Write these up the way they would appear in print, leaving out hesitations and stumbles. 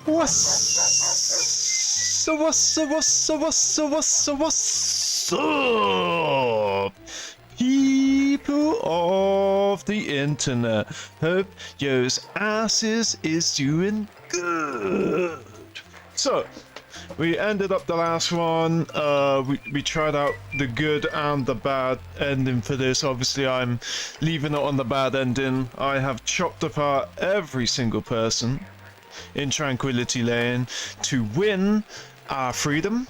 What's up, people of the internet? Hope yours asses is doing good. So, we ended up the last one. We tried out the good and the bad ending for this. Obviously, I'm leaving it on the bad ending. I have chopped apart every single person in Tranquility Lane to win our freedom,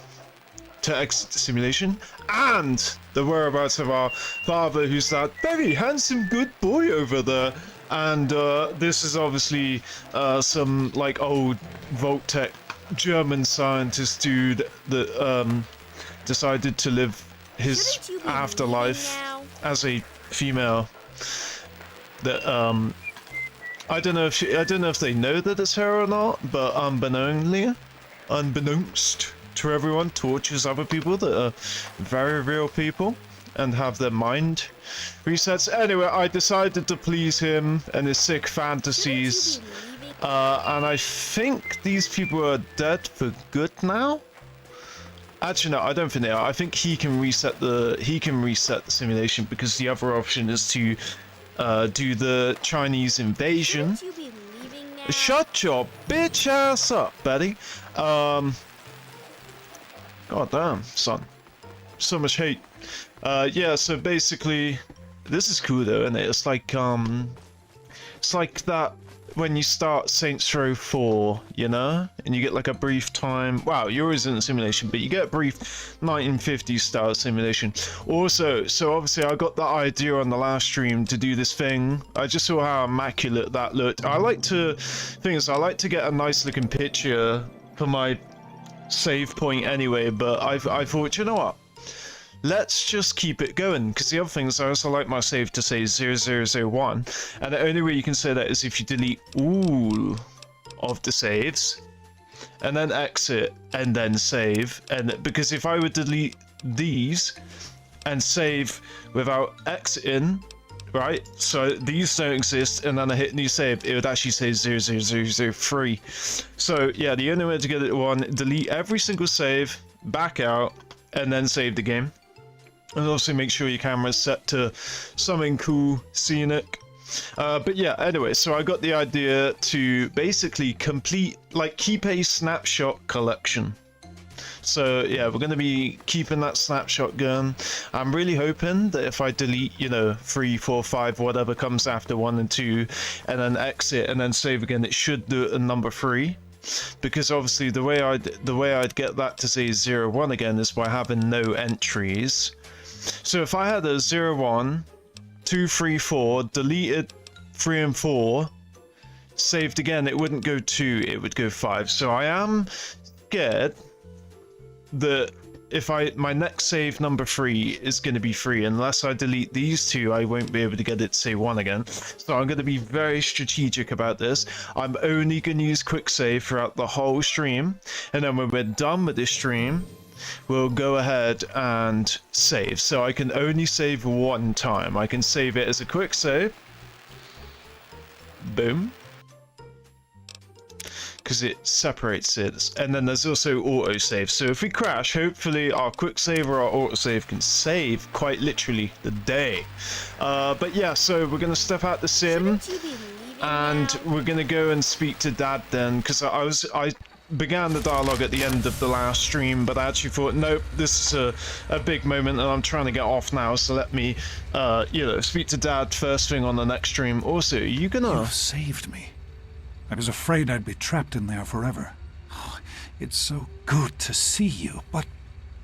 to exit the simulation, and the whereabouts of our father, who's that very handsome good boy over there. And this is obviously some like old Voltec German scientist dude that decided to live his afterlife as a female. That I don't know if they know that it's her or not, but unbeknownst to everyone, tortures other people that are very real people and have their mind resets. Anyway, I decided to please him and his sick fantasies, and I think these people are dead for good now. Actually, no, I don't think they are. I think he can reset the simulation, because the other option is to do the Chinese invasion. Shut your bitch ass up, Betty. God damn, son. So much hate. Yeah, so basically, this is cool though, isn't it? It's like that when you start Saints Row 4, you know? And you get like a brief time. Wow, you're always in a simulation, but you get a brief 1950s style simulation. Also, so obviously I got the idea on the last stream to do this thing. I just saw how immaculate that looked. I like to get a nice looking picture for my save point anyway, but I thought, you know what? Let's just keep it going, because the other thing is I also like my save to say 0001, and the only way you can say that is if you delete all of the saves, and then exit, and then save, and because if I would delete these, and save without exiting, right, so these don't exist, and then I hit new save, it would actually say 00003. So yeah, the only way to get it one, delete every single save, back out, and then save the game. And also make sure your camera's set to something cool, scenic. But yeah, anyway, so I got the idea to basically keep a snapshot collection. So yeah, we're going to be keeping that snapshot going. I'm really hoping that if I delete, 3, 4, 5, whatever comes after 1 and 2, and then exit and then save again, it should do it in number 3. Because obviously the way I'd get that to say 01 again is by having no entries. So if I had a 01, 2, 3, 4, deleted 3 and 4, saved again, it wouldn't go 2, it would go 5. So I am scared that if my next save number 3 is going to be 3, unless I delete these 2, I won't be able to get it to say 1 again. So I'm going to be very strategic about this. I'm only going to use quick save throughout the whole stream, and then when we're done with this stream, we'll go ahead and save. So I can only save one time. I can save it as a quick save. Boom. Because it separates it, and then there's also autosave. So if we crash, hopefully our quick save or our autosave can save quite literally the day. But yeah, so we're gonna step out the sim, and we're gonna go and speak to Dad then, because I began the dialogue at the end of the last stream, but I actually thought, nope, this is a big moment, and I'm trying to get off now. So let me, speak to Dad first thing on the next stream. Also, you saved me. I was afraid I'd be trapped in there forever. Oh, it's so good to see you, but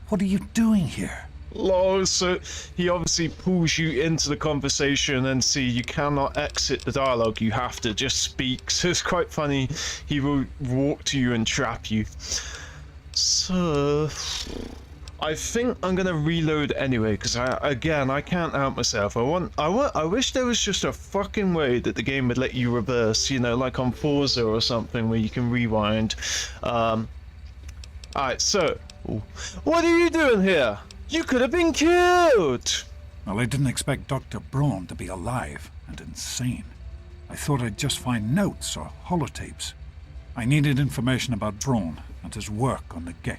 what are you doing here? Lol, so he obviously pulls you into the conversation, and see, you cannot exit the dialogue, you have to just speak. So it's quite funny, he will walk to you and trap you. So I think I'm gonna reload anyway, because I can't help myself. I wish there was just a fucking way that the game would let you reverse, like on Forza or something, where you can rewind. Alright, so what are you doing here? You could have been killed! Well, I didn't expect Dr. Braun to be alive and insane. I thought I'd just find notes or holotapes. I needed information about Braun and his work on the Gek.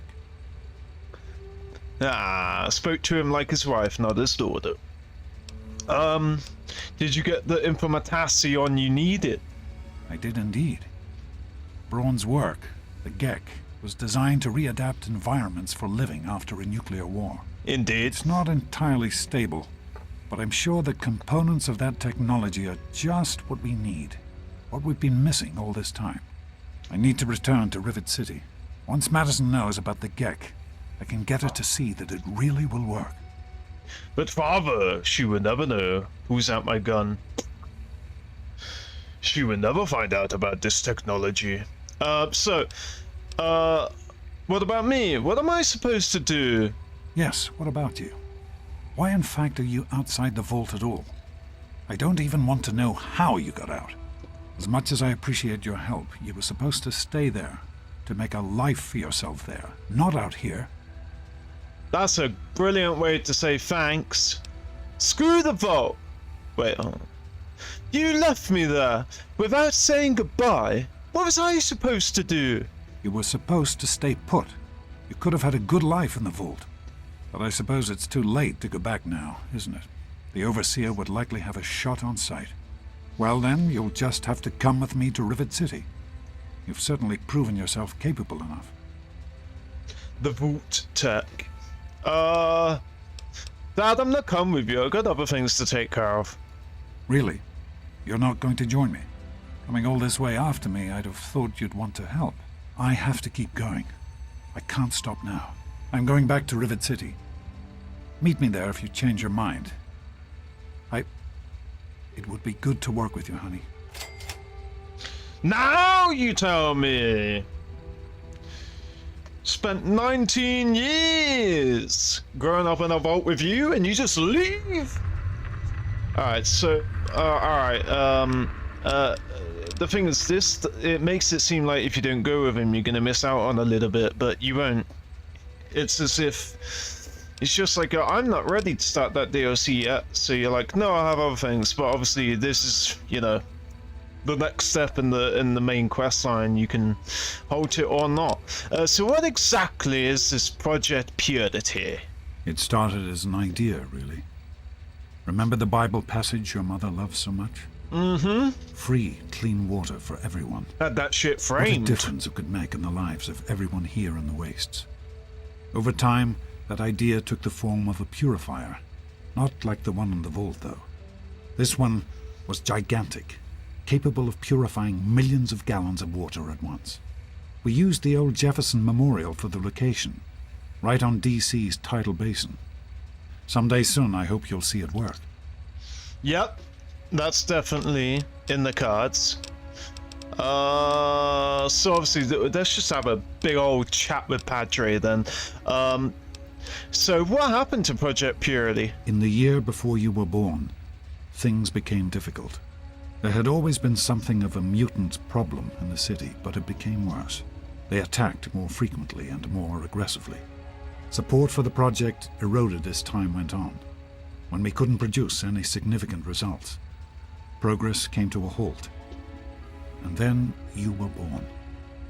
Ah, spoke to him like his wife, not his daughter. Did you get the information you needed? I did indeed. Braun's work, the Gek, was designed to readapt environments for living after a nuclear war. Indeed. It's not entirely stable, but I'm sure the components of that technology are just what we need, what we've been missing all this time. I need to return to Rivet City. Once Madison knows about the Gek, I can get her to see that it really will work. But father, she would never know. Who's out my gun? She would never find out about this technology. What about me? What am I supposed to do? Yes, what about you? Why in fact are you outside the vault at all? I don't even want to know how you got out. As much as I appreciate your help, you were supposed to stay there, to make a life for yourself there, not out here. That's a brilliant way to say thanks. Screw the vault! Wait, hold on. You left me there without saying goodbye. What was I supposed to do? You were supposed to stay put. You could have had a good life in the vault. But I suppose it's too late to go back now, isn't it? The Overseer would likely have a shot on sight. Well then, you'll just have to come with me to Rivet City. You've certainly proven yourself capable enough. The vault tech. Dad, I'm not coming with you. I've got other things to take care of. Really? You're not going to join me? Coming all this way after me, I'd have thought you'd want to help. I have to keep going. I can't stop now. I'm going back to Rivet City. Meet me there if you change your mind. It would be good to work with you, honey. Now you tell me! Spent 19 years growing up in a vault with you and you just leave? Alright, so, the thing is this, it makes it seem like if you don't go with him you're gonna miss out on a little bit, but you won't. It's as if, it's just like, I'm not ready to start that DLC yet, so you're like, no, I have other things, but obviously this is, you know, the next step in the main quest line. You can halt it or not. So what exactly is this Project Purity? It started as an idea, really. Remember the Bible passage your mother loves so much? Mm-hmm. Free, clean water for everyone. Had that shit What a framed. difference it could make in the lives of everyone here in the Wastes. Over time, that idea took the form of a purifier. Not like the one in the vault, though. This one was gigantic, capable of purifying millions of gallons of water at once. We used the old Jefferson Memorial for the location, right on DC's tidal basin. Someday soon, I hope you'll see it work. Yep, that's definitely in the cards. So obviously, let's just have a big old chat with Padre then. So what happened to Project Purity? In the year before you were born, things became difficult. There had always been something of a mutant problem in the city, but it became worse. They attacked more frequently and more aggressively. Support for the project eroded as time went on. When we couldn't produce any significant results, progress came to a halt. And then you were born.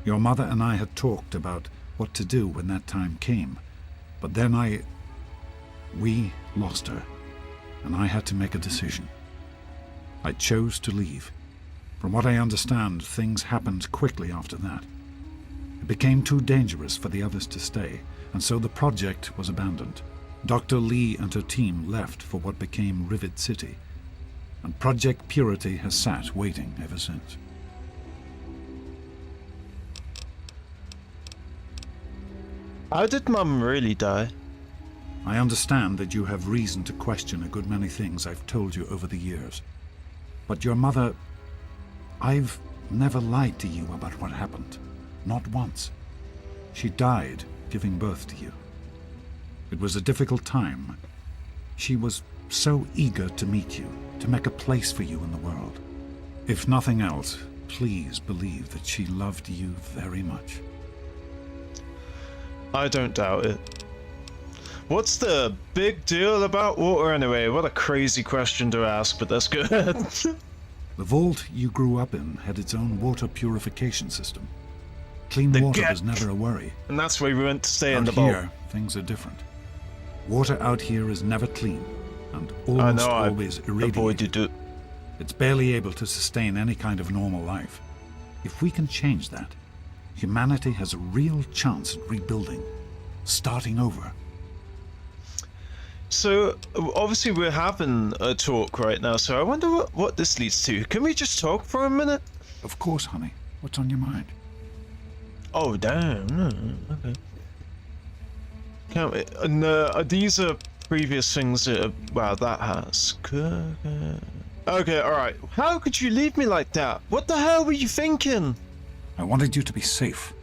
Your mother and I had talked about what to do when that time came, but then we lost her, and I had to make a decision. I chose to leave. From what I understand, things happened quickly after that. It became too dangerous for the others to stay, and so the project was abandoned. Dr. Lee and her team left for what became Rivet City, and Project Purity has sat waiting ever since. How did Mum really die? I understand that you have reason to question a good many things I've told you over the years. But your mother... I've never lied to you about what happened. Not once. She died giving birth to you. It was a difficult time. She was so eager to meet you, to make a place for you in the world. If nothing else, please believe that she loved you very much. I don't doubt it. What's the big deal about water anyway? What a crazy question to ask, but that's good. The vault you grew up in had its own water purification system. Clean The water geek. was never a worry. And that's why we went to stay in Out the boat. here, things are different. Water out here is never clean, and I almost know, I always irradiated. avoided it. It's barely able to sustain any kind of normal life. If we can change that, humanity has a real chance at rebuilding, starting over. So, obviously we're having a talk right now, so I wonder what this leads to. Can we just talk for a minute? Of course, honey. What's on your mind? Oh, damn. No, okay. Can't we? And these are previous things that, wow, that has. Okay, alright. How could you leave me like that? What the hell were you thinking? I wanted you to be safe.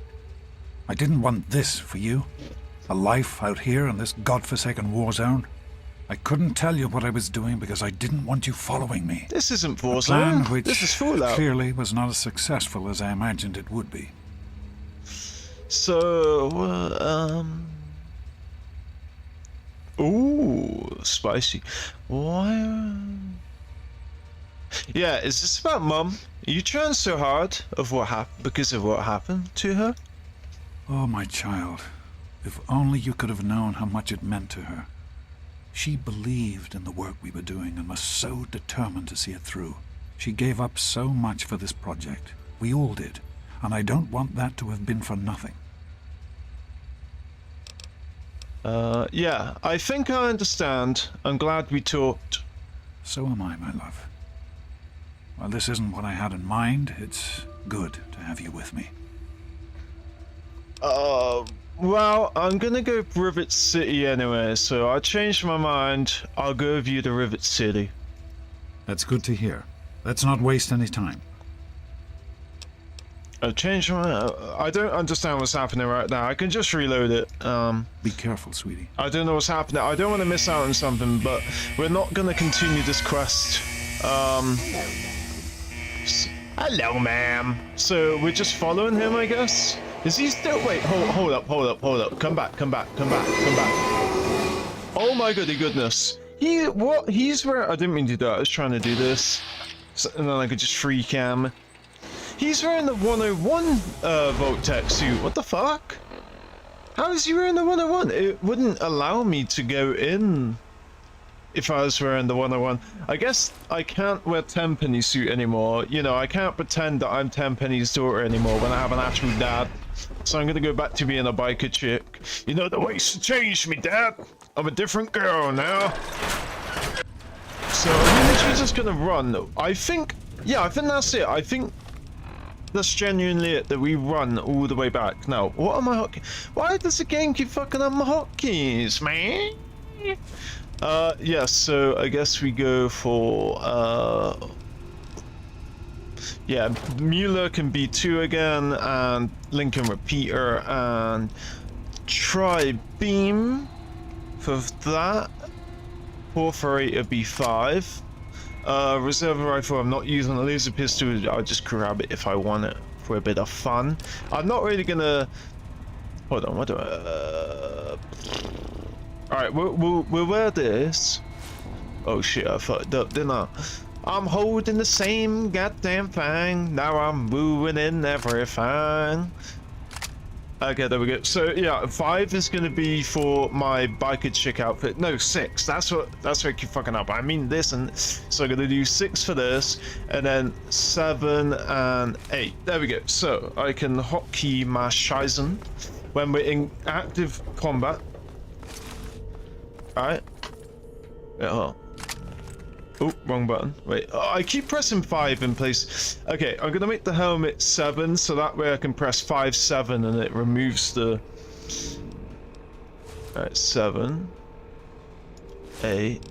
I didn't want this for you. A life out here in this godforsaken war zone. I couldn't tell you what I was doing because I didn't want you following me. This isn't A plan Warzone. which This is Fallout. clearly was not as successful as I imagined it would be. So, ooh, spicy. Why? Yeah, is this about Mum? Are you trying so hard because of what happened to her? Oh, my child. If only you could have known how much it meant to her. She believed in the work we were doing and was so determined to see it through. She gave up so much for this project. We all did. And I don't want that to have been for nothing. Yeah, I think I understand. I'm glad we talked. So am I, my love. While this isn't what I had in mind, it's good to have you with me. Well, I'm gonna go Rivet City anyway, so I changed my mind. I'll go view the Rivet City. That's good to hear. Let's not waste any time. I've changed my I don't understand what's happening right now. I can just reload it. Be careful, sweetie. I don't know what's happening. I don't want to miss out on something, but we're not gonna continue this quest. Hello, ma'am. So we're just following him, I guess? Is he still? Wait, hold up. Come back. Oh my goodness. He's where I didn't mean to do that. I was trying to do this. So, and then I could just free cam. He's wearing the 101 Voltec suit. What the fuck? How is he wearing the 101? It wouldn't allow me to go in if I was wearing the 101. I guess I can't wear Tenpenny suit anymore. You know, I can't pretend that I'm Tenpenny's daughter anymore when I have an actual dad. So I'm gonna go back to being a biker chick. You know, the ways changed me, Dad. I'm a different girl now. So I'm literally just gonna run. I think that's it. I think that's genuinely it, that we run all the way back. Now, what are my hotkeys? Why does the game keep fucking up my hotkeys, man? Yeah, so I guess we go for, yeah, Mueller can be 2 again, and Lincoln Repeater, and try Beam for that. Perforator B5. Reserve rifle, I'm not using a laser pistol, I'll just grab it if I want it for a bit of fun. I'm not really gonna... Hold on, what do I... Alright, we'll wear this. Oh shit, I fucked up, didn't I? I'm holding the same goddamn thing, now I'm ruining everything. Okay, there we go. So yeah, 5 is gonna be for my biker chick outfit. No, 6. That's what I keep fucking up. I mean this, and so I'm gonna do 6 for this, and then 7 and 8. There we go. So I can hotkey my Shizen when we're in active combat. Alright. Yeah. Oh, wrong button. Wait, I keep pressing 5 in place. Okay, I'm gonna make the helmet 7, so that way I can press 5, 7, and it removes the... Alright, 7. 8.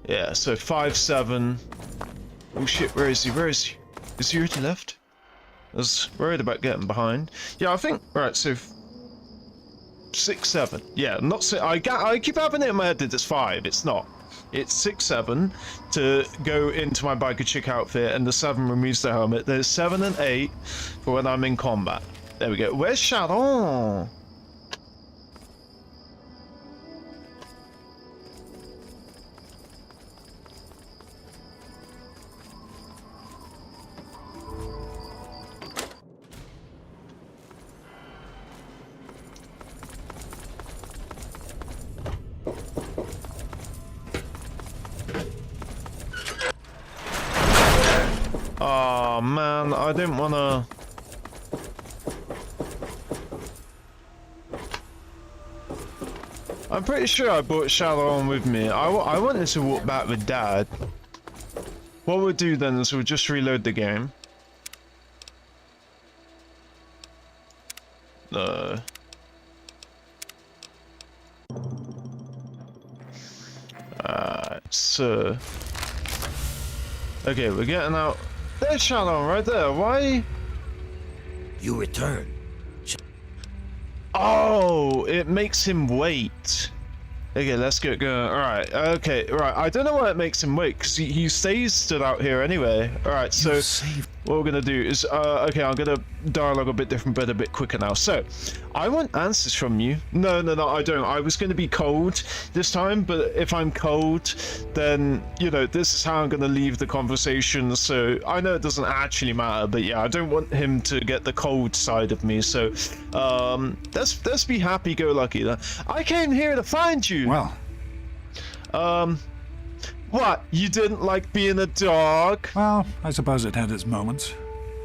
Yeah, so 5, 7. Oh shit, where is he? Is he already left? I was worried about getting behind. Yeah, I think... Right, so... 6, 7. Yeah, not 6. I keep having it in my head that it's 5. It's not. It's 6, 7 to go into my biker chick outfit, and the 7 removes the helmet. There's 7 and 8 for when I'm in combat. There we go. Where's Sharon? Oh man, I didn't wanna... I'm pretty sure I brought Shadow on with me. I wanted to walk back with Dad. What we'll do then is we'll just reload the game. No. So... Okay, we're getting out... There's Shadow right there, why? You return. Oh, it makes him wait. Okay, let's get going. Alright, okay, right. I don't know why it makes him wait, because he stays stood out here anyway. Alright, so what we're going to do is, okay, I'm going to dialogue a bit different, but a bit quicker now. So, I want answers from you. No, I don't. I was going to be cold this time, but if I'm cold, then, you know, this is how I'm going to leave the conversation. So, I know it doesn't actually matter, but yeah, I don't want him to get the cold side of me. So, let's be happy-go-lucky then. I came here to find you. Well, What? You didn't like being a dog? well, I suppose it had its moments.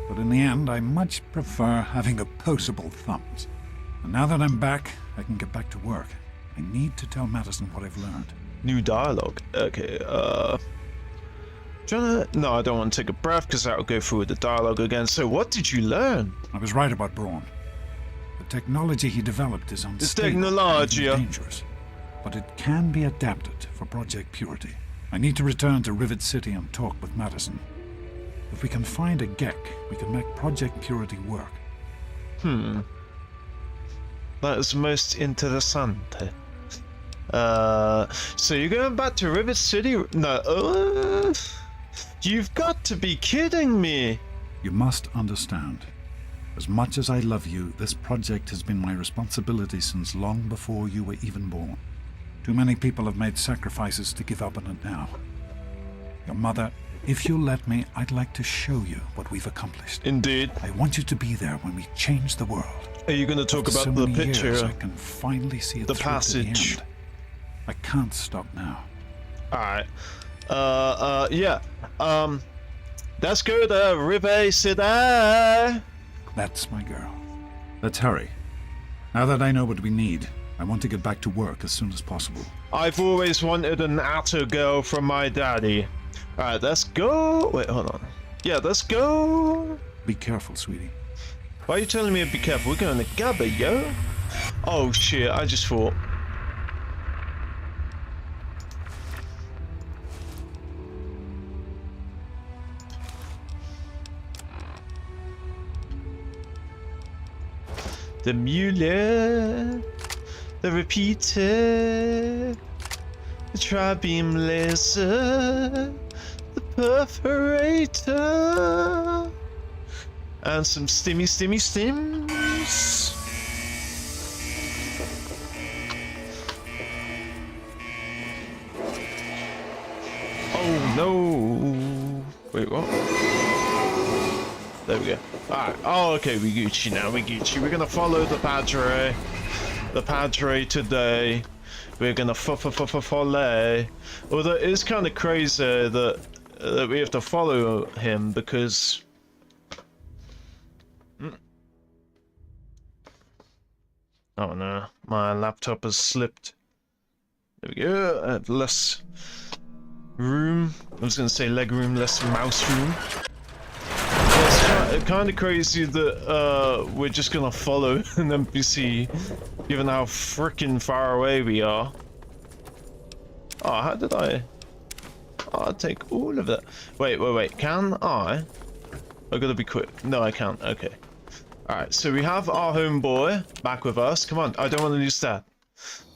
But in the end, I much prefer having opposable thumbs. And now that I'm back, I can get back to work. I need to tell Madison what I've learned. New dialogue. Okay, no, I don't want to take a breath because that'll go through the dialogue again. So what did you learn? I was right about Braun. The technology he developed is unstable technology. and dangerous. But it can be adapted for Project Purity. I need to return to Rivet City and talk with Madison. If we can find a Gek, we can make Project Purity work. That is most interessante. So you're going back to Rivet City? No, you've got to be kidding me. You must understand. As much as I love you, this project has been my responsibility since long before you were even born. Too many people have made sacrifices to give up on it now. Your mother, if you'll let me, I'd like to show you what we've accomplished. Indeed. I want you to be there when we change the world. Are you going to talk After about so the many picture? years, I can finally see it the through to passage. the end. I can't stop now. Alright. Yeah. Let's go to Rivet City. That's my girl. Let's hurry. Now that I know what we need, I want to get back to work as soon as possible. I've always wanted an Atto girl from my daddy. Alright, let's go. Wait, hold on. Yeah, let's go. Be careful, sweetie. Why are you telling me to be careful? We're going to Gabba, yo. Oh shit, I just thought. The mullet, the repeater, the tri-beam laser, the perforator, and some stims. Oh no! Wait, what? There we go. Alright. Oh, okay, we Gucci now. We Gucci. We're gonna follow the Padre. The Padre today. We're gonna follow. Although it is kind of crazy that we have to follow him because. Oh no, my laptop has slipped. There we go. I have less room. I was gonna say leg room, less mouse room. It's kind of crazy that we're just gonna follow an NPC, given how freaking far away we are. Oh, how did I? Oh, I'll take all of it. Wait. Can I? I gotta be quick. No, I can't. Okay. Alright, so we have our homeboy back with us. Come on, I don't want to lose that.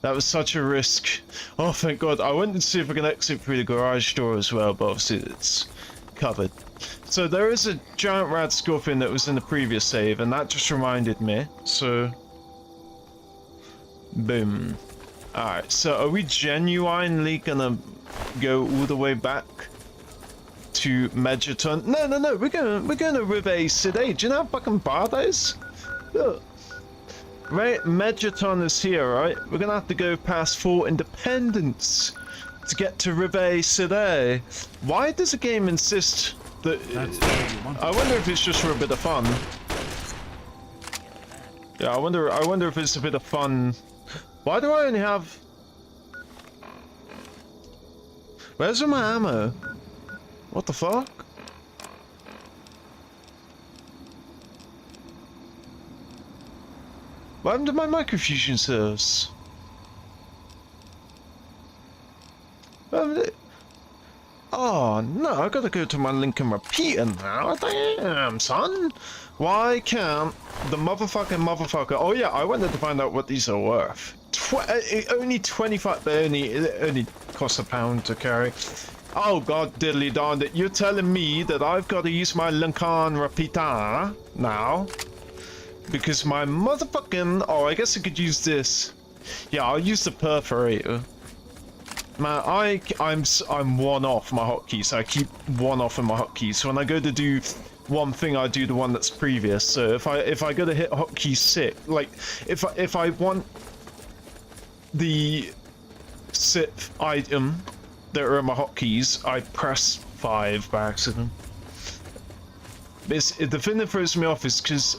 That was such a risk. Oh, thank God. I wanted to see if I can exit through the garage door as well, but obviously it's covered. So there is a giant rad scorpion that was in the previous save, and that just reminded me. So, boom. Alright, so are we genuinely gonna go all the way back to Megaton? No, we're gonna Rivet City. Do you know how fucking bad that is? Look. Right, Megaton is here, right? We're gonna have to go past Fort Independence to get to Rivet City. Why does the game insist That's all you want. I wonder if it's just for a bit of fun. Yeah, I wonder if it's a bit of fun. Why do I only have... Where's my ammo? What the fuck? What happened to my microfusion cells? Oh no, I gotta go to my Lincoln repeater now. Damn, son. Why can't the motherfucker... Oh yeah, I wanted to find out what these are worth. Only 25... It only costs £1 to carry. Oh god diddly darned it. You're telling me that I've got to use my Lincoln repeater now? Because my motherfucking... Oh, I guess I could use this. Yeah, I'll use the perforator. Man, I'm one off my hotkeys, so I keep one off in my hotkeys. So when I go to do one thing, I do the one that's previous. So if I go to hit hotkey 6, like if I want the sixth item that are in my hotkeys, I press 5 by accident. The thing that throws me off is because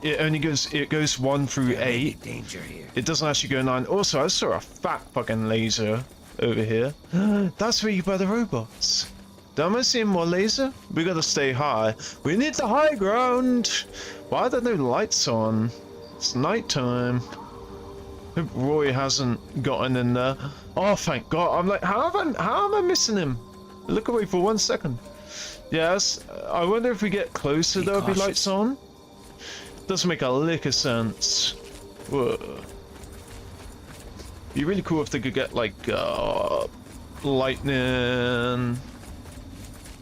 it goes 1 through 8. Danger here. It doesn't actually go 9. Also, I saw a fat fucking laser over here. That's where you buy the robots. Am I seeing more laser? We gotta stay high. We need the high ground. Why are there no lights on? It's nighttime. Hope Roy hasn't gotten in there. Oh, thank God. I'm like, how am I missing him? Look away for 1 second. Yes, I wonder if we get closer there'll be lights on. Doesn't make a lick of sense. Whoa. Be really cool if they could get like lightning.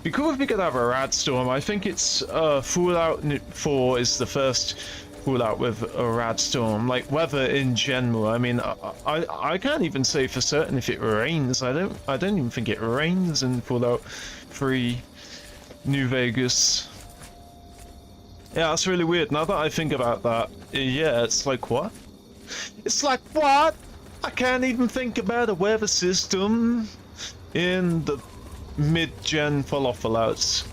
Be cool if we could have a rad storm. I think it's Fallout 4 is the first Fallout with a rad storm. Like weather in general. I mean, I can't even say for certain if it rains. I don't even think it rains in Fallout 3 New Vegas. Yeah, that's really weird. Now that I think about that, yeah, it's like what? It's like what? I can't even think about a weather system in the mid-gen Fallouts.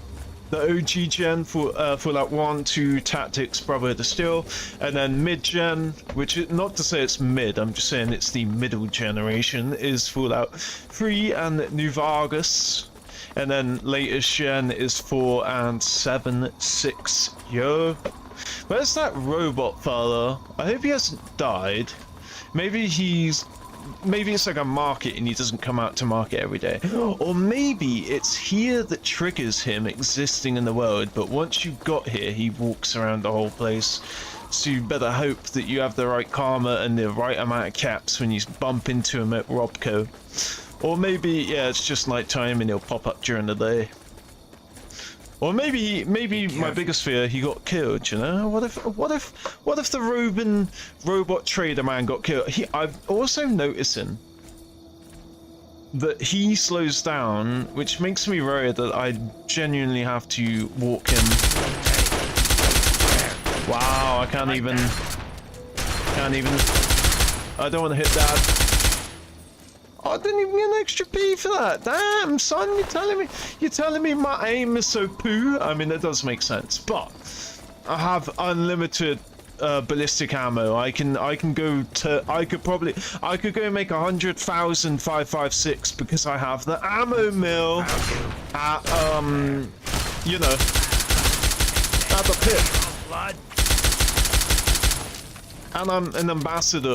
The OG gen for Fallout 1, 2, Tactics, Brotherhood of Steel, and then mid-gen, which is not to say it's mid, I'm just saying it's the middle generation, is Fallout 3 and New Vegas. And then latest gen is 4 and 7, 6, yo. Where's that robot fella? I hope he hasn't died. Maybe it's like a market and he doesn't come out to market every day. Or maybe it's here that triggers him existing in the world, but once you got here, he walks around the whole place. So you better hope that you have the right karma and the right amount of caps when you bump into him at Robco. Or maybe, yeah, it's just nighttime and he'll pop up during the day. Or maybe my biggest fear, he got killed, you know? What if the roving robot trader man got killed? I'm also noticing that he slows down, which makes me worried that I genuinely have to walk him. Wow, I can't even, I don't want to hit that. Oh, I didn't even get an extra P for that. Damn, son, you're telling me my aim is so poo? I mean, that does make sense, but I have unlimited ballistic ammo. I could go and make 100,000 556 because I have the ammo mill at you know, at the pit. And I'm an ambassador.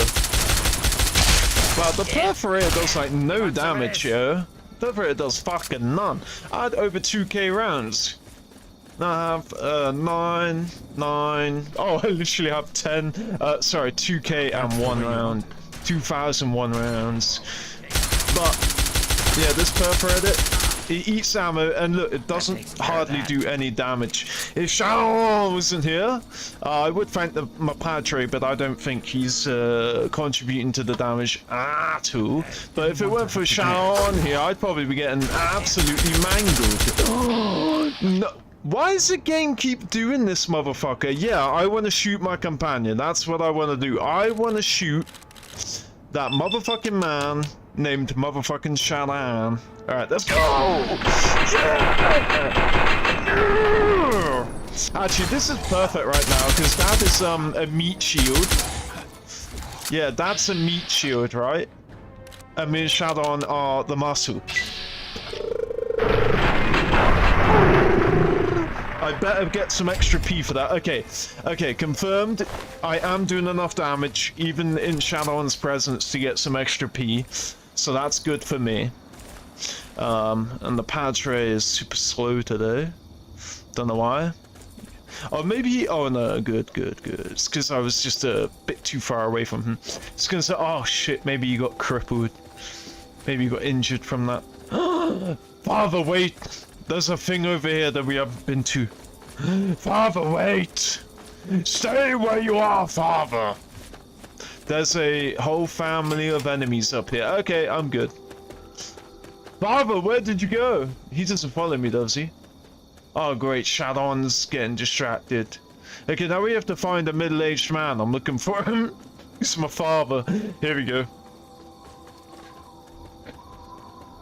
Well, the perforator does like no damage, yo. Perforator does fucking none. I had over 2k rounds. Now I have 9. Oh, I literally have 10. Sorry, 2k and 1 round. 2001 rounds. But yeah, this perforator, it eats ammo, and look, it doesn't hardly do any damage. If Sharon wasn't here, I would thank my padre, but I don't think he's contributing to the damage at all. But if it weren't for Sharon here, I'd probably be getting absolutely mangled. No. Why does the game keep doing this, motherfucker? Yeah, I want to shoot my companion. That's what I want to do. I want to shoot that motherfucking man named motherfucking Shannon. Alright, let's go! Yeah! Actually, this is perfect right now, because that is a meat shield. Yeah, that's a meat shield, right? And me and Shadon are the muscle. I better get some extra P for that. Okay, okay, confirmed. I am doing enough damage, even in Shadow's presence, to get some extra P. So that's good for me. And the Padre is super slow today. Don't know why. Oh, maybe... Oh, no, good. It's because I was just a bit too far away from him. It's gonna say, oh, shit, maybe you got crippled. Maybe you got injured from that. Father, wait! There's a thing over here that we haven't been to. Father, wait! Stay where you are, Father! There's a whole family of enemies up here. Okay, I'm good. Father, where did you go? He doesn't follow me, does he? Oh, great. Shadon's getting distracted. Okay, now we have to find a middle-aged man. I'm looking for him. He's my father. Here we go.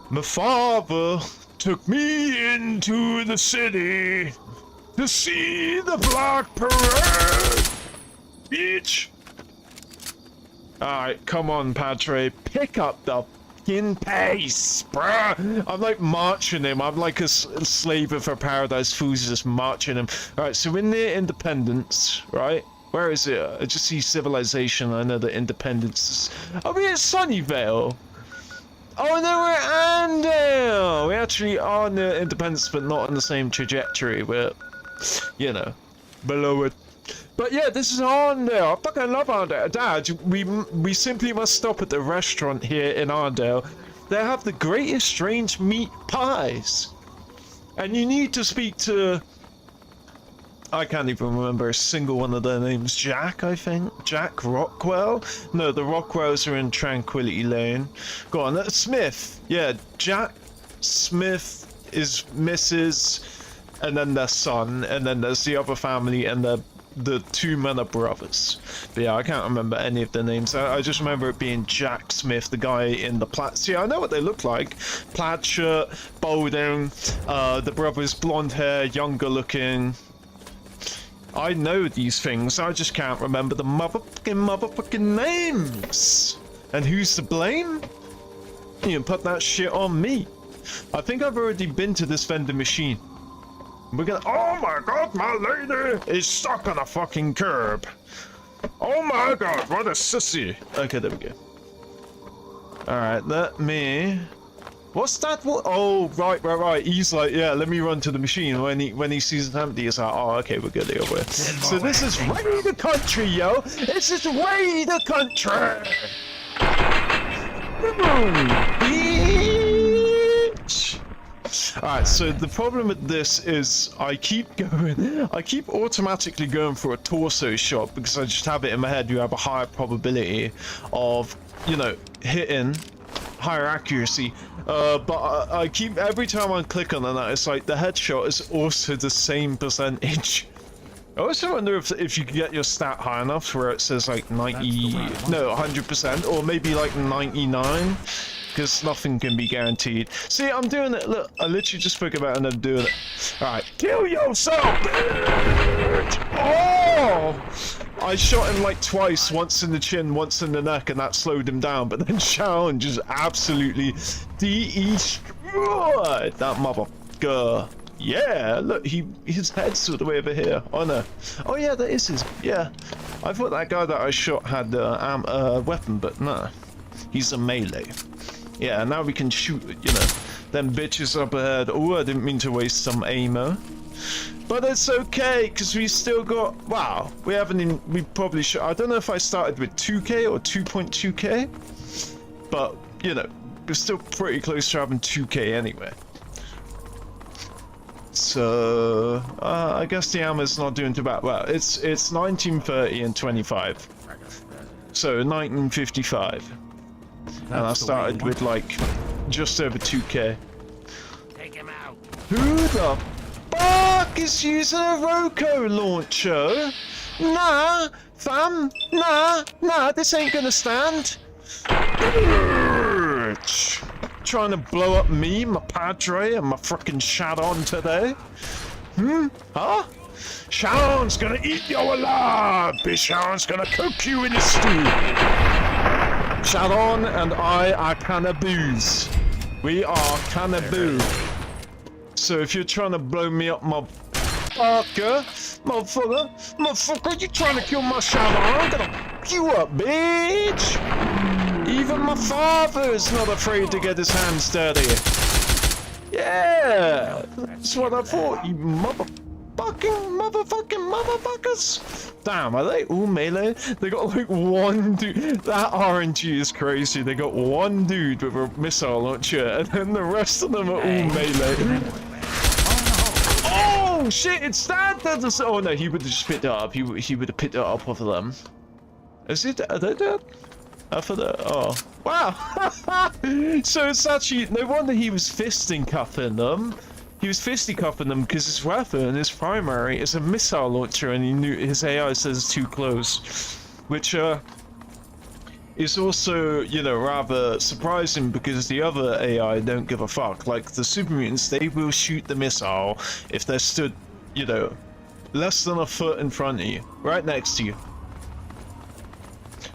My father took me into the city to see the Black Parade. Bitch. Alright, come on, Padre. Pick up the fucking pace, bruh. I'm like marching him. I'm like a slave of her paradise fools, just marching him. Alright, so we're near Independence, right? Where is it? I just see civilization. I know that Independence is... Oh, we're at Sunnyvale. Oh, no, we're at Andale. We actually are near Independence, but not on the same trajectory. We're, you know, below it. But yeah, this is Arndale. I fucking love Arndale. Dad, we simply must stop at the restaurant here in Arndale. They have the greatest strange meat pies. And you need to speak to... I can't even remember a single one of their names. Jack, I think? Jack Rockwell? No, the Rockwells are in Tranquility Lane. Go on, Smith. Yeah, Jack Smith is Mrs. and then their son, and then there's the other family, and the two men are brothers. But yeah, I can't remember any of their names. I just remember it being Jack Smith, the guy in the plaid. See, I know what they look like. Plaid shirt, balding, the brothers blonde hair, younger looking. I know these things, I just can't remember the motherfucking names. And who's to blame? You can put that shit on me. I think I've already been to this vending machine. We're gonna... Oh my god, my lady is stuck on a fucking curb. Oh my god, what a sissy. Okay, there we go. Alright, let me... What's that? What? Oh, right. He's like, yeah, let me run to the machine. When he sees it empty, he's like, oh, okay, we're good over. So this is way the country, yo. This is way the country. Bitch. Alright, so the problem with this is I keep automatically going for a torso shot because I just have it in my head you have a higher probability of, you know, hitting, higher accuracy. But I keep, every time I click on that, it's like the headshot is also the same percentage. I also wonder if you can get your stat high enough where it says like 90, no, 100%, or maybe like 99, because nothing can be guaranteed. See, I'm doing it, look, I literally just spoke about it and I'm doing it. Alright, kill yourself, bitch! Oh! I shot him like twice, once in the chin, once in the neck, and that slowed him down, but then Sharon just absolutely destroyed that motherfucker. Yeah, look, his head's sort of way over here. Oh no. Oh yeah, that is his. Yeah. I thought that guy that I shot had a weapon, but no. He's a melee. Yeah, now we can shoot, you know, them bitches up ahead. Oh, I didn't mean to waste some ammo. But it's okay, because we still got, wow, we haven't even, we probably should, I don't know if I started with 2k or 2.2k, but, you know, we're still pretty close to having 2k anyway. So, I guess the ammo's not doing too bad. Well, it's 1930 and 25. So, 1955. And I started with, like, just over 2k. Take him out. Who the fuck is using a Roco launcher? Nah, fam, nah, this ain't gonna stand. Trying to blow up me, my Padre, and my frickin' Shadon today? Huh? Sean's gonna eat you alive! Sean's gonna cook you in his stew! Sharon and I are cannibals. We are cannibals. So if you're trying to blow me up, motherfucker, you trying to kill my Sharon? I'm gonna fuck you up, bitch! Even my father is not afraid to get his hands dirty. Yeah, that's what I thought, you motherfuckers. Damn, are they all melee? They got like one dude. That RNG is crazy. They got one dude with a missile launcher, and then the rest of them are all melee. Oh shit! It's that. Oh no, he would have just picked it up. He would have picked it up off of them. Is it? Are they dead? After that, oh wow! So it's actually no wonder he was fisticuffing them. He was fisticuffing them because his weapon, his primary, is a missile launcher, and he knew his AI says it's too close, which is also, you know, rather surprising because the other AI don't give a fuck. Like the super mutants, they will shoot the missile if they're stood, you know, less than a foot in front of you, right next to you.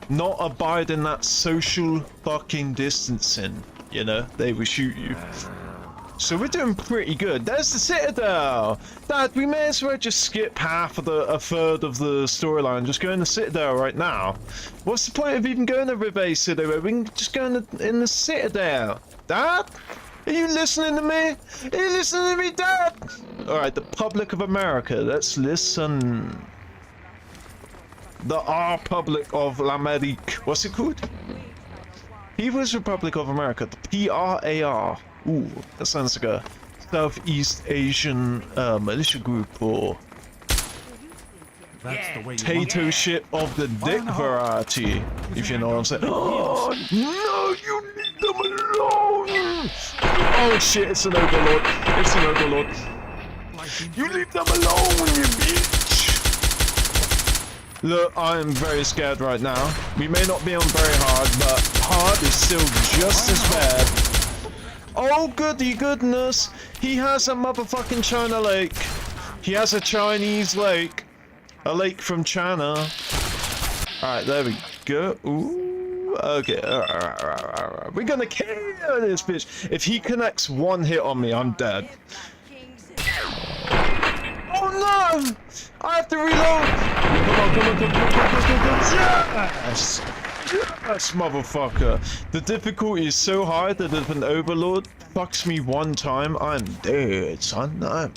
Not abiding that social fucking distancing, you know, they will shoot you. So we're doing pretty good. There's the Citadel! Dad, we may as well just skip a third of the storyline, just go in the Citadel right now. What's the point of even going to Rive Citadel? We can just go in the Citadel. Dad? Are you listening to me? Are you listening to me, Dad? Alright, the Republic of America, let's listen. The Republic of L'Amérique. What's it called? People's Republic of America. The PRAR. Ooh, that sounds like a Southeast Asian militia group or potato ship of the dick variety, if you know what I'm saying. Oh, no, you leave them alone! Oh shit, it's an overlord. It's an overlord. You leave them alone, you bitch! Look, I am very scared right now. We may not be on very hard, but hard is still just as bad. Oh goody goodness, he has a motherfucking China lake. He has a Chinese lake. A lake from China. Alright, there we go. Ooh, okay, alright. We're gonna kill this bitch. If he connects one hit on me, I'm dead. Oh no! I have to reload! Come on. Yes! Yes, motherfucker. The difficulty is so high that if an overlord fucks me one time, I'm dead, son. I'm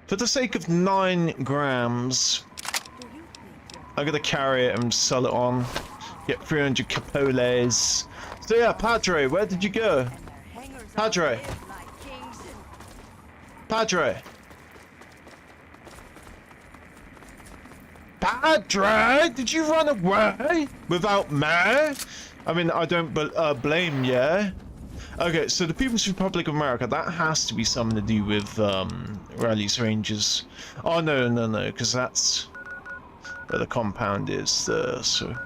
For the sake of 9 grams, I'm gonna carry it and sell it on. Get 300 capoles. So yeah, Padre, where did you go? Padre. Padre. Padre, did you run away without me? I mean, I don't blame you. Okay, so the People's Republic of America, that has to be something to do with Rally's Rangers. Oh no, because that's where the compound is. So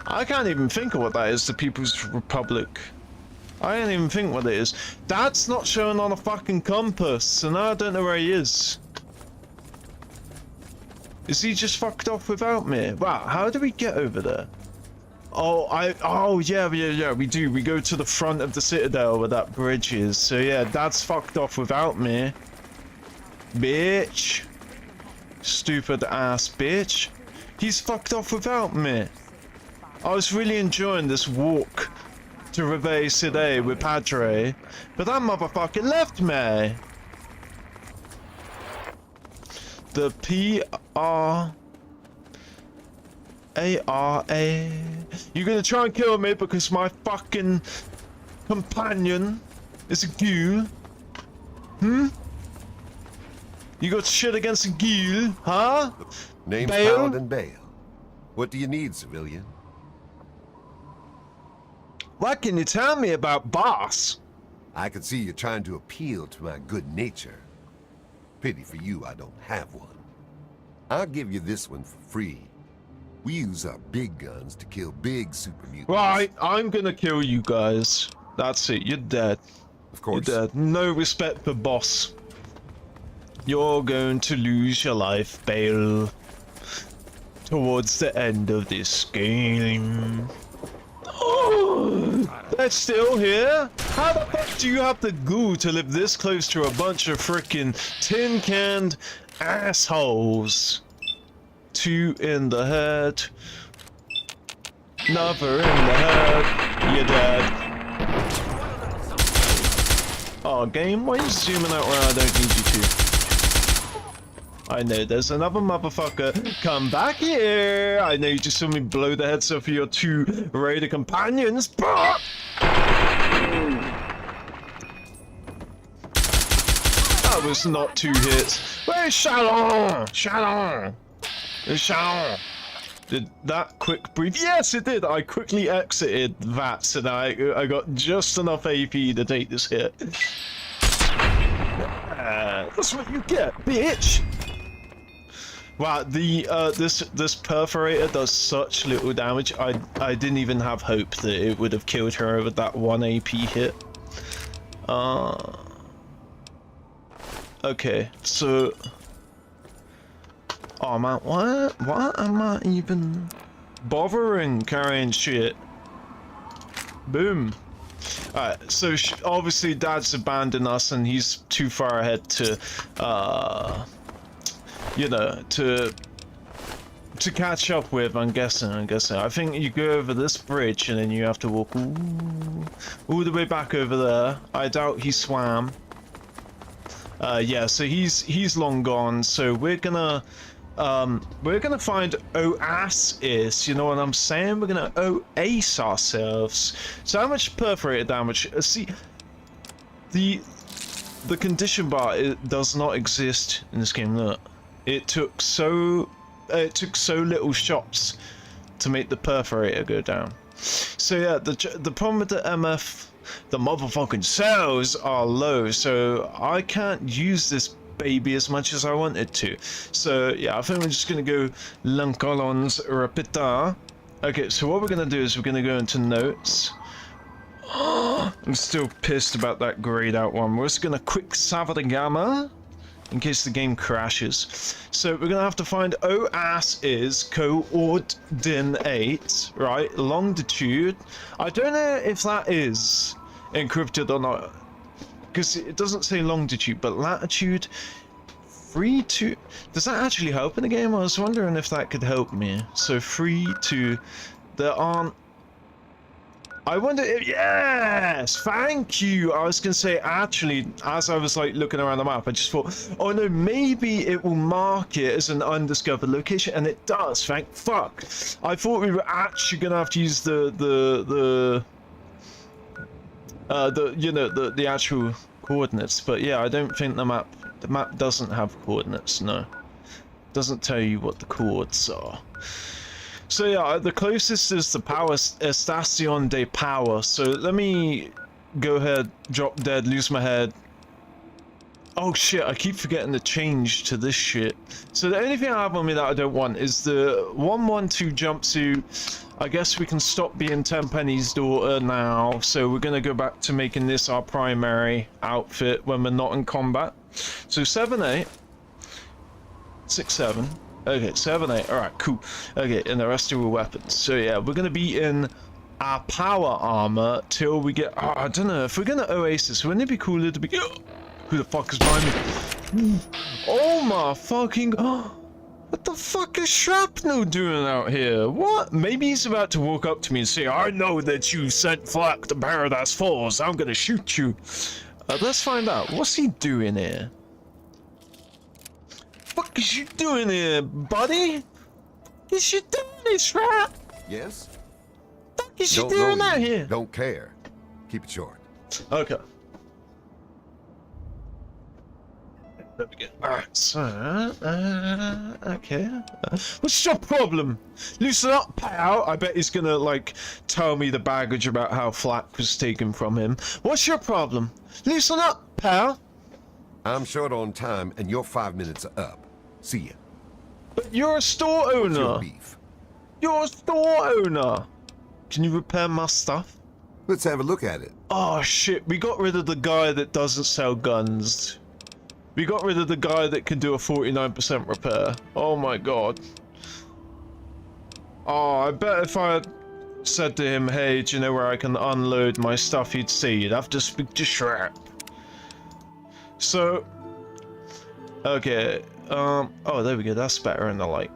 I can't even think of what that is. The People's Republic. I can't even think what it is. Dad's not showing on a fucking compass, so now I don't know where he is. Is he just fucked off without me? Wow, how do we get over there? Oh yeah, we do. We go to the front of the Citadel where that bridge is. So yeah, Dad's fucked off without me. Bitch. Stupid ass bitch. He's fucked off without me. I was really enjoying this walk to Rive Citadel with Padre, but that motherfucker left me. The PRARA. You're gonna try and kill me because my fucking companion is a ghoul? Hmm? You got shit against a ghoul, huh? Name's Bale? Paladin Bale. What do you need, civilian? What can you tell me about boss? I can see you're trying to appeal to my good nature. Pity for you I don't have one. I'll give you this one for free. We use our big guns to kill big super mutants. Right, I'm gonna kill you guys. That's it, you're dead. Of course. You're dead. No respect for boss. You're going to lose your life, Bale. Towards the end of this game. Oh, they're still here? How the fuck do you have the goo to live this close to a bunch of freaking tin-canned assholes? 2 in the head. Another in the head. You're dead. Oh, game, why are you zooming out where I don't need you to? I know there's another motherfucker. Come back here! I know you just saw me blow the heads off of your 2 raider companions, but... That was not 2 hits. Where's Shalom? Shalom! Where's Shalom? Did that quick breathe? Yes, it did! I quickly exited that, so now I got just enough AP to take this hit. That's what you get, bitch! Wow, the this perforator does such little damage. I didn't even have hope that it would have killed her with that 1 AP hit. Okay, so oh man, what am I even bothering carrying shit? Boom. Alright, so obviously Dad's abandoned us and he's too far ahead to you know, to catch up with, I'm guessing. I think you go over this bridge and then you have to walk all the way back over there. I doubt he swam. Yeah, so he's long gone, so we're gonna find Oasis, you know what I'm saying? We're gonna Oasis ourselves. So how much perforator damage? See, the condition bar, it does not exist in this game. Look. It took so little shots to make the perforator go down. So yeah, the problem with the MF, the motherfucking cells are low, so I can't use this baby as much as I wanted to. So yeah, I think we're just gonna go l'encolons rapida. Okay, so what we're gonna do is we're gonna go into notes. I'm still pissed about that grayed out one. We're just gonna quick save the gamma in case the game crashes. So we're gonna have to find Oasis coordinate, right? Longitude. I don't know if that is encrypted or not, because it doesn't say longitude, but latitude. 3 to. Does that actually help in the game? I was wondering if that could help me. So 3 to. There aren't. I wonder if, yes, thank you. I was gonna say, actually, as I was like looking around the map, I just thought, oh no, maybe it will mark it as an undiscovered location, and it does. Thank fuck. I thought we were actually gonna have to use the actual coordinates, but yeah, I don't think the map doesn't have coordinates. No, doesn't tell you what the chords are. So yeah, the closest is the power station de power. So let me go ahead, drop dead, lose my head. Oh shit, I keep forgetting to change to this shit. So the only thing I have on me that I don't want is the 112 jumpsuit. I guess we can stop being Tenpenny's daughter now. So we're gonna go back to making this our primary outfit when we're not in combat. So 7-8, 6-7. Okay, 7-8. Alright, cool. Okay, and the rest are all weapons. So yeah, we're gonna be in our power armor till we get. Oh, I don't know if we're gonna Oasis. Wouldn't it be cooler to be? Who the fuck is behind me? Oh my fucking. What the fuck is Shrapnel doing out here? What? Maybe he's about to walk up to me and say, "I know that you sent flak to Paradise Falls. I'm gonna shoot you." Let's find out. What's he doing here? What is you doing here, buddy? What is you doing here, Shrap? Yes? What is you doing out here? Don't care. Keep it short. Okay. There we go. Alright, so, okay. What's your problem? Loosen up, pal. I bet he's gonna, like, tell me the baggage about how Flack was taken from him. What's your problem? Loosen up, pal. I'm short on time, and your 5 minutes are up. See ya. But you're a store owner. What's your beef? You're a store owner. Can you repair my stuff? Let's have a look at it. Oh shit, we got rid of the guy that doesn't sell guns. We got rid of the guy that can do a 49% repair. Oh my god. Oh, I bet if I had said to him, hey, do you know where I can unload my stuff, he'd say you'd have to speak to Shrek. So, okay, oh, there we go, that's better in the light.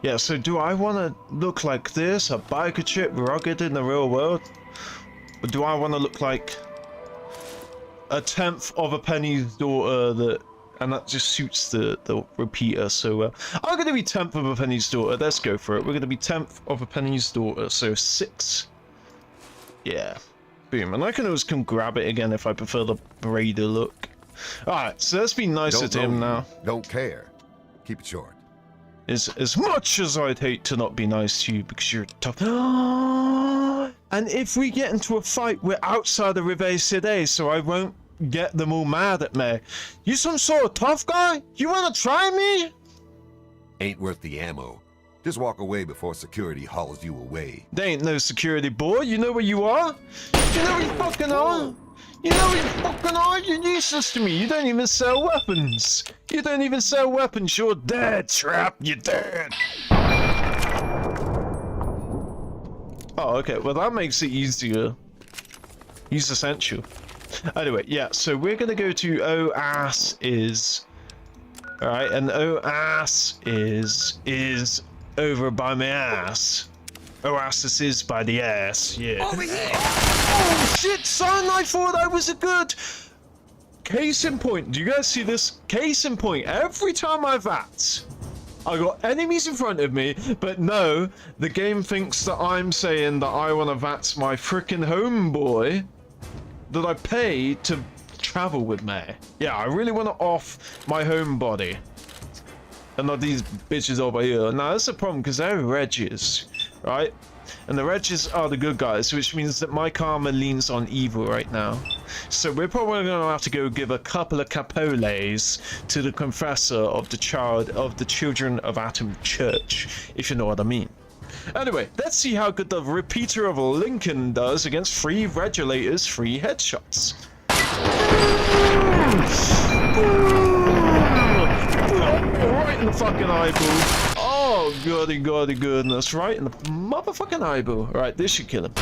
Yeah, so do I want to look like this, a biker chip, rugged in the real world? Or do I want to look like a tenth of a penny's daughter that, and that just suits the repeater, so I'm going to be 10th of a penny's daughter, let's go for it. We're going to be 10th of a penny's daughter, so 6. Yeah, boom, and I can always come grab it again if I prefer the Raider look. Alright, so let's be nicer to him now. Don't care. Keep it short. As much as I'd hate to not be nice to you because you're tough. And if we get into a fight, we're outside of Rive City, so I won't get them all mad at me. You some sort of tough guy? You wanna try me? Ain't worth the ammo. Just walk away before security hauls you away. They ain't no security, boy. You know where you are? You know where you fucking are? You know where you fucking are? You're useless to me. You don't even sell weapons. You don't even sell weapons. You're dead, Trap. You're dead. Oh, okay. Well, that makes it easier. He's essential. Anyway, yeah. So we're gonna go to Oasis. All right, and Oasis is over by my ass. Oasis is by the ass. Yeah. Over here. Oh shit, son! I thought I was a good. Case in point. Do you guys see this? Case in point. Every time I VAT, I got enemies in front of me, but no, the game thinks that I'm saying that I want to VAT my frickin' homeboy that I pay to travel with me. Yeah, I really want to off my homebody. And not these bitches over here. Now, that's a problem because they're Regis, right? And the Regis are the good guys, which means that my karma leans on evil right now. So we're probably going to have to go give a couple of capoles to the confessor of the Children of Atom Church, if you know what I mean. Anyway, let's see how good the repeater of Lincoln does against 3 regulators, 3 headshots. Right in the fucking eyeball. Oh, goodness. Right in the motherfucking eyeball. Right, this should kill him.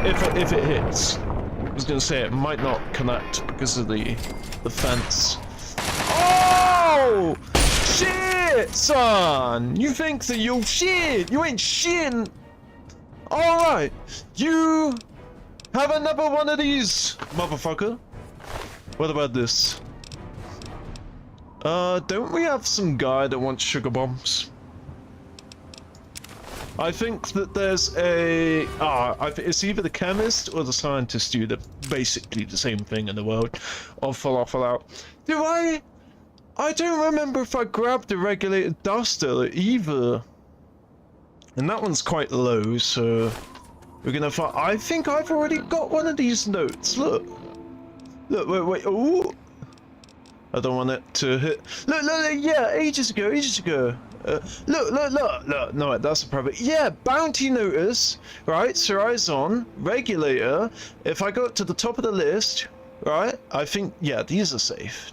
If it hits. I was gonna say it might not connect because of the fence. Oh! Shit, son! You think that you're shit! You ain't shitting! Alright, you have another one of these, motherfucker. What about this? Don't we have some guy that wants sugar bombs? I think that there's a... it's either the chemist or the scientist do the basically the same thing in the world of Falafel. Do I don't remember if I grabbed the regulated duster either. And that one's quite low, so we're gonna find... I think I've already got one of these notes. Look, wait. Ooh. I don't want it to hit. Look, yeah, ages ago. Look. No, that's a private. Yeah, bounty notice, right? Horizon, regulator. If I go to the top of the list, right? I think, yeah, these are safe.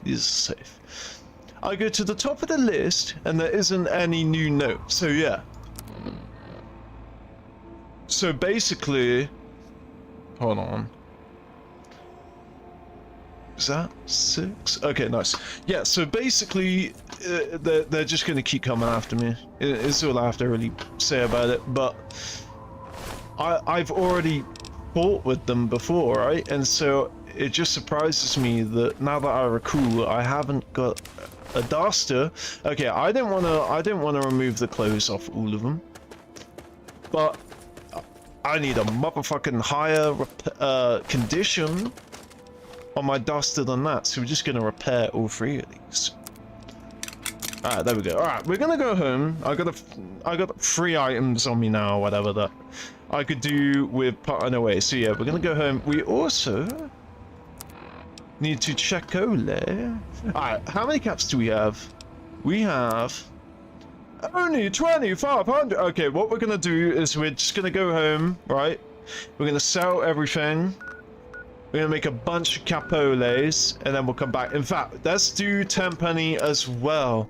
I go to the top of the list, and there isn't any new note. So, yeah. So, basically... Hold on. Is that 6? Okay, nice. Yeah, so basically, they're just going to keep coming after me. It's all I have to really say about it, but I've already fought with them before, right? And so it just surprises me that now that I recall, I haven't got a duster. Okay, I didn't want to remove the clothes off all of them, but I need a motherfucking higher condition on my duster than that, so we're just gonna repair all 3 of these. Alright, there we go. Alright, we're gonna go home. I got 3 items on me now, or whatever, that I could do with putting away. So yeah, we're gonna go home. We also need to check Ole. Alright, how many caps do we have? We have only 2,500. Okay, what we're gonna do is we're just gonna go home, right? We're gonna sell everything. We're gonna make a bunch of capoles, and then we'll come back. In fact, let's do tenpenny as well.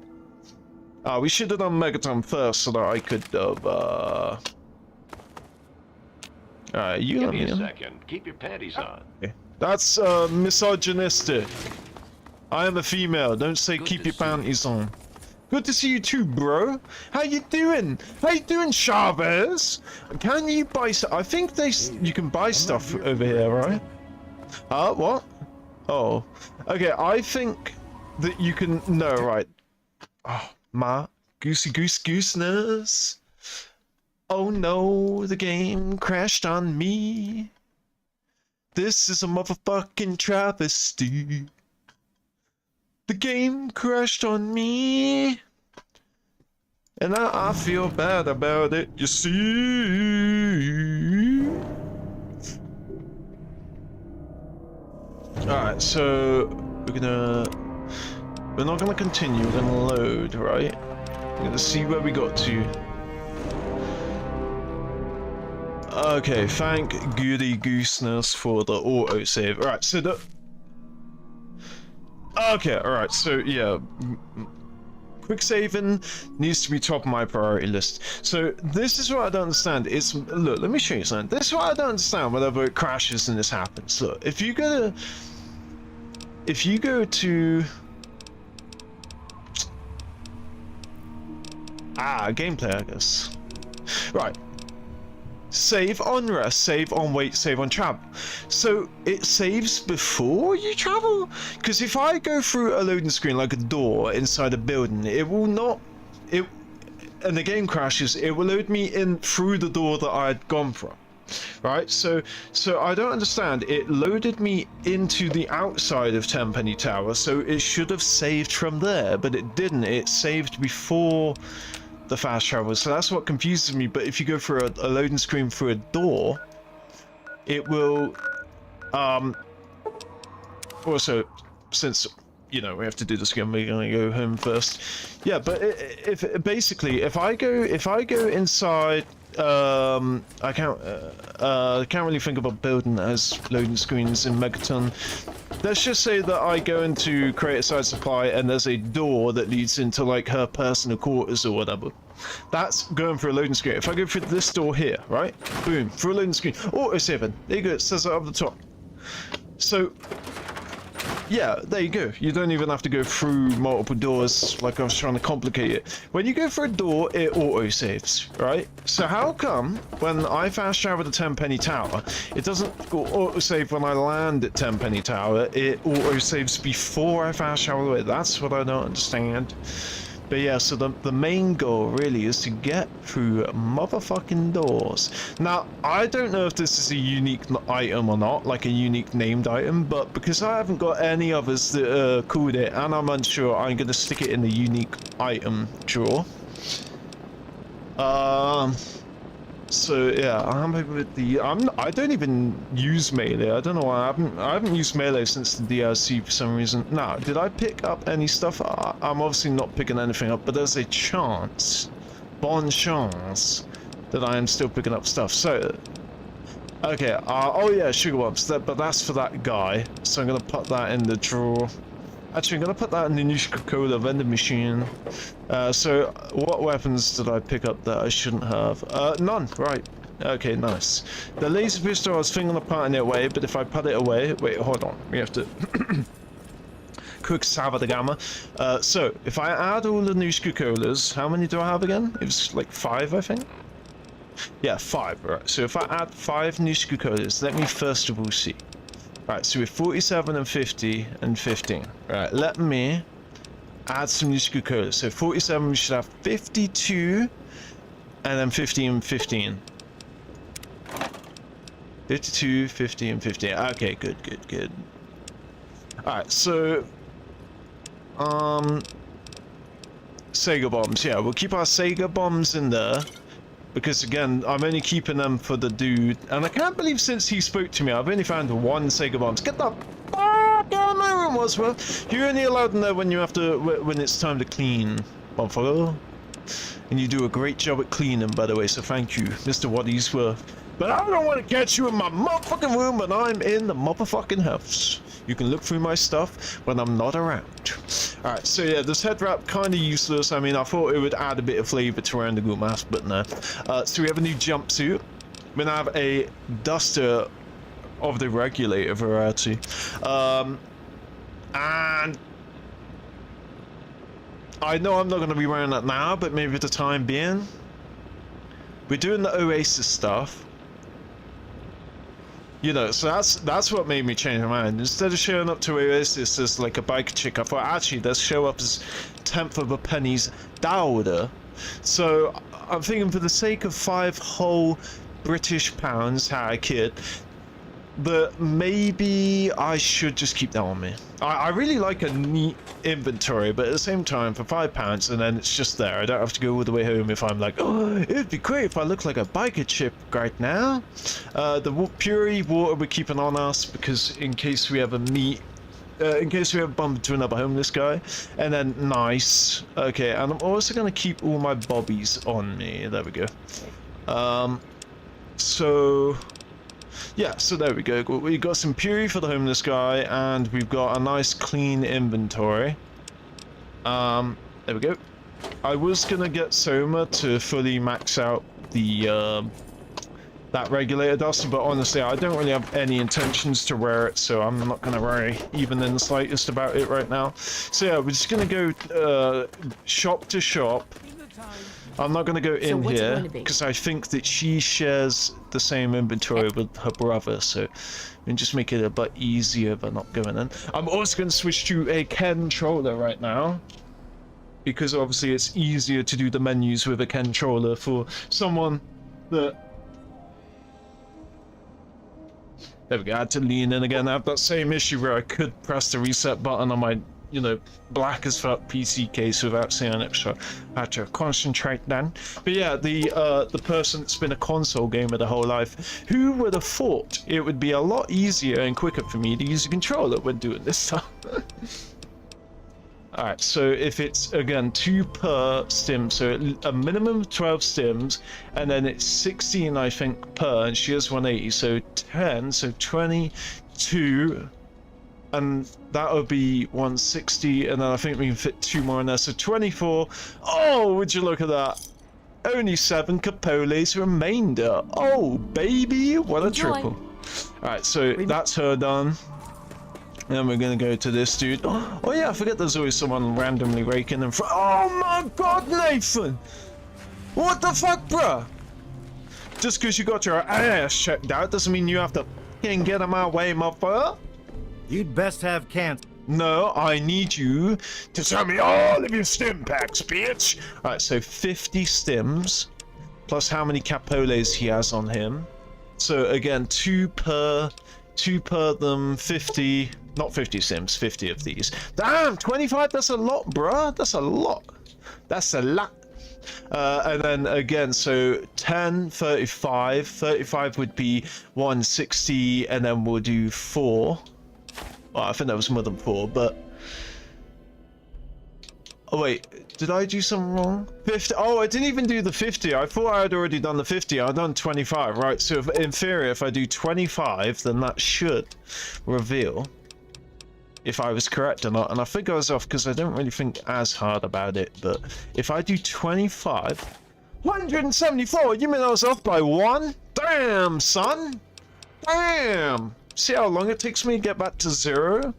We should have done Megaton first so that I could have, Alright, you Give let me me a in. second. Keep your panties on. That's, misogynistic. I am a female. Don't say Good keep to your see you. panties on. Good to see you too, bro. How you doing? How you doing, Chavez? Can you buy I think you can buy stuff over here, right? What? Oh. Okay, I think that you can... No, right. Oh, my gooseness. Oh no, the game crashed on me. This is a motherfucking travesty. The game crashed on me. And I feel bad about it, you see. Alright, so we're not gonna continue, we're gonna load, right? We're gonna see where we got to. Okay, thank goody gooseness for the autosave. Alright, so the... Okay, alright, so yeah. Quick saving needs to be top of my priority list. So this is what I don't understand. It's... Look, let me show you something. This is what I don't understand whenever it crashes and this happens. Look, if you go to... gameplay, I guess. Right. Save on rest, save on wait, save on travel. So it saves before you travel? Because if I go through a loading screen like a door inside a building, it will not... and the game crashes, it will load me in through the door that I had gone from. Right, so I don't understand. It loaded me into the outside of Tenpenny Tower, so it should have saved from there, but it didn't. It saved before the fast travel, so that's what confuses me. But if you go through a loading screen through a door, it will also, since you know we have to do this again, we're gonna go home first. Yeah, but if I go inside, I can't really think of a building that has loading screens in Megaton. Let's just say that I go into create a site supply and there's a door that leads into like her personal quarters or whatever. That's going for a loading screen. If I go through this door here, right? Boom, through a loading screen. Auto 7. There you go, it says it up the top. So yeah, there you go. You don't even have to go through multiple doors like I was trying to complicate it. When you go for a door, it auto-saves, right? So how come when I fast travel to Tenpenny Tower, it doesn't auto-save when I land at Tenpenny Tower, it auto-saves before I fast travel away? That's what I don't understand. But yeah, so the main goal really is to get through motherfucking doors. Now, I don't know if this is a unique item or not, like a unique named item, but because I haven't got any others that called it, and I'm unsure, I'm going to stick it in the unique item drawer. So yeah, I'm happy with the... I don't even use melee. I don't know why I haven't used melee since the DLC for some reason. Now, did I pick up any stuff? I'm obviously not picking anything up, but there's a chance, bon chance, that I am still picking up stuff. So, okay. Oh yeah, sugar bombs. But that's for that guy. So I'm gonna put that in the drawer. Actually, I'm gonna put that in the new Coca-Cola vending machine. So, what weapons did I pick up that I shouldn't have? None. Right. Okay, nice. The laser pistol, I was thinking of putting it away, but if I put it away... Wait, hold on. We have to... Quick salva the gamma. So, if I add all the new Coca-Colas, how many do I have again? It was like 5, I think? Yeah, 5. Right. So, if I add 5 new Coca-Colas, let me first of all see. Right, so we're 47 and 50 and 15. Right, let me add some new Coca-Cola. So 47, we should have 52, and then 50 and 15. 52, 50, and 15. Okay, good. Alright, so... Sega bombs. Yeah, we'll keep our Sega bombs in there. Because again, I'm only keeping them for the dude, and I can't believe since he spoke to me, I've only found 1 Sega bombs. Get the fuck down there, Roswell! You're only allowed in there when you have to, when it's time to clean, motherfucker. And you do a great job at cleaning, by the way. So thank you, Mr. Waddies, for But I don't want to catch you in my motherfucking room when I'm in the motherfucking house. You can look through my stuff when I'm not around. Alright, so yeah, this head wrap kind of useless. I mean, I thought it would add a bit of flavor to wearing the Ghoul mask, but no. So we have a new jumpsuit. We're gonna have a duster of the regulator variety. And I know I'm not going to be wearing that now, but maybe for the time being. We're doing the Oasis stuff. You know, so that's what made me change my mind. Instead of showing up to Oasis as like a biker chick, I thought actually let's show up as 10th of a penny's daughter. So I'm thinking for the sake of 5 whole British pounds, how I kid, but maybe I should just keep that on me. I really like a neat inventory, but at the same time, for £5 and then it's just there. I don't have to go all the way home if I'm like, oh, it'd be great if I look like a biker chip right now. The purity water we're keeping on us because in case we ever meet, in case we ever bump into another homeless guy. And then nice. Okay, and I'm also going to keep all my bobbies on me. There we go. So... yeah, so there we go. We've got some purity for the homeless guy, and we've got a nice clean inventory. There we go. I was gonna get Soma to fully max out the that regulator duster, but honestly, I don't really have any intentions to wear it, so I'm not gonna worry even in the slightest about it right now. So yeah, we're just gonna go shop to shop. I'm not going to go in here because I think that she shares the same inventory with her brother, so we can just make it a bit easier by not going in. I'm also going to switch to a controller right now because obviously it's easier to do the menus with a controller for someone that... there we go, I had to lean in again. I have that same issue where I could press the reset button on my, you know, black as fuck PC case without seeing an extra. I had to concentrate then. But yeah, the person that's been a console gamer their whole life, who would have thought it would be a lot easier and quicker for me to use a controller when doing this stuff? Alright, so if it's, again, 2 per stim, so a minimum of 12 stims, and then it's 16, I think, per, and she has 180, so 10, so 22, and that would be 160, and then I think we can fit 2 more in there, so 24. Oh, would you look at that? Only 7 capoles remainder. Oh, baby, what a triple. Alright, so that's her done. Then we're gonna go to this dude. Oh yeah, I forget there's always someone randomly raking in front. Oh my god, Nathan! What the fuck, bruh? Just because you got your ass checked out doesn't mean you have to fucking get in my way, motherfucker. You'd best have cancer. No, I need you to tell me all of your stim packs, bitch! Alright, so 50 stims, plus how many capoles he has on him. So again, 2 per them, 50... not 50 sims, 50 of these. Damn, 25, that's a lot, bruh. That's a lot. That's a lot. And then again, so 10, 35. 35 would be 160, and then we'll do 4. Well, I think that was more than 4, but... oh, wait. Did I do something wrong? 50. Oh, I didn't even do the 50. I thought I had already done the 50. I've done 25, right? So if, in theory, if I do 25, then that should reveal if I was correct or not. And I think I was off because I don't really think as hard about it. But if I do 25, 174, you mean I was off by 1? Damn, son. Damn. See how long it takes me to get back to 0?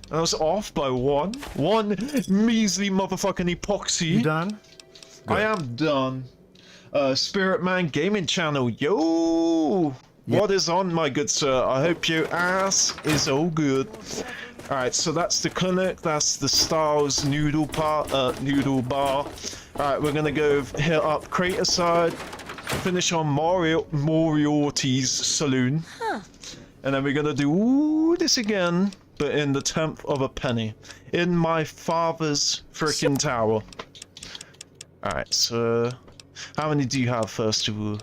I was off by 1. 1 measly motherfucking epoxy. You done? Good. I am done. Spirit Man Gaming Channel, yo! Yep. What is on, my good sir? I hope your ass is all good. Alright, so that's the clinic, that's the Styles noodle bar. Alright, we're gonna go hit up Crater Side, finish on Moriarty's saloon. Huh. And then we're gonna do this again, but in the 10th of a penny. In my father's freaking tower. Alright, so... how many do you have, first of all?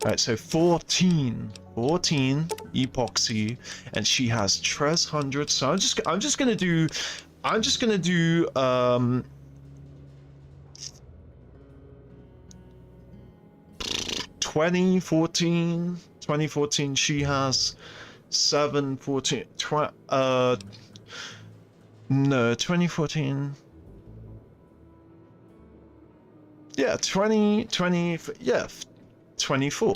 Alright, so 14 epoxy, and she has Tres 100, so I'm just gonna do 12 2014 she has 714 no 2014 yeah 20 yeah 24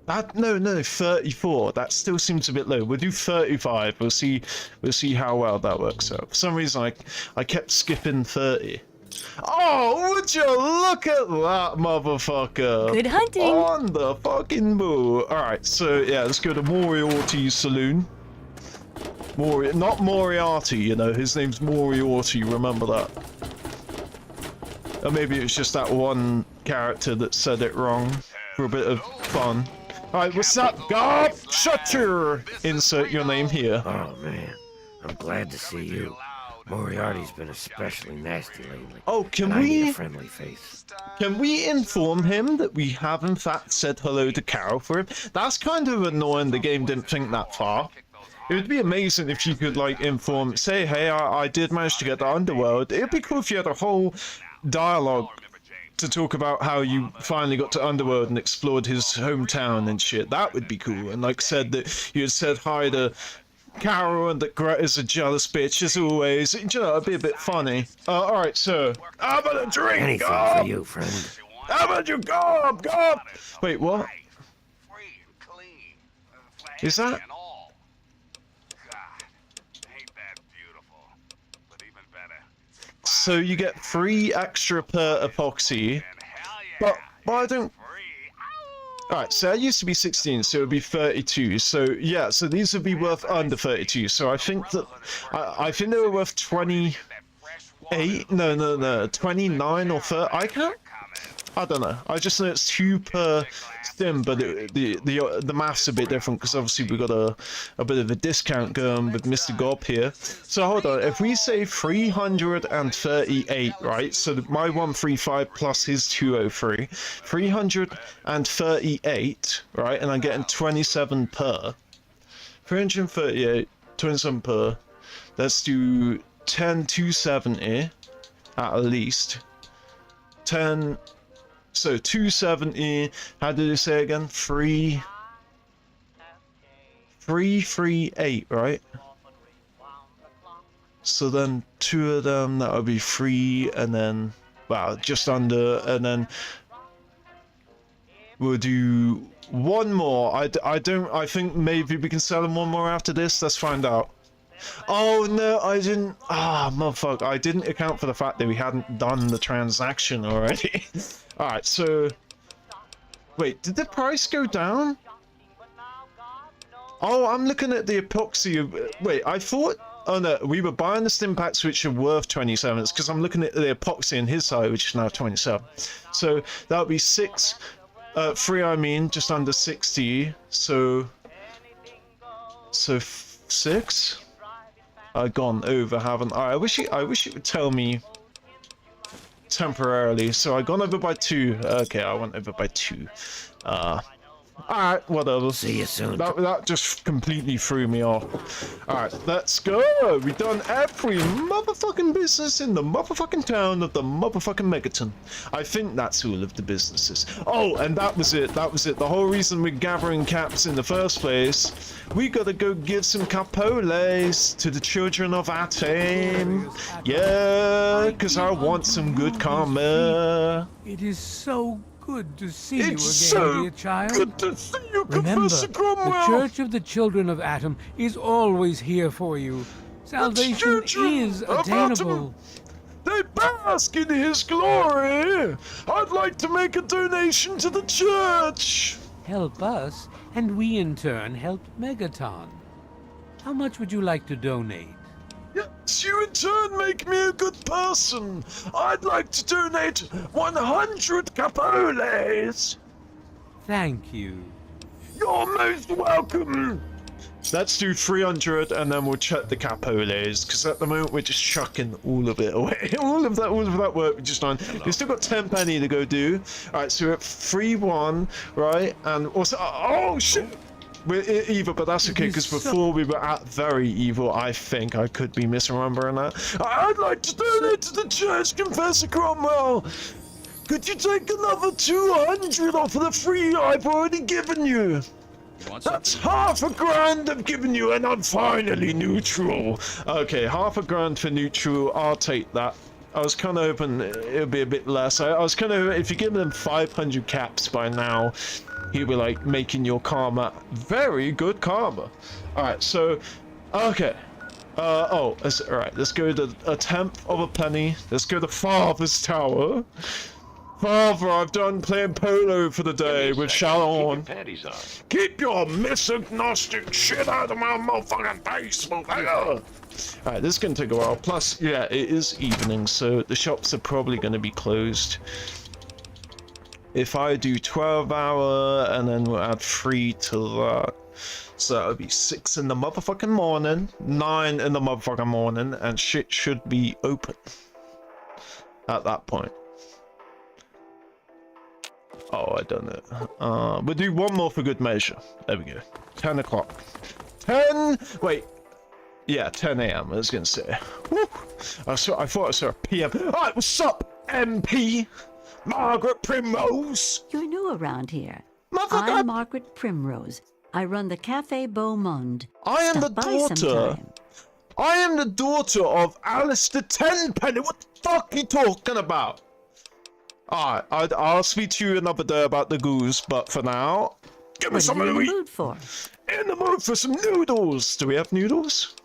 that no 34. That still seems a bit low. We'll do 35. We'll see how well that works out. For some reason I kept skipping 30. Oh, would you look at that motherfucker? Good hunting. On the fucking move. Alright, so yeah, let's go to Moriarty's saloon. Not Moriarty, you know, his name's Moriarty, remember that. Or maybe it's just that one character that said it wrong for a bit of fun. Alright, what's up, Gob? Shut your... Insert your name here. Oh, man. I'm glad to see you. Moriarty's been especially nasty lately. Oh, and I need a friendly face. Can we inform him that we have in fact said hello to Carol for him? That's kind of annoying the game didn't think that far. It would be amazing if you could, like, say, hey, I did manage to get the underworld. It'd be cool if you had a whole dialogue to talk about how you finally got to Underworld and explored his hometown and shit. That would be cool. And like said that you had said hi to Carol and that Greta's a jealous bitch as always. You know, it'd be a bit funny. Alright, so how about a drink? Anything for you, friend. How about you gob? Wait, what? Is that? So you get 3 extra per epoxy, but I don't... Alright, so that used to be 16, so it would be 32. So yeah, so these would be worth under 32. So I think that I think they were worth 28. No, 29 or 30. I don't know. I just know it's 2 per stim, but the math's a bit different because obviously we got a bit of a discount going with Mr. Gob here. So hold on, if we say 338, right? So my 135 plus his 203, 338, right? And I'm getting 27 per. 338, 27 per. Let's do 10 270 at least. 10. So 270, how did it say again? 338, right? So then 2 of them, that would be 3, and then, well, just under, and then we'll do 1 more. I think maybe we can sell them 1 more after this. Let's find out. Oh no, I didn't. Motherfucker, I didn't account for the fact that we hadn't done the transaction already. Alright, so... Wait, did the price go down? Oh, I'm looking at the epoxy. Wait, I thought... Oh no, we were buying the stim packs which are worth 27. It's because I'm looking at the epoxy on his side, which is now 27. So, that would be 6... 3, I mean, just under 60. So... 6? I've gone over, haven't I? I wish it would tell me temporarily. So I've gone over by 2. Okay, I went over by 2. Alright, whatever. See you soon. That just completely threw me off. Alright, let's go. We've done every motherfucking business in the motherfucking town of the motherfucking Megaton. I think that's all of the businesses. Oh, and that was it. The whole reason we're gathering caps in the first place. We gotta go give some capoles to the children of Atem. Yeah, because I want some good karma. It is so good to see you again, so dear child. Good to see you, Remember, Professor Cromwell. the Church of the Children of Atom is always here for you. Salvation is attainable. They bask in his glory. I'd like to make a donation to the church. Help us, and we in turn help Megaton. How much would you like to donate? Yes, you in turn make me a good person. I'd like to donate 100 capoles. Thank you. You're most welcome. Let's do 300 and then we'll check the capoles, because at the moment we're just chucking all of it away. all of that work we just done. We've still got 10 penny to go do. Alright, so we're at 3-1, right? And also, oh shit! We're evil, but that's okay, because before we were at very evil. I think I could be misremembering that. I'd like to donate to the church, Confessor Cromwell. Could you take another 200 off of the free I've already given you? That's half a grand I've given you, and I'm finally neutral. Okay, half a grand for neutral. I'll take that. I was kind of hoping it'd be a bit less. I was kind of, if you give them 500 caps by now, he'll be like making your karma very good karma. All right, so, okay. All right, let's go to a tenth of a penny. Let's go to Father's Tower. Father, I've done playing polo for the day with Shalon. Keep your misagnostic shit out of my motherfucking face, motherfucker! Alright, this is gonna take a while. Plus, yeah, it is evening, so the shops are probably gonna be closed. If I do 12-hour, and then we'll add 3 to that. So that would be 6 in the motherfucking morning, 9 in the motherfucking morning, and shit should be open at that point. Oh, I done it. We'll do one more for good measure. There we go. 10 o'clock. 10... Wait. Yeah, 10 a.m. I was going to say. Woo. I thought I saw a PM. Alright, what's up, MP? Margaret Primrose? You're new around here. Motherfucker! I'm Margaret Primrose. I run the Cafe Beau Monde. I am the Stop by daughter. sometime. I am the daughter of Alistair Tenpenny. What the fuck are you talking about? Alright, I'll speak to you another day about the goose, but for now, give me What are something you to in eat. the mood for? In the mood for some noodles. Do we have noodles?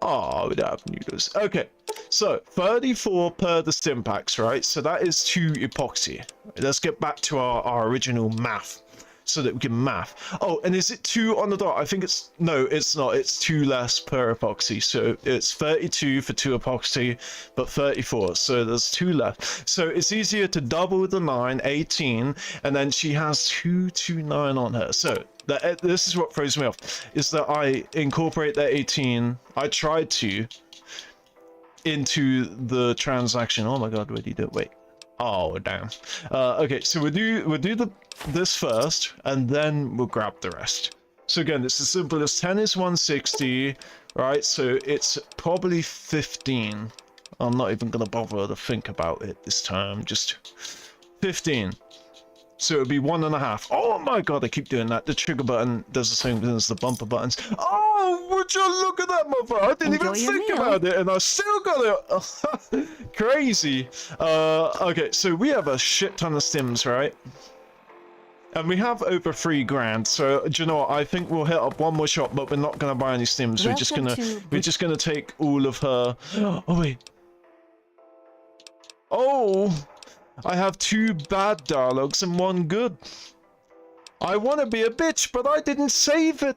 Oh, we don't have noodles. Okay, so 34 per the stim packs, right? So that is 2 epoxy. Let's get back to our original math so that we can math. Oh, and is it 2 on the dot? I think it's... No, it's not. It's 2 less per epoxy. So it's 32 for 2 epoxy, but 34. So there's 2 left. So it's easier to double the 9, 18, and then she has 229 on her. So this is what throws me off, is that I incorporate that 18. I tried to into the transaction. Oh my god, where did you do it? Wait. Oh damn. Okay, so we'll do this first, and then we'll grab the rest. So again, it's as simple as 10 is 160, right? So it's probably 15. I'm not even gonna bother to think about it this time. Just 15. So it would be 1.5. Oh my god, I keep doing that. The trigger button does the same thing as the bumper buttons. Oh, would you look at that, mother? I didn't Enjoy even your think meal. about it, and I still got it. Crazy. Okay, so we have a shit ton of stims, right? And we have over 3 grand. So do you know what? I think we'll hit up one more shop, but we're not gonna buy any stims. We're just gonna take all of her. Oh wait. Oh. I have 2 bad dialogues and 1 good. I want to be a bitch, but I didn't save it.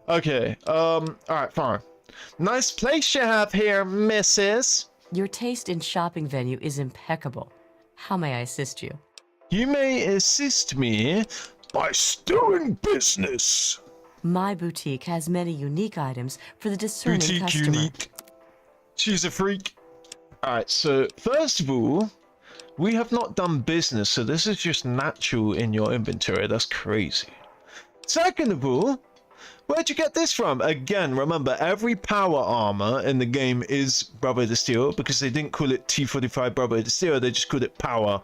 Okay, alright, fine. Nice place you have here, missus. Your taste in shopping venue is impeccable. How may I assist you? You may assist me by doing business. My boutique has many unique items for the discerning Boutique customer. unique. She's a freak. Alright, so first of all, we have not done business, so this is just natural in your inventory. That's crazy. Second of all, where'd you get this from? Again, remember, every power armor in the game is Brother of Steel, because they didn't call it T45 Brother of Steel, they just called it power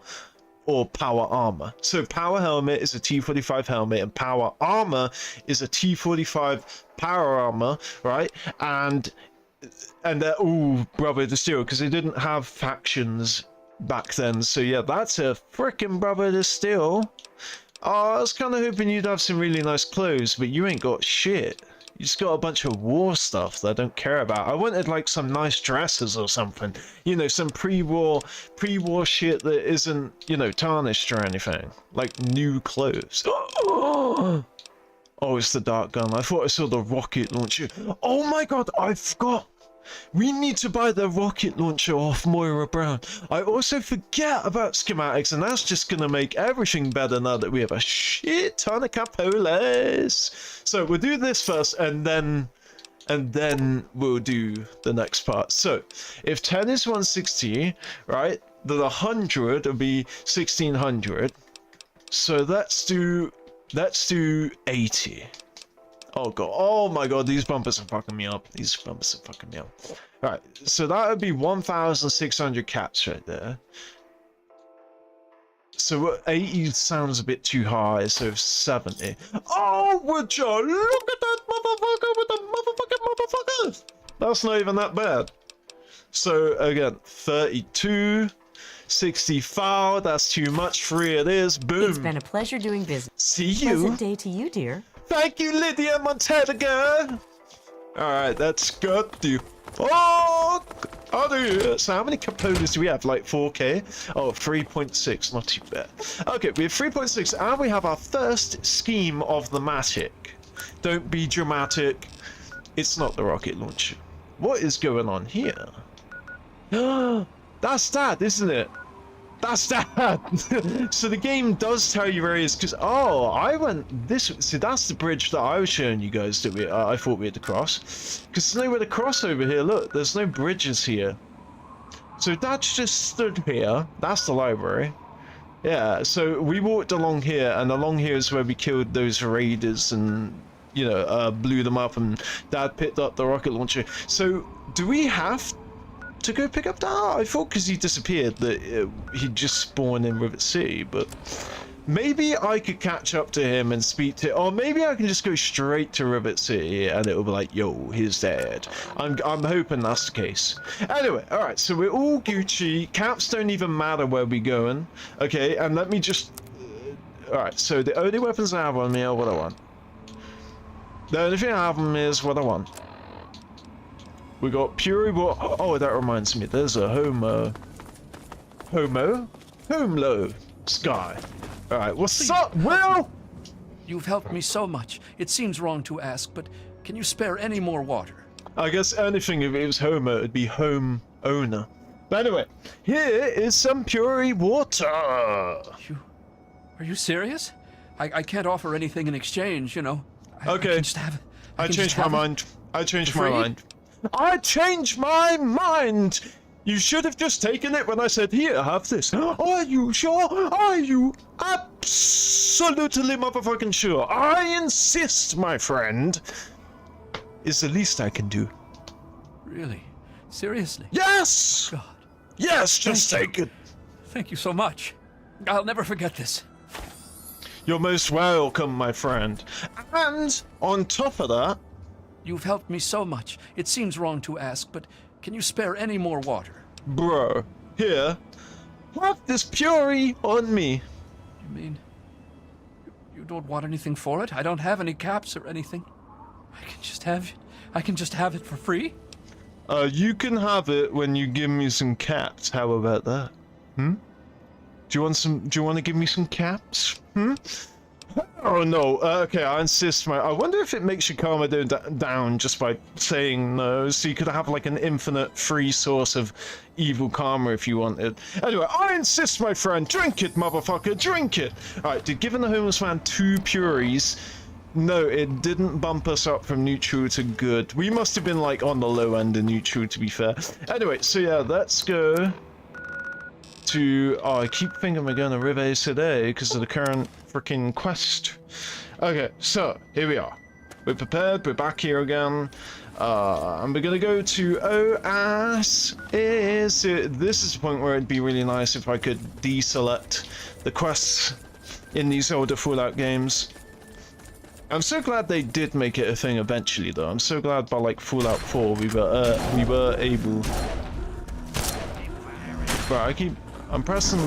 or power armor. So power helmet is a T45 helmet, and power armor is a T45 power armor, right? And they're all Brother of Steel, because they didn't have factions back then. So yeah, that's a freaking Brother to Steel. Oh, I was kind of hoping you'd have some really nice clothes, but you ain't got shit. You just got a bunch of war stuff that I don't care about. I wanted like some nice dresses or something, you know, some pre-war shit that isn't, you know, tarnished or anything, like new clothes. Oh, it's the dart gun. I thought I saw the rocket launcher. Oh my god, I forgot. We need to buy the rocket launcher off Moira Brown. I also forget about schematics, and that's just going to make everything better now that we have a shit ton of capoles. So we'll do this first, and then we'll do the next part. So if 10 is 160, right, then 100 will be 1600. So let's do 80. Oh god, oh my god, these bumpers are fucking me up. These bumpers are fucking me up. Alright, so that would be 1,600 caps right there. So 80 sounds a bit too high, so 70. Oh, would you look at that motherfucker with the motherfucking motherfucker? That's not even that bad. So again, 32, 65, that's too much. 3 it is. Boom. It's been a pleasure doing business. See you. Pleasant day to you, dear. Thank you, Lydia Montega. Alright, that's good. Oh, so how many components do we have? Like 4K? Oh, 3.6, not too bad. Okay, we have 3.6, and we have our first scheme of the matic. Don't be dramatic. It's not the rocket launcher. What is going on here? That's that, isn't it? That's that. So the game does tell you where it is, because I went this. See, that's the bridge that I was showing you guys that I thought we had to cross, because there's nowhere to cross over here. Look, there's no bridges here. So that's just stood here. That's the library. Yeah. So we walked along here, and along here is where we killed those raiders and blew them up, and Dad picked up the rocket launcher. So do we have to go pick up that? I thought because he disappeared that he'd just spawn in Rivet City, but maybe I could catch up to him and speak to, or maybe I can just go straight to Rivet City and it'll be like, yo, he's dead. I'm hoping that's the case. Anyway, all right, so we're all Gucci. Caps don't even matter where we're going. Okay, and let me just all right, so the only weapons I have on me are what I want. The only thing I have on me is what I want. We got Puri. Oh, that reminds me. There's a Homelo Sky. All right, what's up, Will? You've helped me so much. It seems wrong to ask, but can you spare any more water? I guess anything if it was Homo, it'd be home owner. But anyway, here is some Puri water. Are you serious? I can't offer anything in exchange, you know. Okay. I can just have it. I changed my mind. I changed my mind. I changed my mind! You should have just taken it when I said, here, have this. Are you sure? Are you absolutely motherfucking sure? I insist, my friend. Is the least I can do. Really? Seriously? Yes! God. Yes, just take it. Thank you so much. I'll never forget this. You're most welcome, my friend. And on top of that, you've helped me so much. It seems wrong to ask, but can you spare any more water? Bro, here, have this Puri on me. You mean you don't want anything for it? I don't have any caps or anything. I can just have it for free? You can have it when you give me some caps. How about that? Do you want to give me some caps? Oh no, okay, I insist. I wonder if it makes your karma down just by saying no, so you could have like an infinite free source of evil karma if you wanted. Anyway, I insist, my friend, drink it, motherfucker, drink it! Alright, did giving the homeless man 2 Puris, no, it didn't bump us up from neutral to good. We must have been like on the low end of neutral, to be fair. Anyway, so yeah, let's go to, I keep thinking we're going to Rivet today because of the current freaking quest. Okay, so here we are. We're prepared. We're back here again, and we're gonna go to Oasis. This is the point where it'd be really nice if I could deselect the quests in these older Fallout games. I'm so glad they did make it a thing eventually, though. I'm so glad by like Fallout 4 we were able. Right, I'm pressing.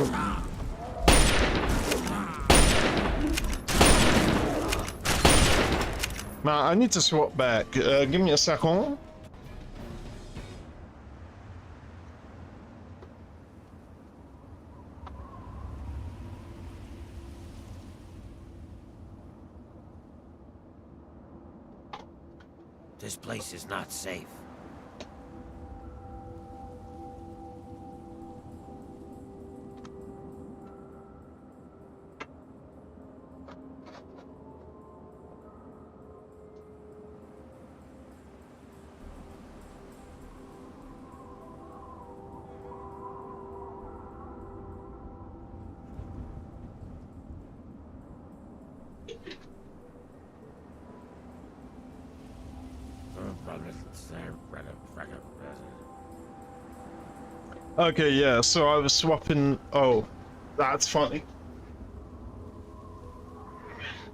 Man, I need to swap back. Give me a second. This place is not safe. Okay, yeah, so I was swapping. Oh, that's funny.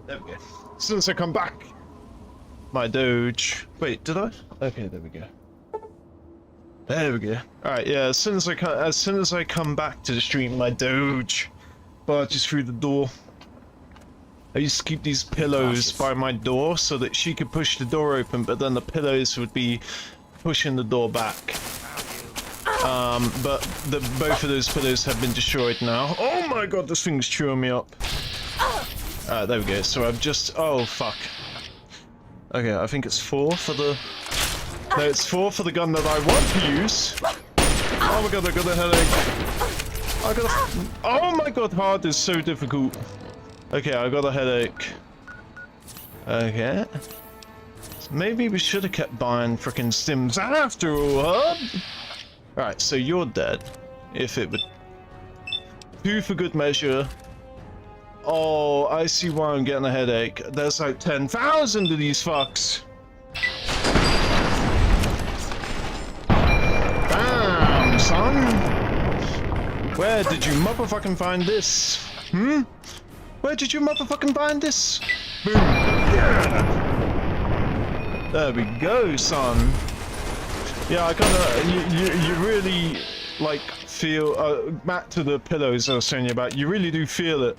There we go. As soon as I come back, my doge. Wait, did I? Okay, there we go. There we go. All right, yeah. As soon as I come back to the stream, my doge barges through the door. I used to keep these pillows by my door so that she could push the door open, but then the pillows would be pushing the door back. But both of those pillows have been destroyed now. Oh my god, this thing's chewing me up. There we go. So I've just... Oh, fuck. Okay, I think it's 4 for the... No, it's 4 for the gun that I want to use. Oh my god, I got a headache. I got a... Oh my god, hard is so difficult. Okay, I got a headache. Okay. Maybe we should have kept buying frickin' stims after all, huh? Right, so you're dead. If it would... 2 for good measure. Oh, I see why I'm getting a headache. There's like 10,000 of these fucks. Bam, son. Where did you motherfucking find this? Hmm? Where did you motherfucking find this? Boom. Yeah. There we go, son. Yeah, I kinda... You really, like, feel... back to the pillows I was telling you about. You really do feel it.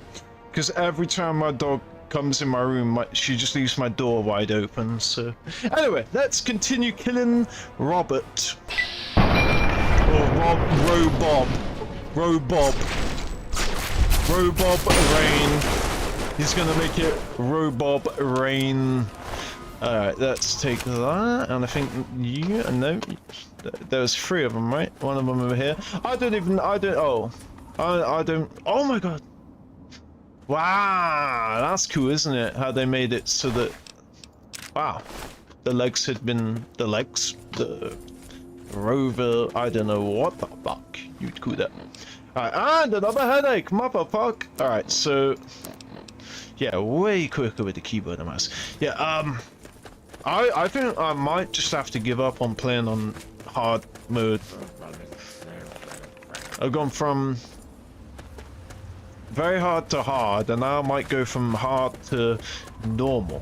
Because every time my dog comes in my room, she just leaves my door wide open, so... Anyway, let's continue killing Robert. Or Robob. Robob Rain. He's gonna make it Robob Rain. Alright, let's take that, and I think you... No, there was 3 of them, right? One of them over here. I don't... Oh. I don't... Oh my god. Wow, that's cool, isn't it? How they made it so that... Wow. The legs had been... The legs? The... rover... I don't know what the fuck you'd call that. Alright, and another headache, motherfuck! Alright, so... Yeah, way quicker with the keyboard and mouse. Yeah, I think I might just have to give up on playing on hard mode. I've gone from... very hard to hard, and now I might go from hard to normal.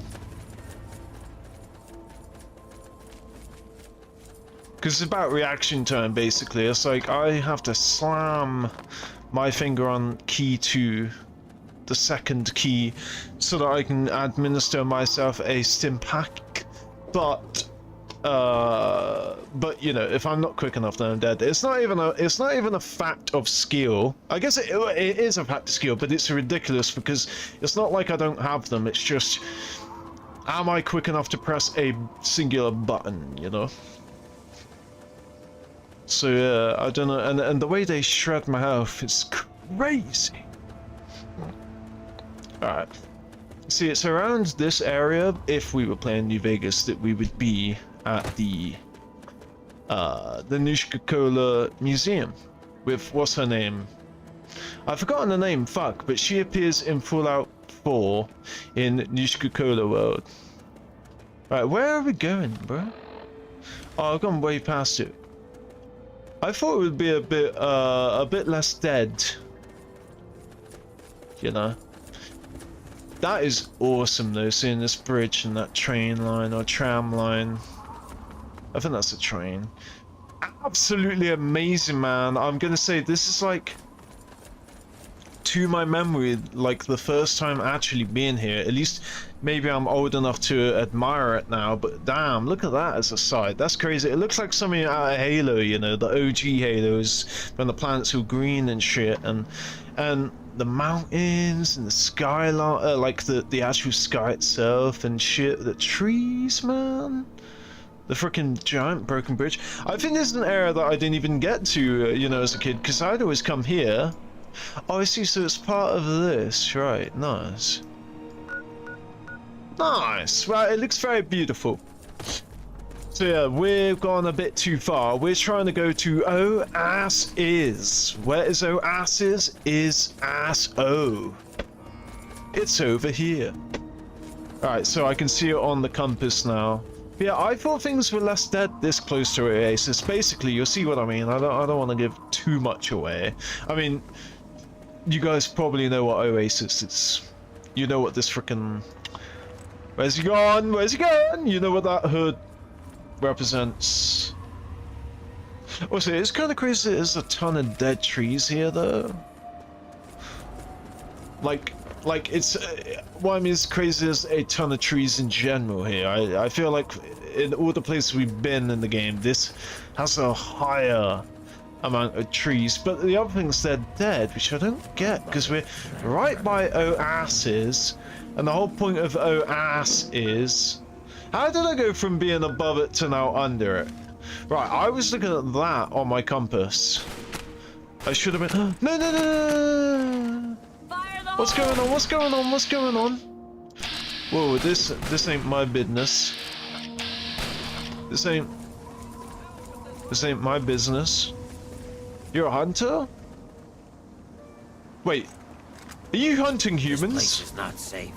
Because it's about reaction time, basically. It's like I have to slam my finger on key 2, the second key, so that I can administer myself a stim pack. But you know, if I'm not quick enough, then I'm dead. It's not even a fact of skill. I guess it is a fact of skill, but it's ridiculous because it's not like I don't have them. It's just, am I quick enough to press a singular button? You know. So yeah, I don't know. And the way they shred my health is crazy. All right. See, it's around this area, if we were playing New Vegas, that we would be at the Nuka-Cola Museum with, what's her name? I've forgotten the name, fuck, but she appears in Fallout 4 in Nuka-Cola World. Right, where are we going, bro? Oh, I've gone way past it. I thought it would be a bit less dead. You know? That is awesome though, seeing this bridge and that train line or tram line. I think that's a train. Absolutely amazing, man. I'm gonna say this is like, to my memory, like the first time actually being here. At least maybe I'm old enough to admire it now, but damn, look at that as a sight. That's crazy. It looks like something out of Halo, you know, the OG Halos, when the planets were green and shit, and the mountains and the skyline, like the actual sky itself and shit. The trees, man. The freaking giant broken bridge. I think this is an area that I didn't even get to, you know, as a kid, because I'd always come here. Oh, I see, so it's part of this, right, nice. Nice, right, it looks very beautiful. So yeah, we've gone a bit too far. We're trying to go to Oasis. Where is Oasis? Is Ass-O. It's over here. Alright, so I can see it on the compass now. But yeah, I thought things were less dead this close to Oasis. Basically, you'll see what I mean. I don't want to give too much away. I mean, you guys probably know what Oasis is. You know what this freaking Where's he gone? Where's he gone? You know what that hood represents. Also, it's kind of crazy there's a ton of dead trees here, though. Like it's... what I mean is crazy there's a ton of trees in general here. I feel like in all the places we've been in the game, this has a higher amount of trees. But the other thing's they're dead, which I don't get, because we're right by Oasis. And the whole point of Oasis is... How did I go from being above it to now under it? Right, I was looking at that on my compass. I should have been... No, no, no, no! What's going on? What's going on? What's going on? Whoa, this ain't my business. This ain't my business. You're a hunter? Wait, are you hunting humans? This place is not safe.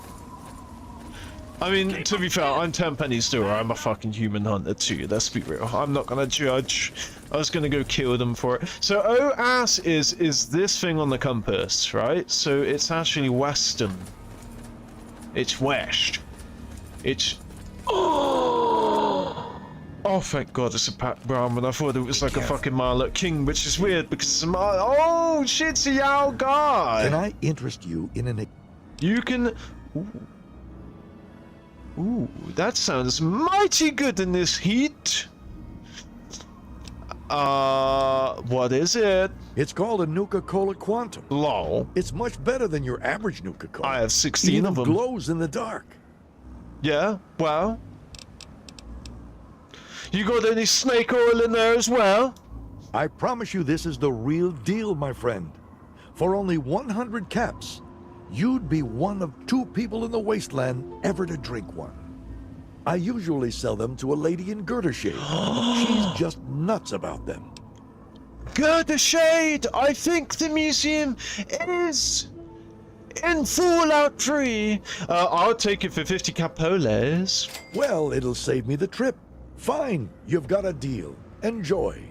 I mean, to be fair, I'm 10 pennies to her. I'm a fucking human hunter too. Let's be real. I'm not gonna judge. I was gonna go kill them for it. So Oasis is this thing on the compass, right? So it's actually western. It's west. It's... Oh, thank God it's a Pat Brahman. I thought it was like a fucking Marlet King, which is weird because it's a Oh, shit's a Yao God! Can I interest you in an... You can... Ooh, that sounds mighty good in this heat. What is it? It's called a Nuka-Cola Quantum. Lol. It's much better than your average Nuka-Cola. I have 16 of them. It glows in the dark. Yeah, well. You got any snake oil in there as well? I promise you this is the real deal, my friend. For only 100 caps, you'd be one of 2 people in the wasteland ever to drink one. I usually sell them to a lady in Girdershade. She's just nuts about them. Girdershade! I think the museum is in Fallout 3. I'll take it for 50 capoles. Well, it'll save me the trip. Fine, you've got a deal. Enjoy.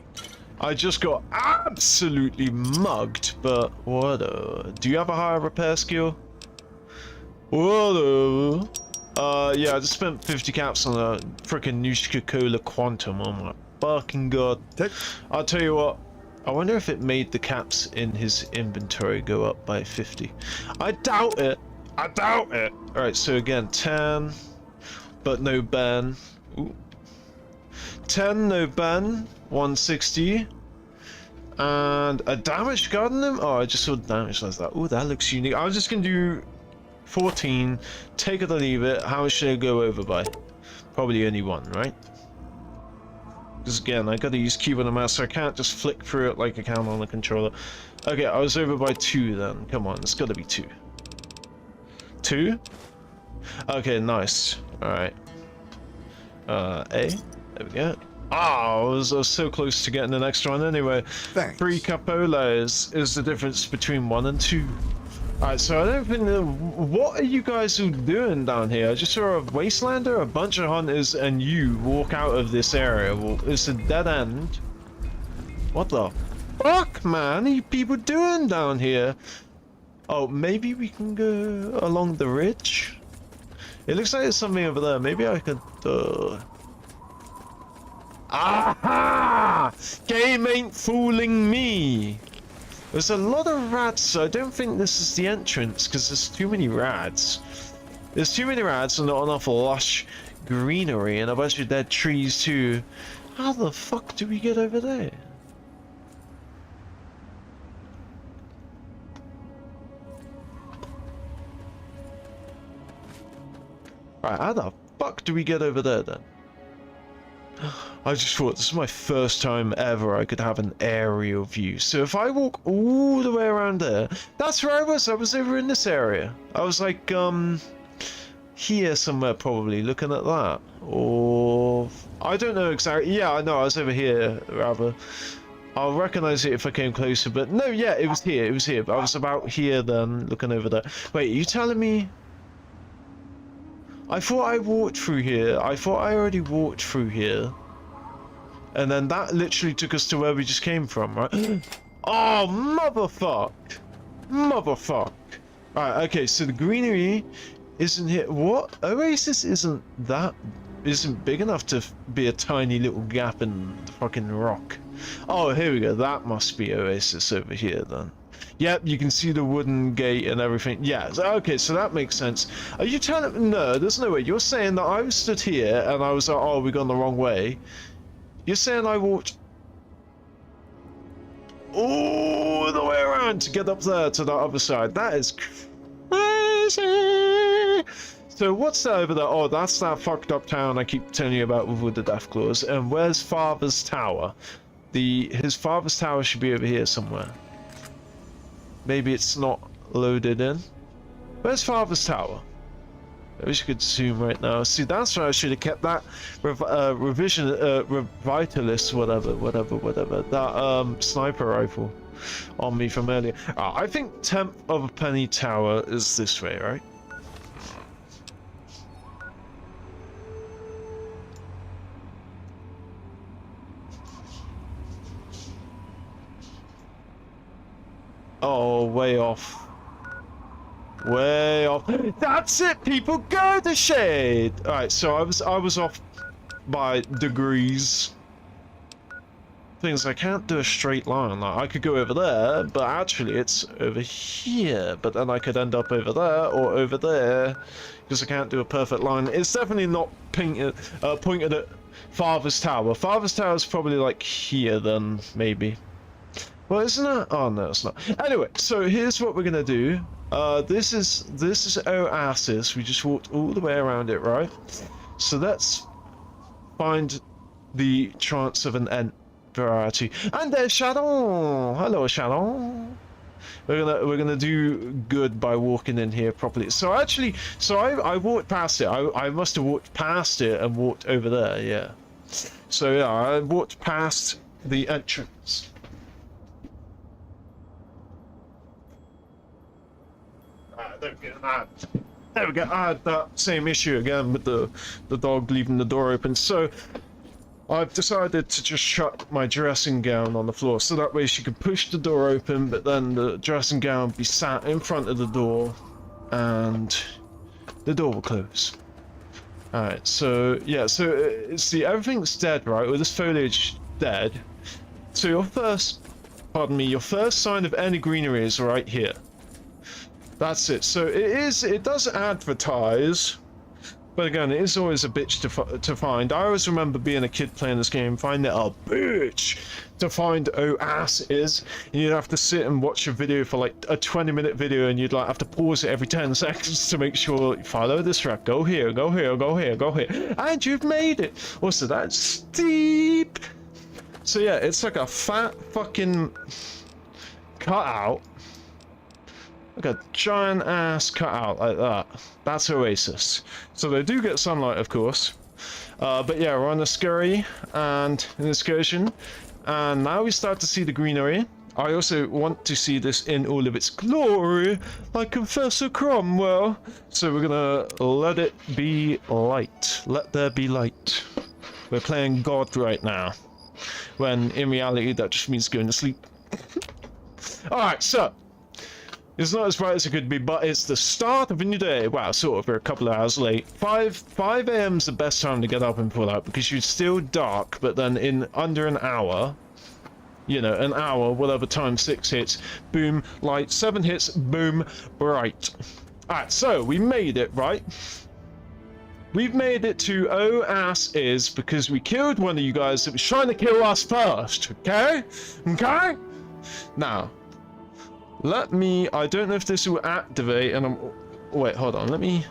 I just got absolutely mugged, but whatever. Do you have a higher repair skill? Whatever. Yeah, I just spent 50 caps on a freaking Nuka-Cola Quantum. Oh my fucking God. I'll tell you what. I wonder if it made the caps in his inventory go up by 50. I doubt it. I doubt it. Alright, so again, 10, but no ban. Ooh. 10, no ban. 160. And a damage garden them? Oh, I just saw damage like that. Oh, that looks unique. I was just gonna do 14. Take it or leave it. How much should I go over by? Probably only 1, right? Because again, I gotta use keyboard and mouse, so I can't just flick through it like I can on the controller. Okay, I was over by 2 then. Come on, it's gotta be 2. 2? Okay, nice. Alright. A. There we go. Ah, I was so close to getting the next one anyway. Thanks. 3 capolas is the difference between 1 and 2. Alright, so I don't think... What are you guys all doing down here? I just saw a wastelander, a bunch of hunters, and you walk out of this area. Well, it's a dead end. What the fuck, man? Are you people doing down here? Oh, maybe we can go along the ridge? It looks like there's something over there. Maybe I could... Aha! Game ain't fooling me! There's a lot of rats, so I don't think this is the entrance, because there's too many rats. There's too many rats and not enough lush greenery and a bunch of dead trees too. How the fuck do we get over there? Right, how the fuck do we get over there then? I just thought this is my first time ever I could have an aerial view. So if I walk all the way around there, that's where I was. I was over in this area. I was like, here somewhere probably, looking at that. Or, I don't know exactly. Yeah, I know, I was over here, rather. I'll recognize it if I came closer, but no, yeah, it was here, But I was about here then, looking over there. Wait, are you telling me? I thought I walked through here. I thought I already walked through here. And then that literally took us to where we just came from, right? Oh, motherfuck. Motherfuck. Alright, okay, so the greenery isn't here. What? Oasis isn't big enough to be a tiny little gap in the fucking rock. Oh, here we go. That must be Oasis over here then. Yep, you can see the wooden gate and everything. Yeah, okay, so that makes sense. Are you telling me? No, there's no way. You're saying that I was stood here and I was like, oh, we've gone the wrong way. You're saying I walked all the way around to get up there to the other side. That is crazy. So what's that over there? Oh, that's that fucked up town I keep telling you about with the death claws. And where's Father's Tower? His Father's Tower should be over here somewhere. Maybe it's not loaded in. Where's Father's Tower? I wish I could zoom right now. See, that's why I should have kept that revitalist, whatever. That sniper rifle on me from earlier. I think 10th of a penny tower is this way, right? Oh, way off. Way off. That's it, people. Go to shade. All right, so I was off by degrees. Things I can't do a straight line. Like I could go over there, but actually it's over here. But then I could end up over there or over there because I can't do a perfect line. It's definitely not pointed at Father's Tower. Father's Tower is probably like here then, maybe. Well, isn't it? Oh no, it's not. Anyway, so here's what we're gonna do. This is Oasis. We just walked all the way around it, right? So let's find the chance of an Ent variety. And there's Shadow. Hello, Shadow. We're gonna do good by walking in here properly. So actually, I walked past it. I must have walked past it and walked over there. Yeah. So yeah, I walked past the entrance. There we go. I had that same issue again with the dog leaving the door open. So I've decided to just shut my dressing gown on the floor, so that way she can push the door open, but then the dressing gown be sat in front of the door, and the door will close. All right. So yeah. So see, everything's dead, right? Well, this foliage dead. So your first sign of any greenery is right here. That's it. So it does advertise, but again, it is always a bitch to find. I always remember being a kid playing this game, finding it a bitch to find Oasis, and you'd have to sit and watch a video for like a 20-minute video, and you'd like have to pause it every 10 seconds to make sure you follow this track, go here, go here, go here, go here, and you've made it. Also, that's steep. So yeah, it's like a fat fucking cutout. Like a giant ass cutout like that. That's Oasis. So they do get sunlight, of course. But yeah, we're on a scurry and an excursion. And now we start to see the greenery. I also want to see this in all of its glory, like Confessor Cromwell. So we're gonna let it be light. Let there be light. We're playing God right now. When in reality, that just means going to sleep. Alright, so. It's not as bright as it could be, but it's the start of a new day. Wow, sort of, we're a couple of hours late. 5 a.m. is the best time to get up and pull out, because you're still dark, but then in under an hour, you know, an hour, whatever time 6 hits, boom, light, 7 hits, boom, bright. Alright, so we made it, right? We've made it to Oasis because we killed one of you guys that was trying to kill us first, okay? Okay? Now, let me, I don't know if this will activate, and wait, hold on, let me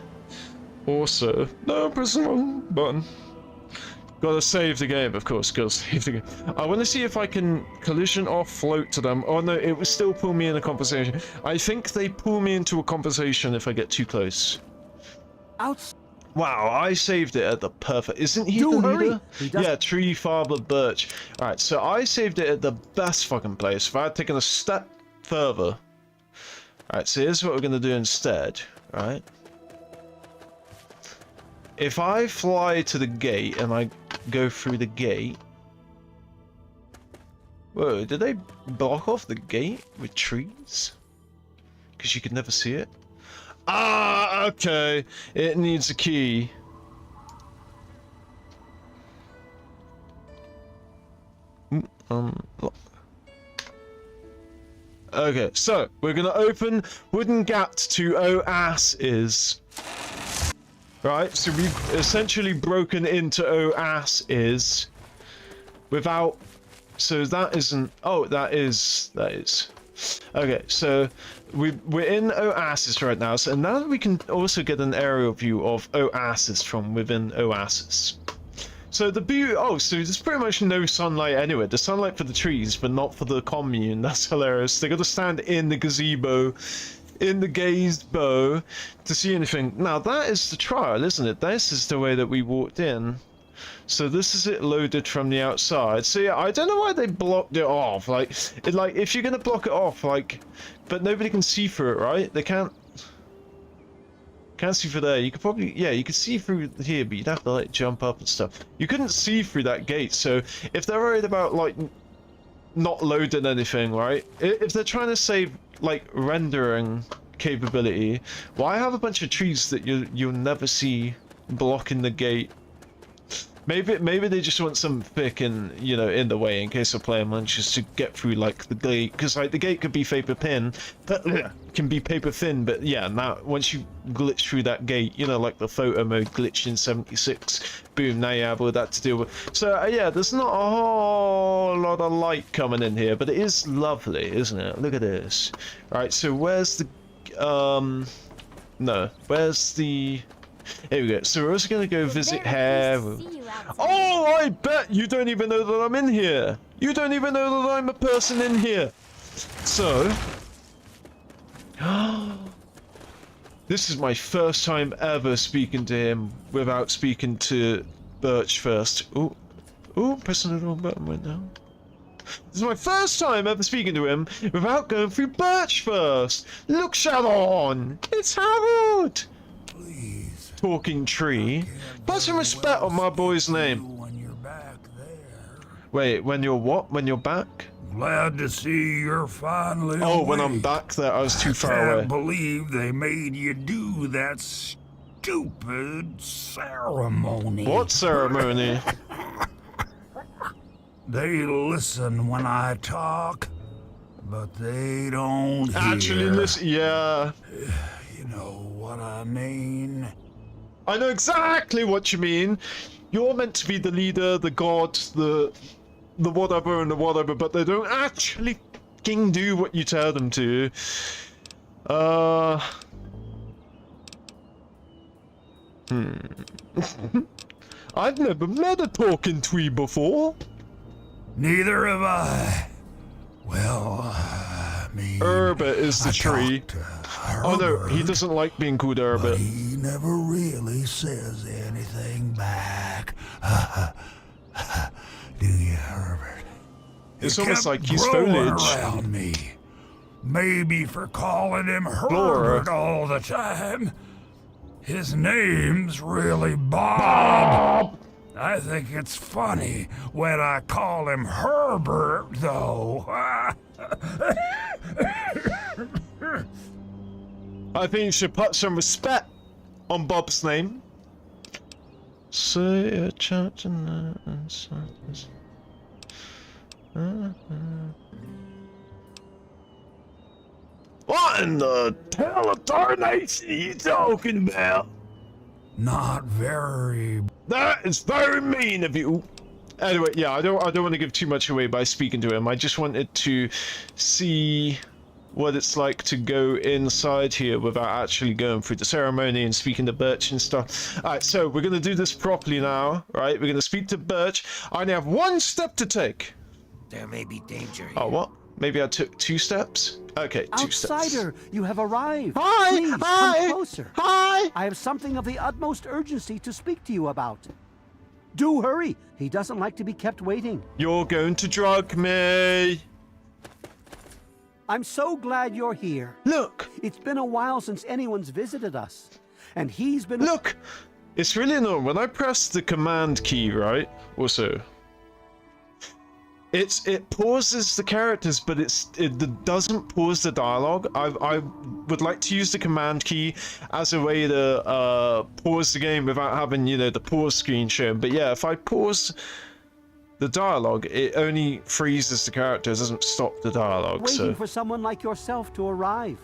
also, no, press the wrong button. Gotta save the game, of course, gotta save the game. I want to see if I can collision or float to them. Oh no, it will still pull me in a conversation. I think they pull me into a conversation if I get too close. Outs. Wow, I saved it at the perfect. Isn't he the leader? Yeah, Tree Father Birch. Alright, so I saved it at the best fucking place. If I had taken a step further. Alright, so here's what we're gonna do instead, right? If I fly to the gate and I go through the gate. Whoa, did they block off the gate with trees? Because you could never see it? Ah, okay. It needs a key. Okay, so we're gonna open wooden gate to Oasis. Right, so we've essentially broken into Oasis without. So that isn't. Oh, that is. Okay, so we're in Oasis right now. So now we can also get an aerial view of Oasis from within Oasis. So the beauty. Oh, so there's pretty much no sunlight anywhere. There's sunlight for the trees, but not for the commune. That's hilarious. They got to stand in the gazebo, in the gazebo, to see anything. Now that is the trial, isn't it? This is the way that we walked in. So this is it loaded from the outside. So yeah, I don't know why they blocked it off. Like if you're gonna block it off, but nobody can see through it, right? They can't see through there. You could probably, yeah, you could see through here, but you'd have to like jump up and stuff. You couldn't see through that gate. So if they're worried about like not loading anything, right? If they're trying to save like rendering capability, why have a bunch of trees that you'll never see blocking the gate? Maybe they just want some thick and in the way in case a player manages to get through like the gate, because like the gate could be paper thin, but can be paper thin. But yeah, now once you glitch through that gate, like the photo mode glitch in 76, boom, now you have all that to deal with. So yeah, there's not a whole lot of light coming in here, but it is lovely, isn't it? Look at this. Right, so where's the where's the. Here we go. So we're also going to go visit Hair. Oh, I bet you don't even know that I'm in here. You don't even know that I'm a person in here. So, this is my first time ever speaking to him without speaking to Birch first. Oh, pressing the wrong button right now. This is my first time ever speaking to him without going through Birch first. Look, Sharon, it's Harold. Talking tree. Put some respect on my boy's name. When you're back there. Wait, when you're what? When you're back? Glad to see you're finally awake. When I'm awake. back there, I was too far away. Can't believe they made you do that stupid ceremony. What ceremony? They listen when I talk, but they don't actually hear. Listen. Yeah. You know what I mean? I know exactly what you mean. You're meant to be the leader, the god, the whatever and the whatever, but they don't actually fucking do what you tell them to. I've never met a talking tree before. Neither have I. Well, I mean, Herbert is the tree. Oh no, he doesn't like being called Herbert. He never really says anything back. Do you, Herbert? It's He almost kept like he's growing foliage. around me. Maybe for calling him Laura. Herbert all the time. His name's really Bob. I think it's funny when I call him Herbert, though. I think you should put some respect on Bob's name. Say a church and what in the hell of tarnation are you talking about? Not very. That is very mean of you. Anyway, yeah, I don't want to give too much away by speaking to him. I just wanted to see what it's like to go inside here without actually going through the ceremony and speaking to Birch and stuff. Alright, so we're going to do this properly now, right? We're going to speak to Birch. I only have one step to take. There may be danger here. Oh, what? Maybe I took 2 steps? Okay, 2 steps. Outsider, you have arrived. Hi! Please, Hi! come closer. Hi! I have something of the utmost urgency to speak to you about. Do hurry. He doesn't like to be kept waiting. You're going to drug me. I'm so glad you're here. Look! It's been a while since anyone's visited us. And he's been... Look! It's really annoying. When I press the command key, right? Also... it pauses the characters, but it doesn't pause the dialogue. I would like to use the command key as a way to pause the game without having, you know, the pause screen shown. But yeah, if I pause the dialogue, it only freezes the character, it doesn't stop the dialogue. Waiting for someone like yourself to arrive.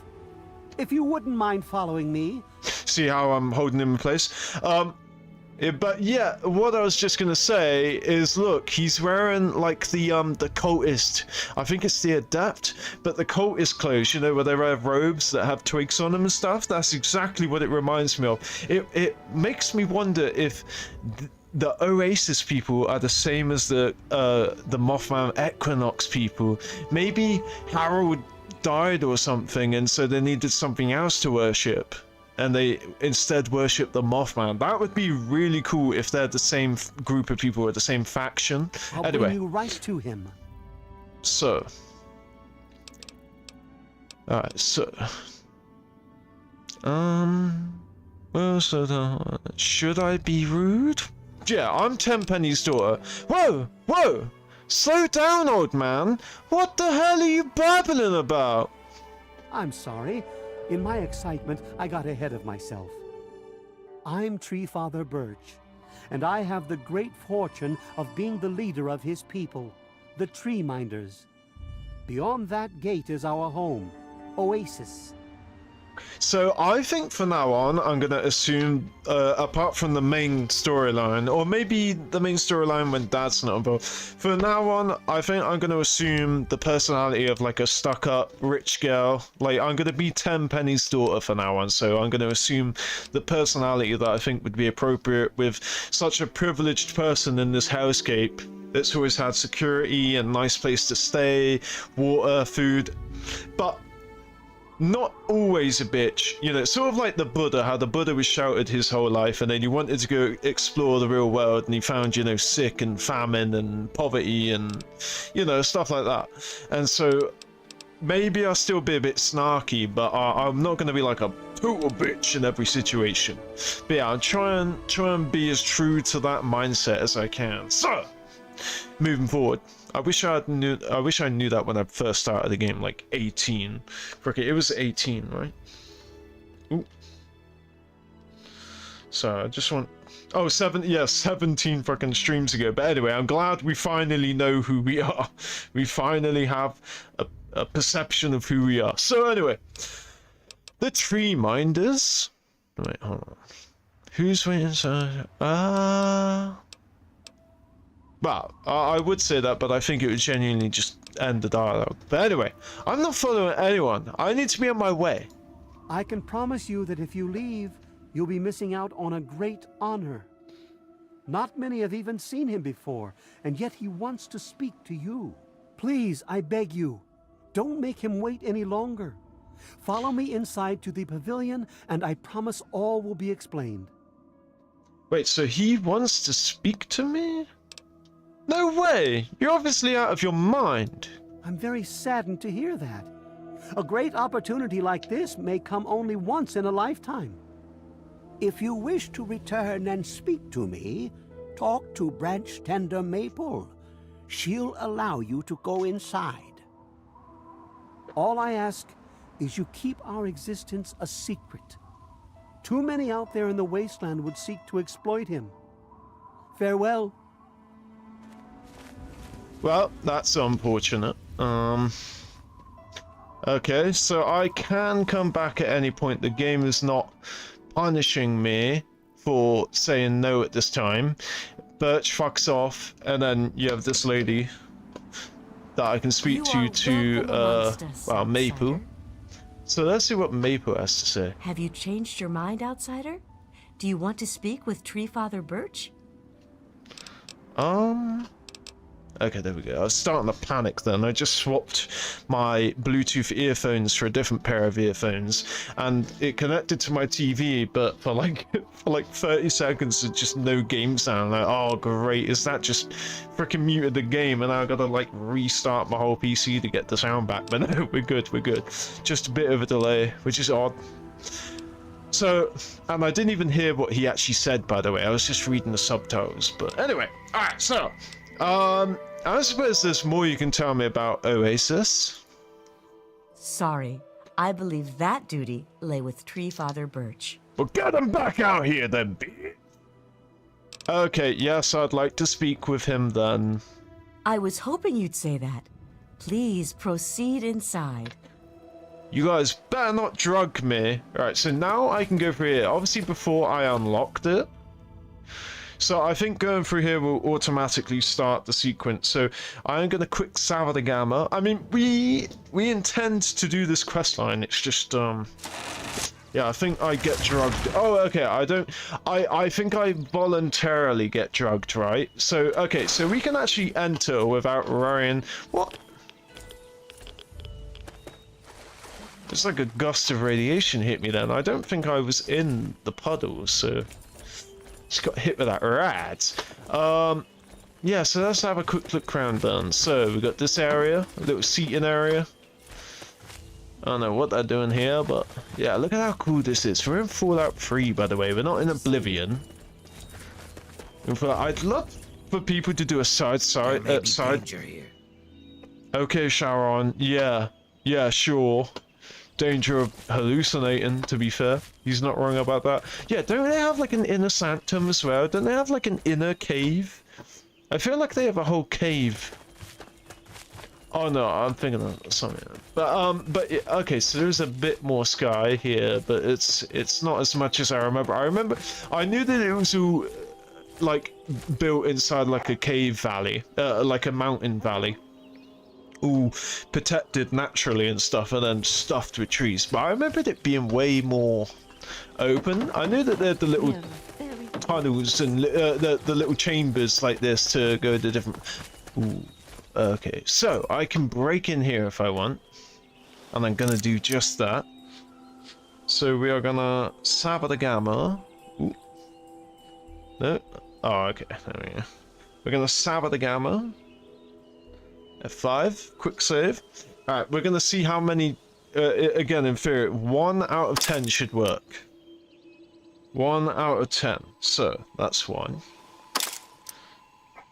If you wouldn't mind following me. See how I'm holding him in place? But yeah, what I was just gonna say is, look, he's wearing like the cultist. I think it's the adept, but the cultist clothes, you know, where they wear robes that have twigs on them and stuff. That's exactly what it reminds me of. It makes me wonder if the Oasis people are the same as the Mothman Equinox people. Maybe Harold died or something, and so they needed something else to worship, and they instead worship the Mothman. That would be really cool if they're the same group of people or the same faction. I'll Anyway, bring you right to him. so alright, so well, so should I be rude? Yeah, I'm Tenpenny's daughter. Whoa! Slow down, old man. What the hell are you babbling about? I'm sorry. In my excitement, I got ahead of myself. I'm Tree Father Birch, and I have the great fortune of being the leader of his people, the Tree Minders. Beyond that gate is our home, Oasis. So I think from now on, I'm going to assume, apart from the main storyline, or maybe the main storyline when Dad's not involved, from now on, I think I'm going to assume the personality of like a stuck-up rich girl. Like, I'm going to be Tenpenny's daughter from now on, so I'm going to assume the personality that I think would be appropriate with such a privileged person in this hellscape that's always had security and nice place to stay, water, food, but not always a bitch, you know, sort of like the Buddha, how the Buddha was sheltered his whole life and then he wanted to go explore the real world and he found, you know, sick and famine and poverty and, you know, stuff like that. And so maybe I'll still be a bit snarky, but I'm not going to be like a total bitch in every situation. But yeah, I'll try and be as true to that mindset as I can. So, moving forward. I wish I knew that when I first started the game, like 18. Okay, it was 18, right? Ooh. So I just want... Oh, 17 fucking streams ago. But anyway, I'm glad we finally know who we are. We finally have a perception of who we are. So anyway, the Tree Minders. Wait, hold on. Who's waiting? Well, I would say that, but I think it would genuinely just end the dialogue. But anyway, I'm not following anyone. I need to be on my way. I can promise you that if you leave, you'll be missing out on a great honor. Not many have even seen him before, and yet he wants to speak to you. Please, I beg you, don't make him wait any longer. Follow me inside to the pavilion, and I promise all will be explained. Wait, so he wants to speak to me? No way! You're obviously out of your mind. I'm very saddened to hear that. A great opportunity like this may come only once in a lifetime. If you wish to return and speak to me, talk to Branch Tender Maple. She'll allow you to go inside. All I ask is you keep our existence a secret. Too many out there in the wasteland would seek to exploit him. Farewell. Well, that's unfortunate. Okay, so I can come back at any point. The game is not punishing me for saying no at this time. Birch fucks off, and then you have this lady that I can speak well, Maple. So let's see what Maple has to say. Have you changed your mind, outsider? Do you want to speak with Tree Father Birch? Okay, there we go. I was starting to panic then. I just swapped my Bluetooth earphones for a different pair of earphones, and it connected to my TV, but for like 30 seconds, there's just no game sound. Like, oh great, is that just freaking muted the game, and now I gotta like restart my whole PC to get the sound back. But no, we're good. Just a bit of a delay, which is odd. So, and I didn't even hear what he actually said, by the way. I was just reading the subtitles. But anyway, alright, so I suppose there's more you can tell me about Oasis. Sorry, I believe that duty lay with Tree Father Birch. Well, get him back out here then, bitch. Okay, yes, I'd like to speak with him then. I was hoping you'd say that. Please proceed inside. You guys better not drug me. Alright, so now I can go through here. Obviously, before I unlocked it. So I think going through here will automatically start the sequence. So I'm going to quick salve the gamma. I mean, we intend to do this quest line. It's just, yeah, I think I get drugged. Oh, okay, I think I voluntarily get drugged, right? So, okay, so we can actually enter without worrying. What? It's like a gust of radiation hit me then. I don't think I was in the puddle, so just got hit with that rad. Yeah, so let's have a quick look around then. So we got this area, a little seating area. I don't know what they're doing here, but yeah, look at how cool this is. We're in Fallout 3, by the way. We're not in Oblivion. I'd love for people to do a side. Here. Okay, Sharon. Yeah, sure. Danger of hallucinating, to be fair. He's not wrong about that. Yeah, don't they have like an inner sanctum as well? Don't they have like an inner cave? I feel like they have a whole cave. Oh no, I'm thinking of something. But okay, so there's a bit more sky here, but it's not as much as I remember. I knew that it was all like built inside like a cave valley, like a mountain valley. All protected naturally and stuff, and then stuffed with trees. But I remembered it being way more open. I knew that they had the little tunnels and the little chambers like this to go to different. Ooh. Okay, so I can break in here if I want, and I'm gonna do just that. So we are gonna Sabbath the Gamma. Ooh. No. Oh, okay. There we go. We're gonna Sabbath the Gamma. F5, quick save. Alright, we're gonna see how many, again in theory, 1 out of 10 should work. 1 out of 10, so that's 1.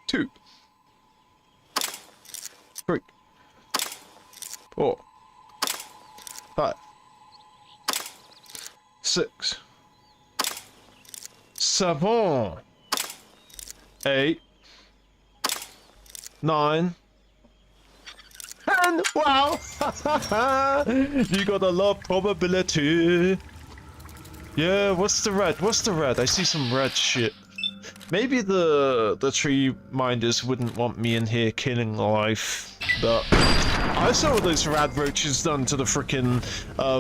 2. 3. 4. 5. 6. 7. 8. 9. And wow! You got a lot of probability. Yeah, what's the red? What's the red? I see some red shit. Maybe the tree minders wouldn't want me in here killing life, but I saw what those radroaches done to the frickin'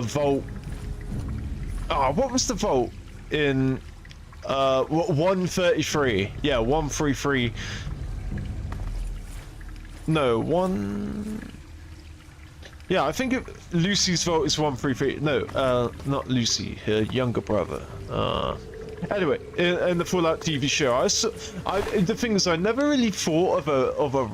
vault. Oh, what was the vault in 133? Yeah, 133. No, 1. Yeah, I think Lucy's vault is 133. No, not Lucy, her younger brother. Anyway, in the Fallout TV show, the thing is, I never really thought of a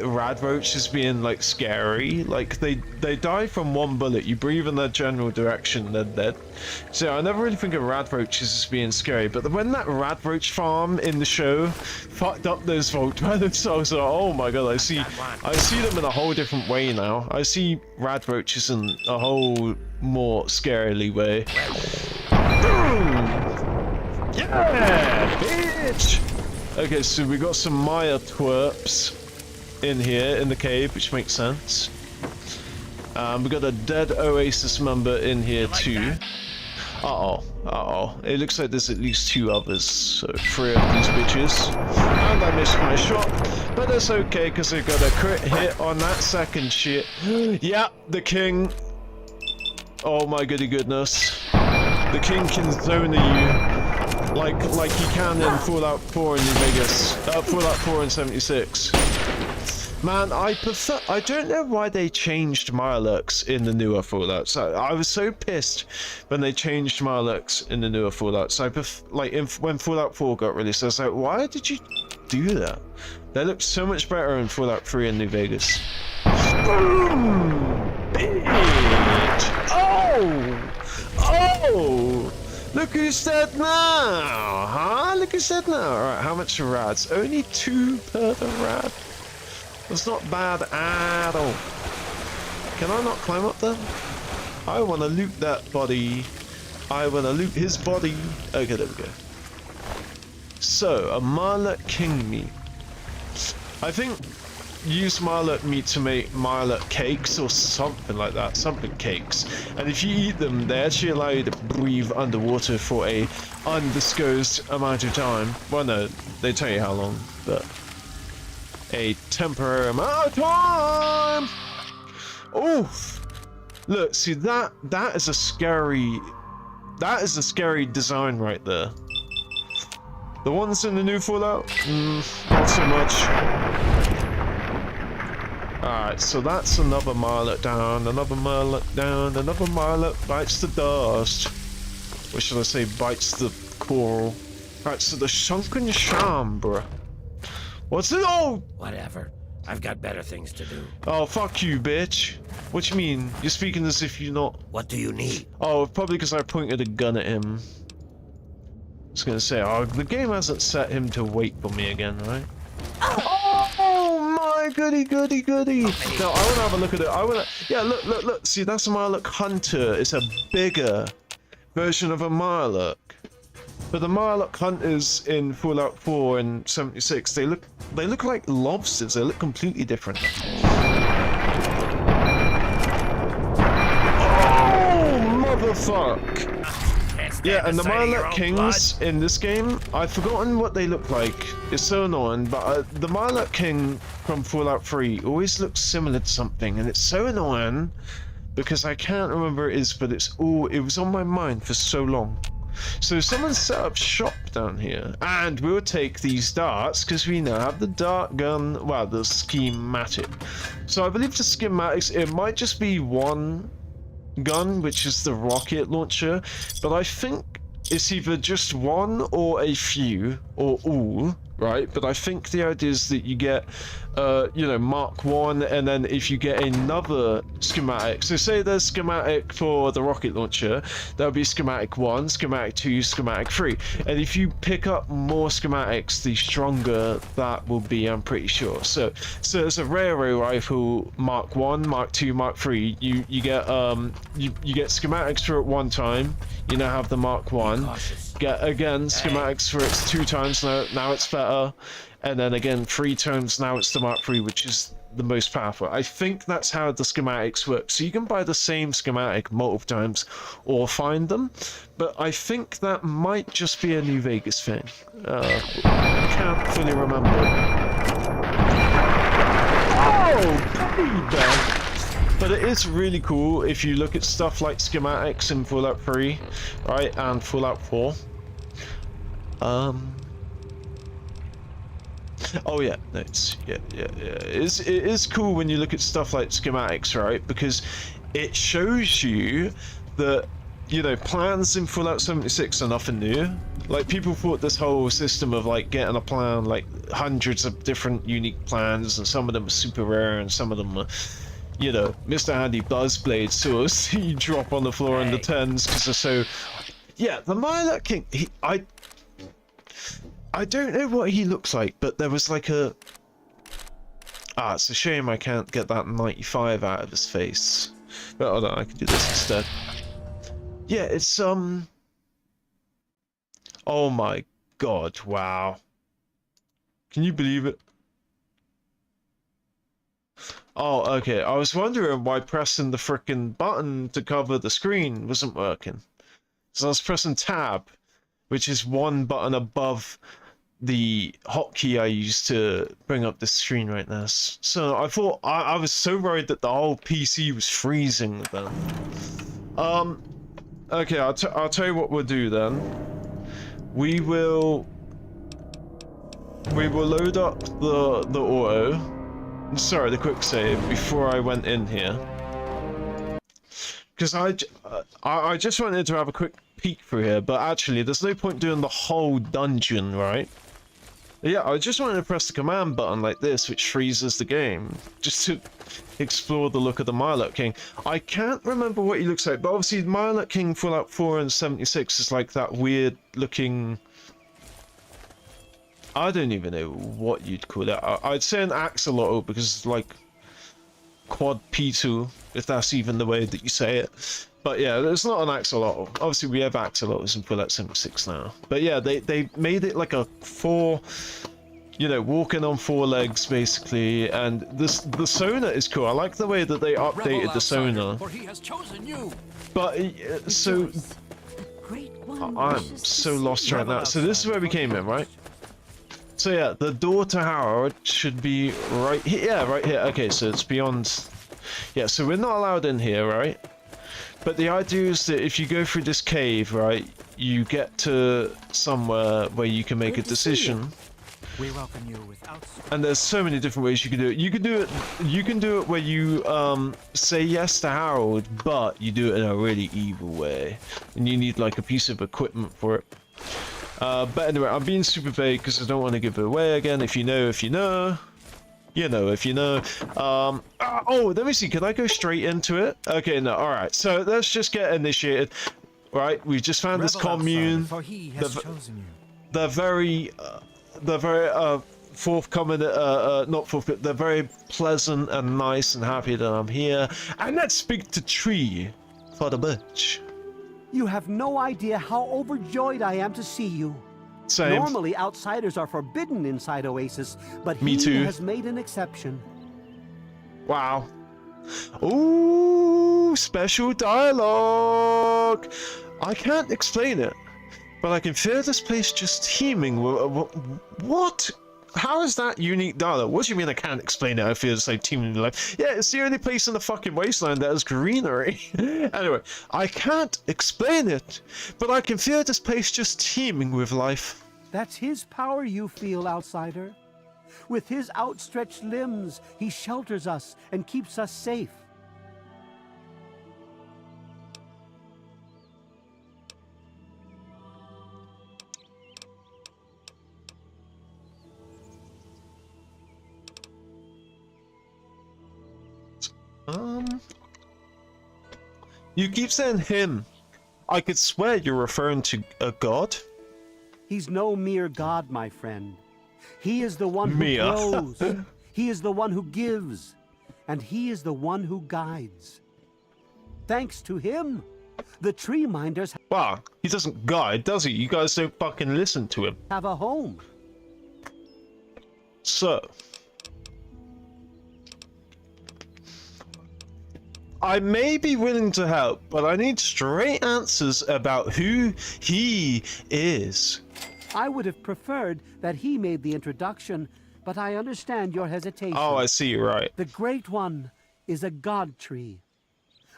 radroach as being like scary. Like they die from one bullet. You breathe in their general direction, they're dead. So I never really think of radroaches as being scary. But when that radroach farm in the show fucked up those vault relics, I was like, oh my god, I see them in a whole different way now. I see radroaches in a whole more scarily way. Boom! Yeah, bitch! Okay, so we got some Maya twerps in here in the cave, which makes sense. We got a dead Oasis member in here too. Uh-oh. It looks like there's at least 2 others, so 3 of these bitches. And I missed my shot, but that's okay, because I got a crit hit on that second shit. Yeah, the king. Oh my goody goodness. The king can zone you like he can in Fallout 4 in New Vegas. Fallout 4 in 76. Man, I don't know why they changed Mirelurks in the newer Fallouts. I was so pissed when they changed Mirelurks in the newer Fallouts. When Fallout 4 got released, I was like, why did you do that? They look so much better in Fallout 3 in New Vegas. Boom! Bitch! Oh! Look who's dead now, huh? Look who's dead now. Alright, how much are rads? Only 2 per the rad. That's not bad at all. Can I not climb up there? I want to loot that body. I want to loot his body. Okay, there we go. So, a Marlet King meat. I think use Marlet meat to make Marlet cakes or something like that. Something cakes. And if you eat them, they actually allow you to breathe underwater for a undisclosed amount of time. Well, no, they tell you how long, but a temporary amount of time! Oof! Look, see that is a scary design right there. The ones in the new Fallout? Not so much. Alright, so that's another Marlet down, another Marlet down, another Marlet bites the dust. Or should I say bites the coral. Alright, so the sunken chambre. What's it? Oh! Whatever. I've got better things to do. Oh, fuck you, bitch. What you mean? You're speaking as if you're not... What do you need? Oh, probably because I pointed a gun at him. I was gonna say, oh, the game hasn't set him to wait for me again, right? Oh my goody. No, I wanna have a look at it. Yeah, look. See, that's a Marlock Hunter. It's a bigger version of a Marlock. But the Marlock Hunters in Fallout 4 and 76, they look like lobsters. They look completely different. Oh, motherfuck! Yeah, and the Marlock Kings in this game, I've forgotten what they look like. It's so annoying, but the Marlock King from Fallout 3 always looks similar to something, and it's so annoying because I can't remember what it is, but it was on my mind for so long. So someone set up shop down here, and we'll take these darts because we now have the dart gun, well, the schematic. So I believe the schematics, it might just be one gun, which is the rocket launcher, but I think it's either just one or a few or all, right? But I think the idea is that you get you know, Mark 1, and then if you get another schematic, so say there's schematic for the rocket launcher, that'll be schematic 1, schematic 2, schematic 3, and if you pick up more schematics, the stronger that will be, I'm pretty sure. So as a railway rifle Mark 1, Mark 2, Mark 3, you get you get schematics for it one time, you now have the Mark 1, get again schematics for it 2 times, now it's better, and then again 3 times, now it's the Mark III, which is the most powerful. I think that's how the schematics work. So you can buy the same schematic multiple times or find them, but I think that might just be a New Vegas thing. I can't fully remember. Oh, baby! But it is really cool if you look at stuff like schematics in Fallout 3, right, and Fallout 4. Oh yeah, no, it is cool when you look at stuff like schematics, right? Because it shows you that, you know, plans in Fallout 76 are nothing new. Like, people thought this whole system of like getting a plan, like hundreds of different unique plans, and some of them are super rare, and some of them are, you know, Mr. Handy Buzzblade swords you drop on the floor in the 10s because they're so. Yeah, the Marlock King. I don't know what he looks like, but there was like a... Ah, it's a shame I can't get that 95 out of his face. But hold on, I can do this instead. Yeah, it's, Oh my god, wow. Can you believe it? Oh, okay, I was wondering why pressing the frickin' button to cover the screen wasn't working. So I was pressing tab, which is one button above the hotkey I used to bring up the screen right now. So I thought, I was so worried that the whole PC was freezing then. Okay, I'll tell you what we'll do then. We will load up the auto. Sorry, the quick save before I went in here. Because I just wanted to have a quick peek through here, but actually there's no point doing the whole dungeon, right? Yeah, I just wanted to press the command button like this, which freezes the game, just to explore the look of the Mirelurk King. I can't remember what he looks like, but obviously Mirelurk King Fallout 4 and 76 is like that weird looking... I don't even know what you'd call it. I'd say an axolotl because it's like quad P2, if that's even the way that you say it. But yeah, it's not an axolotl. Obviously, we have axolotls in Fallout 76 now. But yeah, they made it like a walking on four legs basically. And the sonar is cool. I like the way that they updated the sonar. For he has chosen you. But so I'm so lost right now. So this is where we came in, right? So yeah, the door to Howard should be right here. Yeah, right here. Okay, so it's beyond. Yeah, so we're not allowed in here, right? But the idea is that if you go through this cave, right, you get to somewhere where you can make a decision. We welcome you without... And there's so many different ways you can do it. You can do it where you say yes to Harold, but you do it in a really evil way, and you need like a piece of equipment for it. But anyway, I'm being super vague because I don't want to give it away again. If you know, if you know. You know, if you know. Oh, let me see. Can I go straight into it? Okay, no. All right. So let's just get initiated. Right. We just found this commune. For he has chosen you. They're very forthcoming. Not forthcoming. They're very pleasant and nice and happy that I'm here. And let's speak to Tree for the bitch. You have no idea how overjoyed I am to see you. Same. Normally, outsiders are forbidden inside Oasis, but Me he too. has made an exception. Wow. Ooh, special dialogue. I can't explain it, but I can feel this place just teeming with... What? How is that unique dialogue? What do you mean I can't explain it? I feel it's like teeming with life. Yeah, it's the only place in the fucking wasteland that has greenery. Anyway, I can't explain it, but I can feel this place just teeming with life. That's his power you feel, outsider. With his outstretched limbs, he shelters us and keeps us safe. You keep saying him. I could swear you're referring to a god. He's no mere god, my friend. He is the one who grows. He is the one who gives. And he is the one who guides. Thanks to him, the tree minders Wow, he doesn't guide, does he? You guys don't fucking listen to him. have a home. So, I may be willing to help, but I need straight answers about who he is. I would have preferred that he made the introduction, but I understand your hesitation. Oh, I see, right. The Great One is a god tree.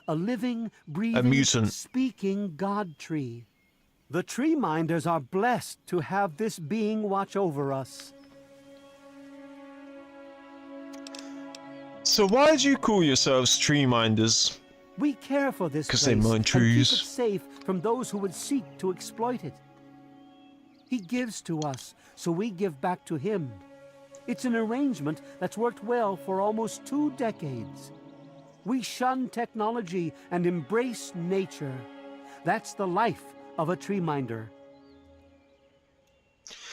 A living, breathing, mutant. speaking god tree. The tree minders are blessed to have this being watch over us. So why do you call yourselves tree minders? We care for this place they mine and trees. keep it safe from those who would seek to exploit it. He gives to us, so we give back to him. It's an arrangement that's worked well for almost 2 decades. We shun technology and embrace nature. That's the life of a tree minder.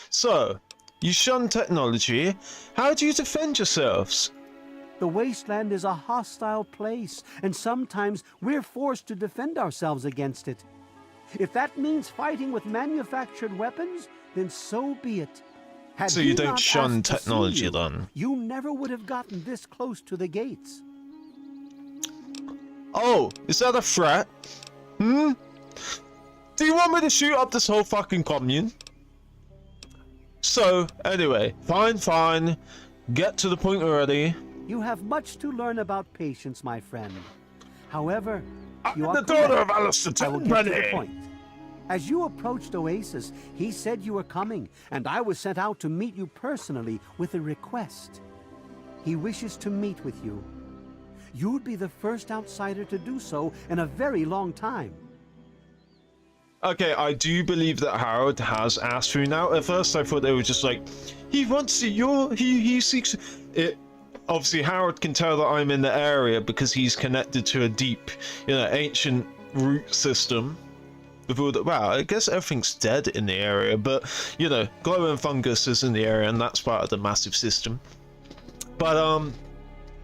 So, you shun technology. How do you defend yourselves? The wasteland is a hostile place, and sometimes we're forced to defend ourselves against it. If that means fighting with manufactured weapons, then so be it. Had So he you don't not shun asked to see technology you, then? You never would have gotten this close to the gates. Oh, is that a threat? Hmm? Do you want me to shoot up this whole fucking commune? So, anyway, fine. Get to the point already. You have much to learn about patience, my friend. However, you I'm are the daughter correct. of Alistair I will get to the Tenpenny. point. As you approached Oasis, he said you were coming, and I was sent out to meet you personally with a request. He wishes to meet with you. You'd be the first outsider to do so in a very long time. Okay, I do believe that Harold has asked through now. At first I thought they were just like, he wants it, he seeks it. Obviously Harold can tell that I'm in the area because he's connected to a deep, you know, ancient root system. With all the, wow, I guess everything's dead in the area, but, you know, glowing fungus is in the area and that's part of the massive system. But,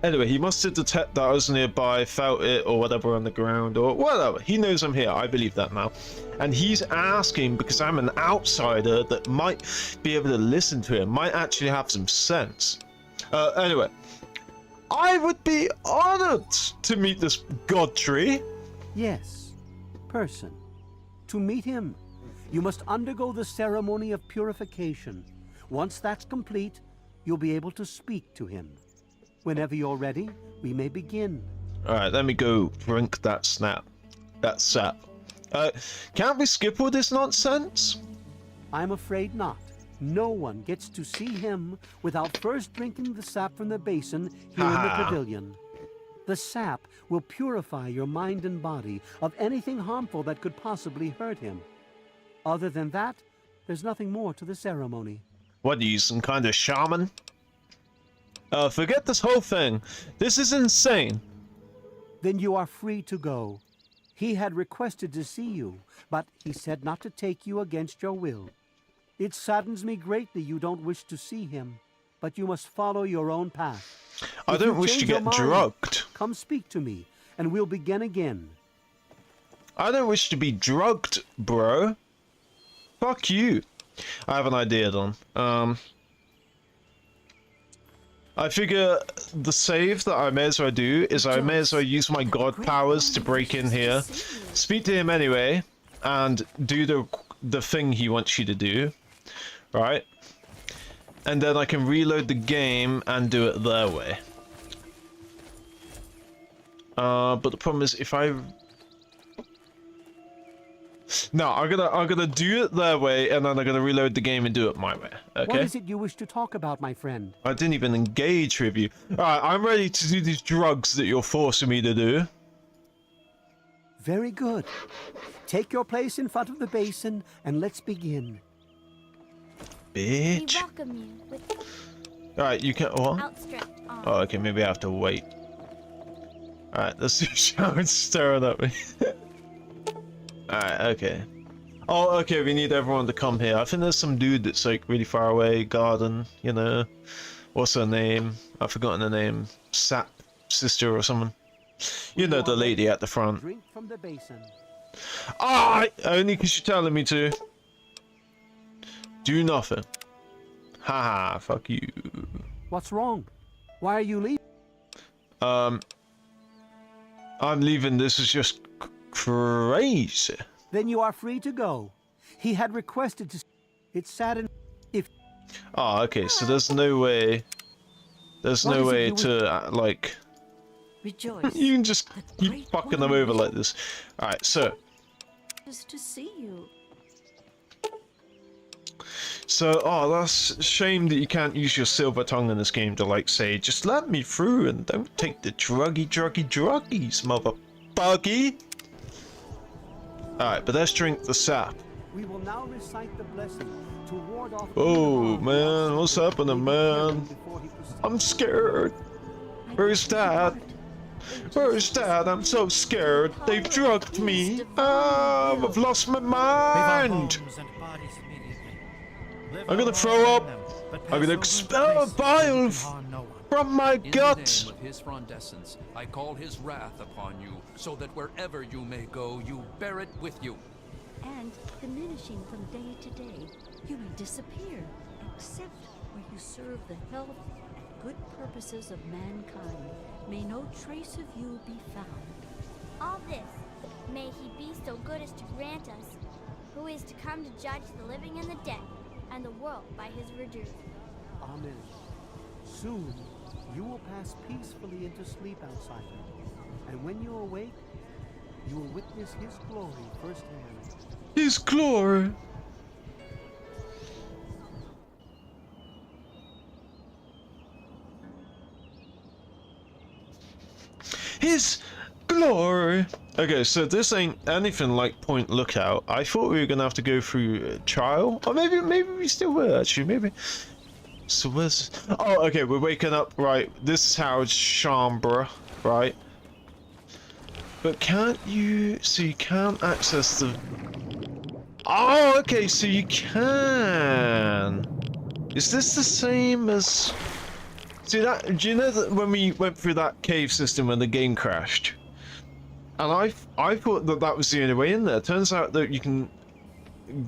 anyway, he must have detected that I was nearby, felt it, or whatever on the ground, or whatever. He knows I'm here, I believe that now. And he's asking because I'm an outsider that might be able to listen to him, might actually have some sense. Anyway, I would be honored to meet this god tree. Yes, person. To meet him, you must undergo the ceremony of purification. Once that's complete, you'll be able to speak to him. Whenever you're ready, we may begin. Alright, let me go drink that sap. Can't we skip all this nonsense? I'm afraid not. No one gets to see him without first drinking the sap from the basin here in the pavilion. The sap will purify your mind and body of anything harmful that could possibly hurt him. Other than that, there's nothing more to the ceremony. What are you, some kind of shaman? Forget this whole thing. This is insane. Then you are free to go. He had requested to see you, but he said not to take you against your will. It saddens me greatly you don't wish to see him, but you must follow your own path. I don't wish to get drugged. Come speak to me, and we'll begin again. I don't wish to be drugged, bro. Fuck you. I have an idea, Don. I figure the save that I may as well do is I may as well use my god powers to break in here, speak to him anyway, and do the thing he wants you to do, right? And then I can reload the game and do it their way. But the problem is if I... No, I'm gonna do it their way and then I'm gonna reload the game and do it my way, okay? What is it you wish to talk about, my friend? I didn't even engage with you. Alright, I'm ready to do these drugs that you're forcing me to do. Very good. Take your place in front of the basin and let's begin. Bitch. We welcome you with Alright, you can... What? outstretched arms. Oh, okay, maybe I have to wait. Alright, let's see Sharon's staring at me. Alright, okay. Oh, okay, we need everyone to come here. I think there's some dude that's like really far away, garden, you know. What's her name? I've forgotten her name. Sap sister or someone. You know, the lady at the front. Drink from the basin. Ah! Only because you're telling me to. Do nothing. Haha, fuck you. What's wrong? Why are you leaving? I'm leaving. This is just crazy. Then you are free to go. He had requested to... It's sad if... Oh, okay, so there's no way... There's no way to, like... Rejoice. You can just keep fucking them over like this. Alright, so... Just to see you. So, oh, that's a shame that you can't use your silver tongue in this game to, like, say, just let me through and don't take the druggies, motherfucky. Alright, but let's drink the sap. We will now recite the blessing to ward off... Oh, man, what's happening, man? I'm scared. Where's Dad? Where's Dad? I'm so scared. They've drugged me. Ah, I've lost my mind. I'm gonna throw up. I'm gonna expel bile from my gut. With his frondescence, I call his wrath upon you, so that wherever you may go, you bear it with you. And diminishing from day to day, you may disappear, except where you serve the health and good purposes of mankind. May no trace of you be found. All this, may he be so good as to grant us, who is to come to judge the living and the dead, and the world by his reduce. Amen. Soon, you will pass peacefully into sleep, outsider. And when you awake, you will witness his glory firsthand. His glory. His glory. Okay, so this ain't anything like Point Lookout. I thought we were gonna have to go through a trial, or maybe we still will actually. Maybe. So where's? Oh, okay. We're waking up. Right. This is Howard's chambre. Right. But can't you? So you can't access the. Oh, okay. So you can. Is this the same as? See that? Do you know that when we went through that cave system when the game crashed? And I thought that was the only way in there. Turns out that you can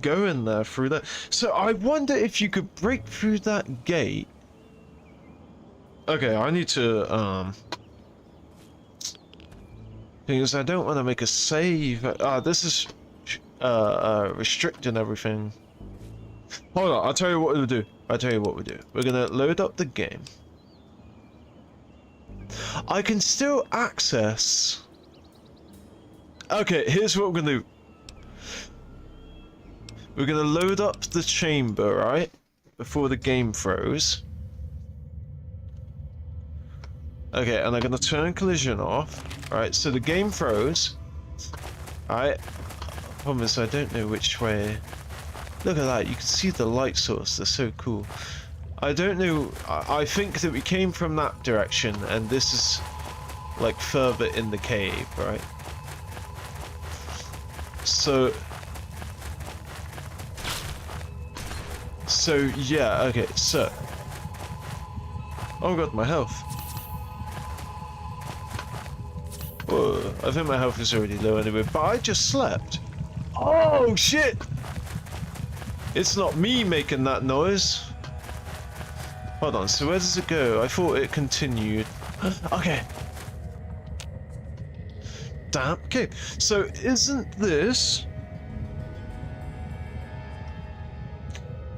go in there through that. So I wonder if you could break through that gate. Okay, I need to because I don't want to make a save. This is restricting everything. Hold on, I'll tell you what we'll do. We're gonna load up the game. I can still access. Okay, here's what we're gonna do. We're gonna load up the chamber, right? Before the game froze. Okay, and I'm gonna turn collision off. Right, so the game froze. Alright. Problem is I don't know which way. Look at that, you can see the light source, they're so cool. I don't know, I think that we came from that direction and this is like further in the cave, right? So yeah, okay, so oh god, my health. Whoa, I think my health is already low anyway, but I just slept. Oh shit! It's not me making that noise. Hold on, so where does it go? I thought it continued. Okay. Damn, okay. So isn't this...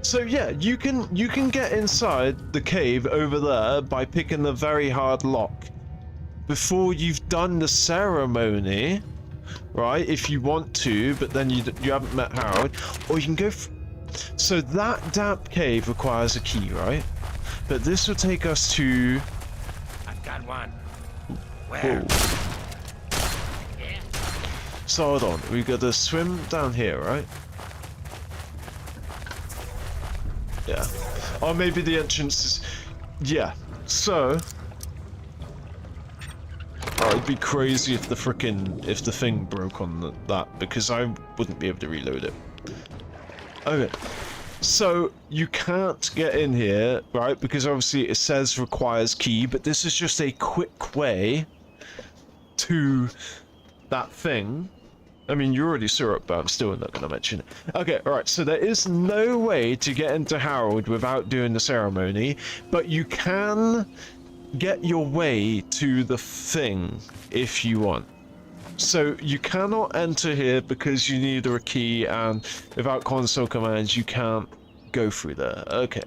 So yeah, you can get inside the cave over there by picking the very hard lock before you've done the ceremony, right? If you want to, but then you haven't met Howard, or you can go. So that damp cave requires a key, right? But this will take us to. I've got one. Where? Yeah. So hold on, we got to swim down here, right? Yeah. Or maybe the entrance is... Yeah. So... Oh, it'd be crazy if the thing broke on that, because I wouldn't be able to reload it. Okay. So, you can't get in here, right? Because obviously it says requires key, but this is just a quick way to that thing. I mean, you already saw it, but I'm still not going to mention it. Okay, alright, so there is no way to get into Harold without doing the ceremony, but you can get your way to the thing if you want. So you cannot enter here because you need a key, and without console commands, you can't go through there. Okay.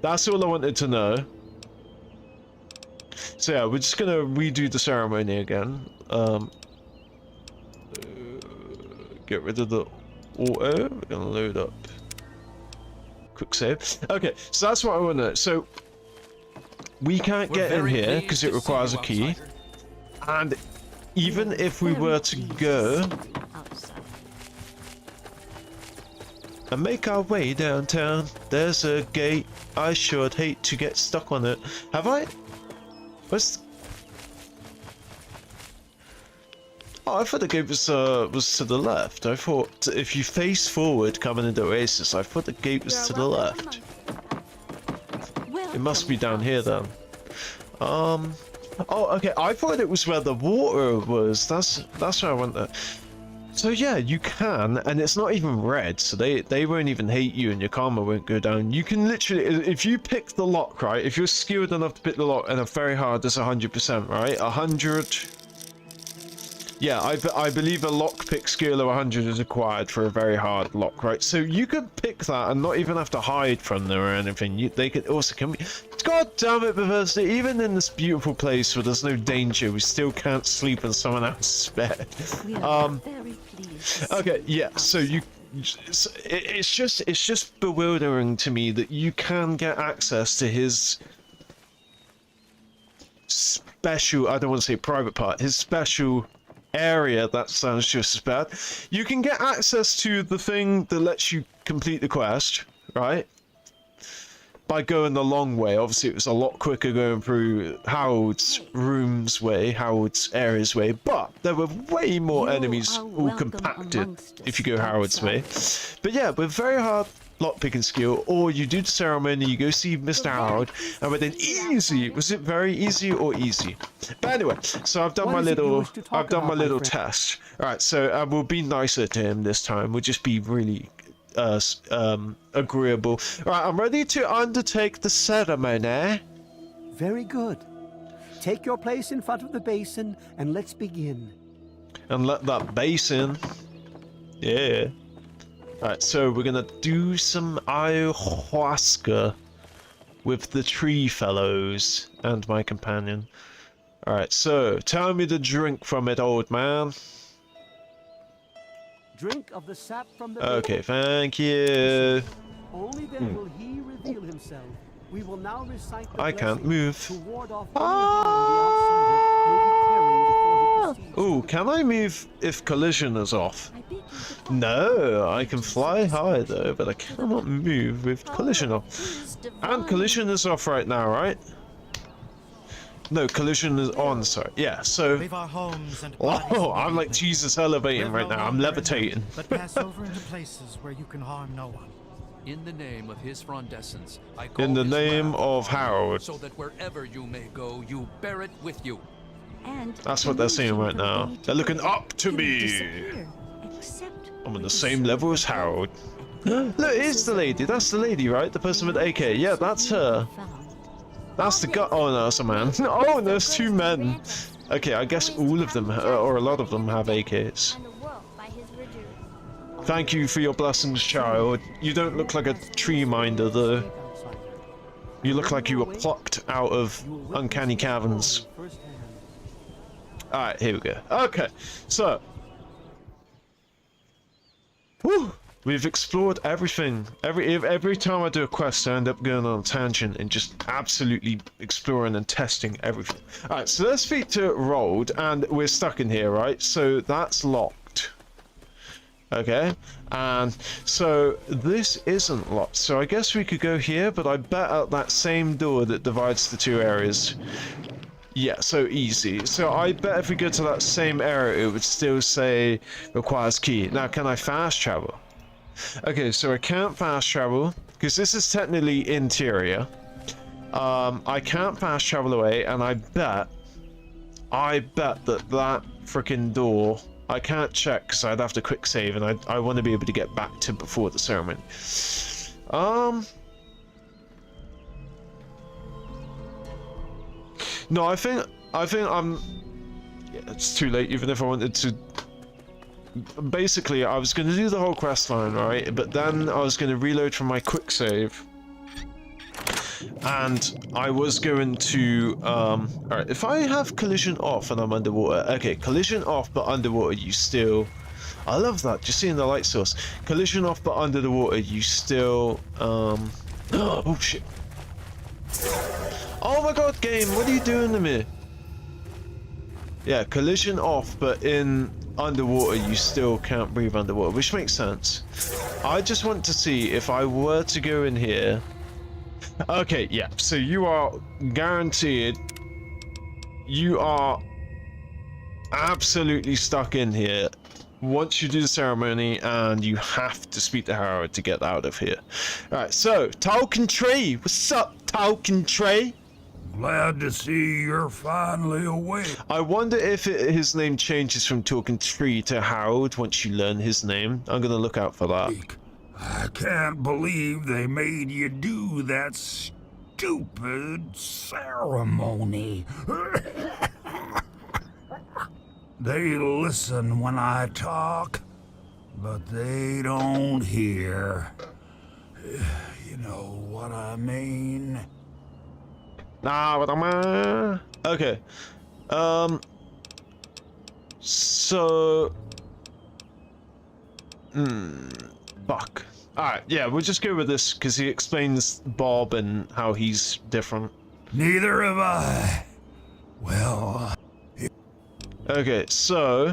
That's all I wanted to know. So yeah, we're just going to redo the ceremony again. Get rid of the auto. We're gonna load up. Quick save. Okay, so that's what I want to know. So we can't get in here because it requires a key. And even if we were to go and make our way downtown, there's a gate. I should hate to get stuck on it. Have I? What's... Oh, I thought the gate was to the left. I thought if you face forward coming into Oasis, I thought the gate was to the left. It must be down here then. Oh, okay. I thought it was where the water was. That's where I went there. So yeah, you can, and it's not even red, so they won't even hate you, and your karma won't go down. You can literally, if you pick the lock, right? If you're skilled enough to pick the lock and are very hard, that's 100%, right? 100. Yeah, I believe a lockpick skill of 100 is required for a very hard lock, right? So you could pick that and not even have to hide from them or anything. They could also... God damn it, Bethesda, even in this beautiful place where there's no danger, we still can't sleep in someone else's bed. Okay, yeah, so you... It's just bewildering to me that you can get access to his special... I don't want to say private part. His special... area, that sounds just as bad. You can get access to the thing that lets you complete the quest, right? By going the long way. Obviously, it was a lot quicker going through Harold's room's way, Harold's area's way, but there were way more enemies all compacted if you go Harold's way. But yeah, with very hard lockpicking skill, or you do the ceremony, you go see Mr. Harold, and within easy, was it very easy or easy? But anyway, so I've done my little test. Alright, so we'll be nicer to him this time. We'll just be really agreeable. Right, I'm ready to undertake the ceremony. Very good. Take your place in front of the basin and let's begin. And let that basin. Yeah. Alright, so we're gonna do some ayahuasca with the tree fellows and my companion. Alright, so tell me the drink from it, old man. Drink of the sap from the Okay, thank you. Only then will he reveal himself. We will now recite the I can't move. to ward off any harm the outsider may be carrying before he proceeds. Ooh, can I move if collision is off? No, I can fly high though, but I cannot move with collision off. And collision is off right now, right? No, collision is on, sorry. Yeah, so... Leave our homes and Oh, I'm like Jesus elevating right now. I'm levitating. But pass over into places where you can harm no one. In the name of his frondescence, I call In the his name wrath, of Harold. so that wherever you may go, you bear it with you. And That's what they're saying right now. They're looking up to me. I'm on the same level as Harold. Look, it's the lady. That's the lady, right? The person with AK. Yeah, that's her. That's the guy. Oh, no, that's a man. Oh, there's two men. Okay, I guess all of them, or a lot of them, have AKs. Thank you for your blessings, child. You don't look like a tree minder, though. You look like you were plucked out of uncanny caverns. Alright, here we go. Okay, so... Whew, we've explored everything. Every time I do a quest, I end up going on a tangent and just absolutely exploring and testing everything. Alright, so let's speak to Rold, and we're stuck in here, right? So that's locked. Okay, and so this isn't locked, so I guess we could go here, but I bet at that same door that divides the two areas. Yeah, so easy. So I bet if we go to that same area, it would still say requires key. Now, can I fast travel? Okay, so I can't fast travel because this is technically interior. I can't fast travel away, and I bet that freaking door. I can't check because I'd have to quick save, and I want to be able to get back to before the ceremony. No, I think I'm... Yeah, it's too late, even if I wanted to... Basically, I was going to do the whole quest line, right? But then I was going to reload from my quick save. And I was going to... Alright, if I have collision off and I'm underwater... Okay, collision off, but underwater you still... I love that, just seeing the light source. Collision off, but under the water you still... Oh, shit. Oh my god, game, what are you doing to me? Yeah, collision off, but in underwater you still can't breathe underwater, which makes sense. I just want to see if I were to go in here. Okay, yeah, so you are guaranteed. You are absolutely stuck in here once you do the ceremony, and you have to speak to Harold to get out of here. Alright, so, Talking Tree! What's up, Talking Tree? Glad to see you're finally awake. I wonder if his name changes from Talking Tree to Harold once you learn his name. I'm gonna look out for that. I can't believe they made you do that stupid ceremony. They listen when I talk, but they don't hear. You know what I mean? Nah, what am I? Okay. So... Fuck. Alright, yeah, we'll just go with this, because he explains Bob and how he's different. Neither have I. Well... Okay, so...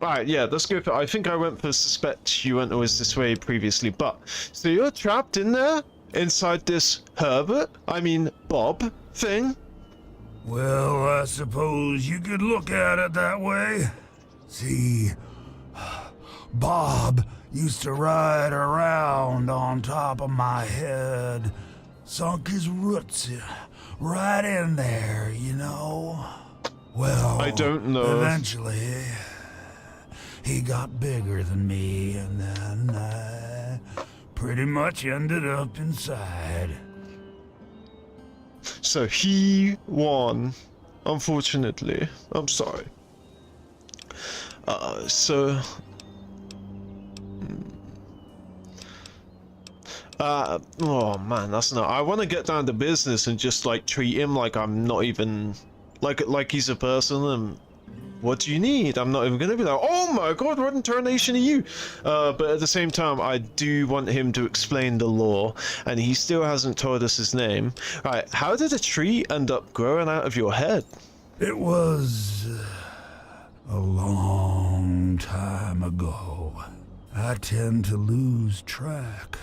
Alright, yeah, let's go for... I think I went for suspect you went always this way previously, but... So you're trapped in there? Inside this Bob thing? Well, I suppose you could look at it that way. See, Bob used to ride around on top of my head. Sunk his roots right in there, you know? Well, I don't know. Eventually, he got bigger than me, and then I pretty much ended up inside. So he won, unfortunately. I'm sorry. Oh man, that's not... I want to get down to business and just like treat him like I'm not even... Like he's a person and... What do you need? I'm not even gonna be like, oh my god, what incarnation are you? But at the same time, I do want him to explain the law, and he still hasn't told us his name. Alright, how did a tree end up growing out of your head? It was a long time ago. I tend to lose track.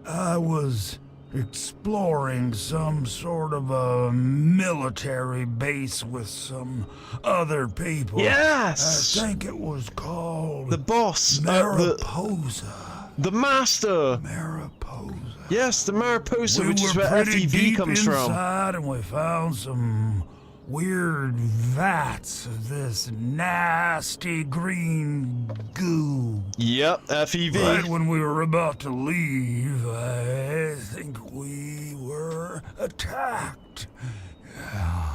I was exploring some sort of a military base with some other people. Yes! I think it was called... The boss. Mariposa. The master. Mariposa. Yes, the Mariposa, which is where FEV comes from. And we found some weird vats of this nasty green goo. Yep, FEV. Right when we were about to leave, I think we were attacked.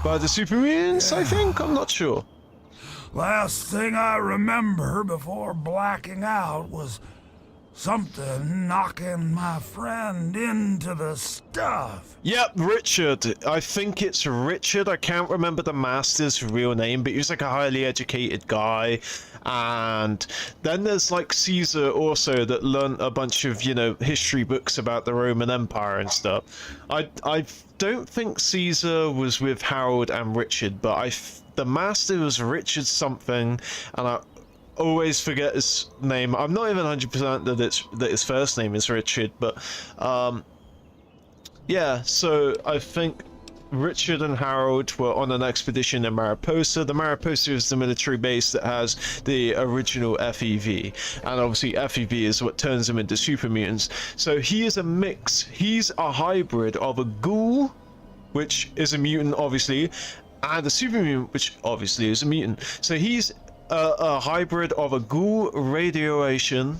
By the super mutants, I think? I'm not sure. Last thing I remember before blacking out was something knocking my friend into the stuff. Yep, Richard. I think it's Richard. I can't remember the master's real name, but he was like a highly educated guy. And then there's like Caesar also that learned a bunch of, you know, history books about the Roman Empire and stuff. I don't think Caesar was with Harold and Richard, but the master was Richard something, and I always forget his name. I'm not even 100% that his first name is Richard, but yeah, so I think Richard and Harold were on an expedition in Mariposa. The Mariposa is the military base that has the original FEV, and obviously FEV is what turns them into super mutants. So he is a mix. He's a hybrid of a ghoul, which is a mutant obviously, and a super mutant, which obviously is a mutant. So he's a hybrid of a ghoul radiation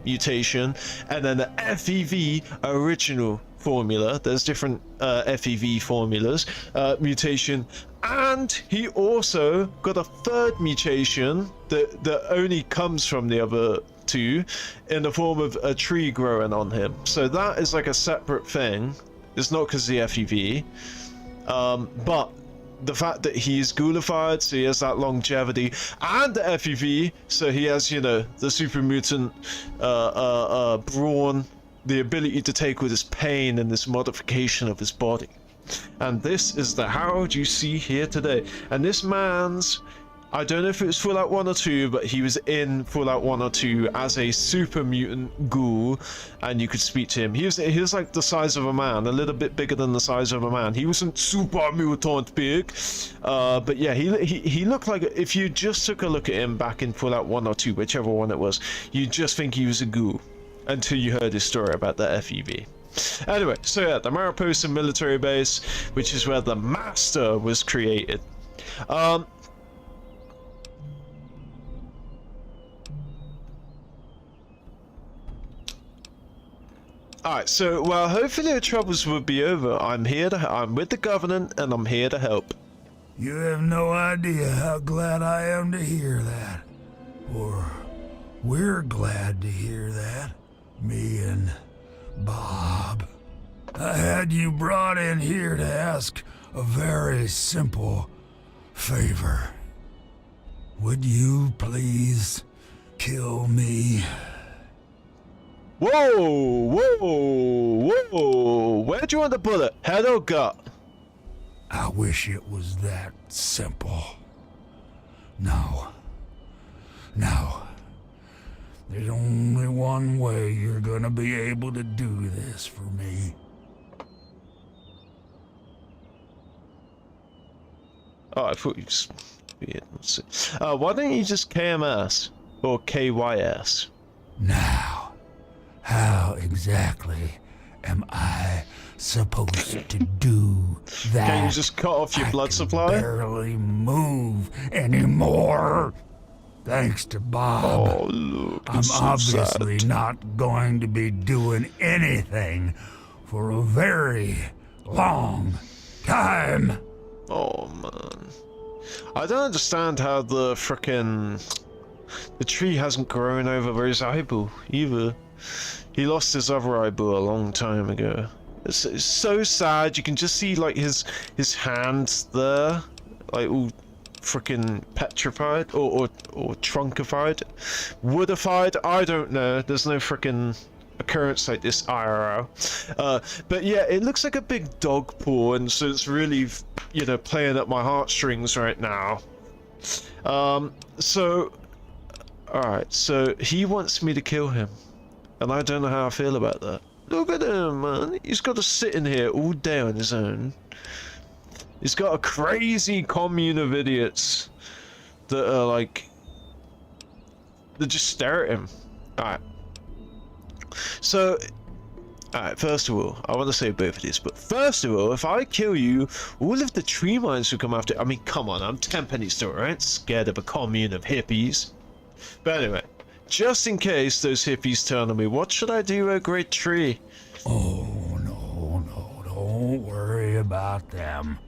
mutation, and then the FEV original formula. There's different FEV formulas, mutation, and he also got a third mutation that only comes from the other two in the form of a tree growing on him. So that is like a separate thing. It's not because of the FEV, but the fact that he's ghoulified, so he has that longevity, and the FEV, so he has, you know, the super mutant brawn, the ability to take with his pain and this modification of his body. And this is the Harold you see here today. And this man's, I don't know if it was Fallout 1 or 2, but he was in Fallout 1 or 2 as a super mutant ghoul, and you could speak to him. He was like the size of a man, a little bit bigger than the size of a man. He wasn't super mutant big, but yeah, he looked like, if you just took a look at him back in Fallout 1 or 2, whichever one it was, you'd just think he was a ghoul until you heard his story about the FEV. Anyway, so yeah, the Mariposa military base, which is where the Master was created. Alright, so, well, hopefully the troubles will be over. I'm with the Covenant, and I'm here to help. You have no idea how glad I am to hear that. Or, we're glad to hear that. Me and Bob. I had you brought in here to ask a very simple favor. Would you please kill me? Whoa! Where'd you want the bullet? Head or gut? I wish it was that simple. No. No. There's only one way you're gonna be able to do this for me. Oh, I thought you just... Weird. Why don't you just KMS? Or KYS? Now, how exactly am I supposed to do that? Can you just cut off your blood supply? I barely move anymore. Thanks to Bob. Oh, look, I'm so obviously sad. not going to be doing anything for a very long time. Oh, man. I don't understand how the tree hasn't grown over his eyeball, either. He lost his other eyeball a long time ago. It's so sad. You can just see, like, his hands there, like, all frickin' petrified, or trunkified, woodified, I don't know. There's no frickin' occurrence like this IRL. But yeah, it looks like a big dog paw, and so it's really, you know, playing at my heartstrings right now. So, alright, so he wants me to kill him, and I don't know how I feel about that. Look at him, man. He's got to sit in here all day on his own. He's got a crazy commune of idiots that are like, they just stare at him. Alright. So, alright, first of all, I want to say both of these, but first of all, if I kill you, all of the tree mines will come after. I mean, come on, I'm 10 pennies still, right? Scared of a commune of hippies. But anyway, just in case those hippies turn on me, what should I do, a great tree? Oh, no, don't worry about them.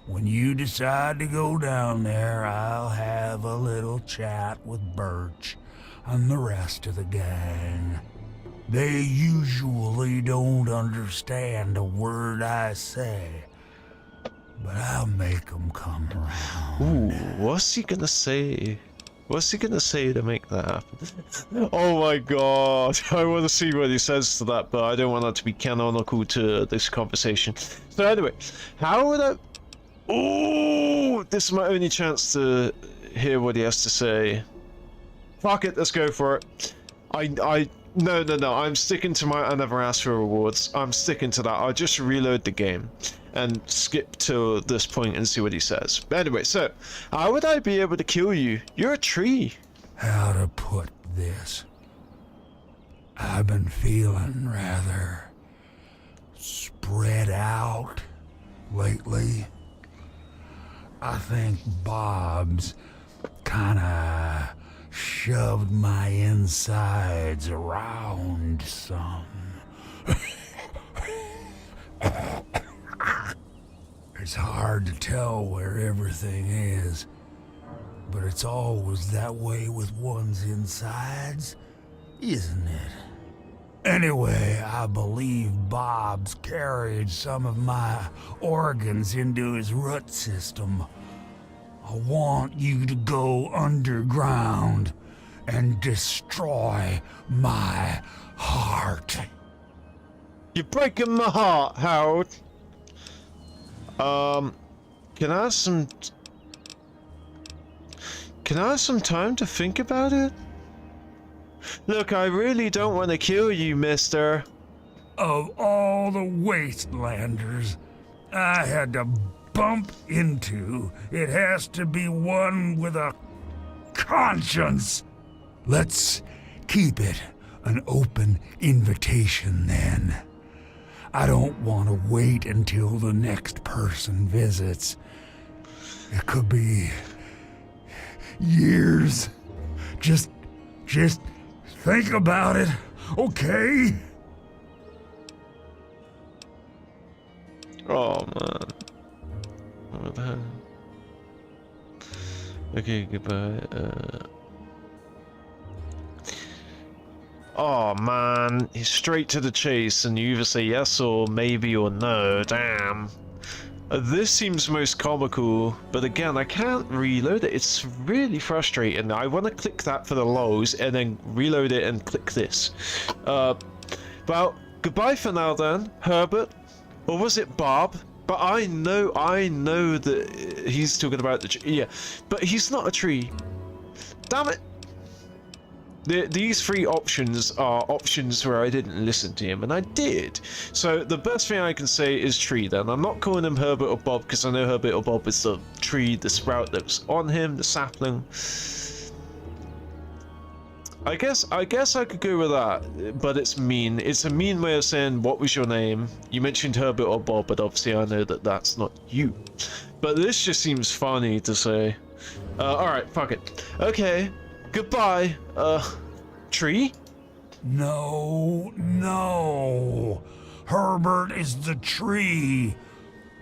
When you decide to go down there, I'll have a little chat with Birch and the rest of the gang. They usually don't understand a word I say, but I'll make them come around. Ooh, what's he gonna say? What's he gonna say to make that happen? Oh my god, I want to see what he says to that, but I don't want that to be canonical to this conversation. So anyway, how would I... Oh, this is my only chance to hear what he has to say. Fuck it, let's go for it. No, I'm sticking to my I never asked for rewards. I'm sticking to that. I'll just reload the game and skip to this point and see what he says. But anyway, so, how would I be able to kill you? You're a tree. How to put this? I've been feeling rather spread out lately. I think Bob's kinda shoved my insides around some. It's hard to tell where everything is, but it's always that way with one's insides, isn't it? Anyway, I believe Bob's carried some of my organs into his root system. I want you to go underground and destroy my heart. You're breaking my heart, Harold. Can I have some time to think about it? Look, I really don't want to kill you, mister. Of all the Wastelanders I had to bump into, it has to be one with a conscience. Let's keep it an open invitation then. I don't want to wait until the next person visits. It could be years. Just think about it, okay? Oh man. What the hell? Okay, goodbye. Oh man, he's straight to the chase, and you either say yes or maybe or no. Damn. This seems most comical, but again, I can't reload it. It's really frustrating. I want to click that for the lows and then reload it and click this. Well, goodbye for now then, Herbert. Or was it Bob? But I know that he's talking about the tree. Yeah, but he's not a tree. Damn it! These three options are options where I didn't listen to him, and I did. So the best thing I can say is tree then. I'm not calling him Herbert or Bob, because I know Herbert or Bob is the tree, the sprout that's on him, the sapling. I guess I could go with that, but it's mean. It's a mean way of saying, what was your name? You mentioned Herbert or Bob, but obviously I know that that's not you. But this just seems funny to say. Alright, fuck it. Okay, goodbye, tree? No, no. Herbert is the tree.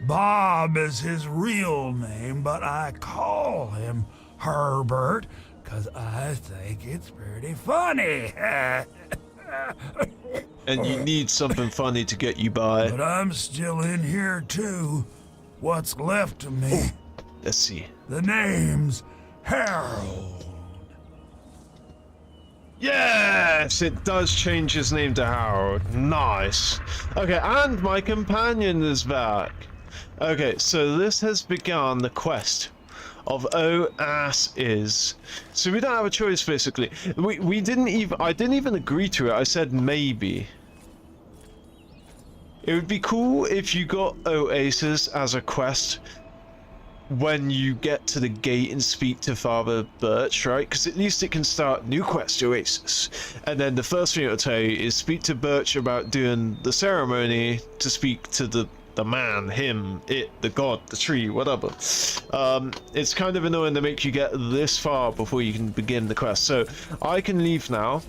Bob is his real name, but I call him Herbert because I think it's pretty funny. And you need something funny to get you by. But I'm still in here too. What's left of me? Oh, let's see. The name's Harold. Yes, it does change his name to Harold. Nice. Okay, and my companion is back. Okay, so this has begun the quest of Oasis. So we don't have a choice, basically. We didn't even. I didn't even agree to it. I said maybe. It would be cool if you got Oasis as a quest when you get to the gate and speak to Father Birch, right? Because at least it can start new quest Oasis. And then the first thing it'll tell you is speak to Birch about doing the ceremony to speak to the man, him, it, the god, the tree, whatever. It's kind of annoying to make you get this far before you can begin the quest. So I can leave now.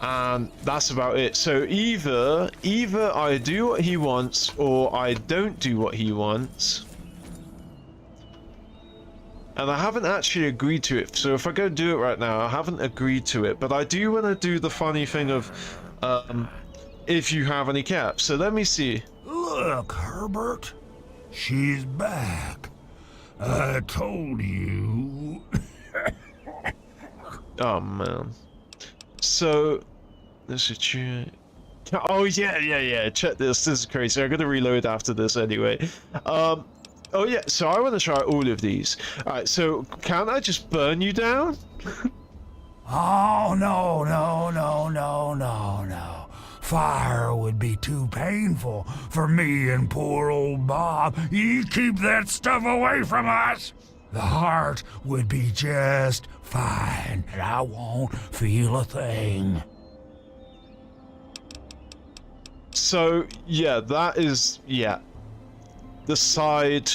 And that's about it. So either I do what he wants or I don't do what he wants. And I haven't actually agreed to it, so if I go do it right now, I haven't agreed to it. But I do want to do the funny thing of, if you have any caps. So let me see. Look, Herbert, she's back. I told you. Oh man. So, this is true. Oh yeah. Check this. This is crazy. I'm gonna reload after this anyway. Oh yeah, so I want to try all of these. Alright, so can't I just burn you down? Oh, no. Fire would be too painful for me and poor old Bob. You keep that stuff away from us. The heart would be just fine, and I won't feel a thing. So, yeah, that is, yeah. The side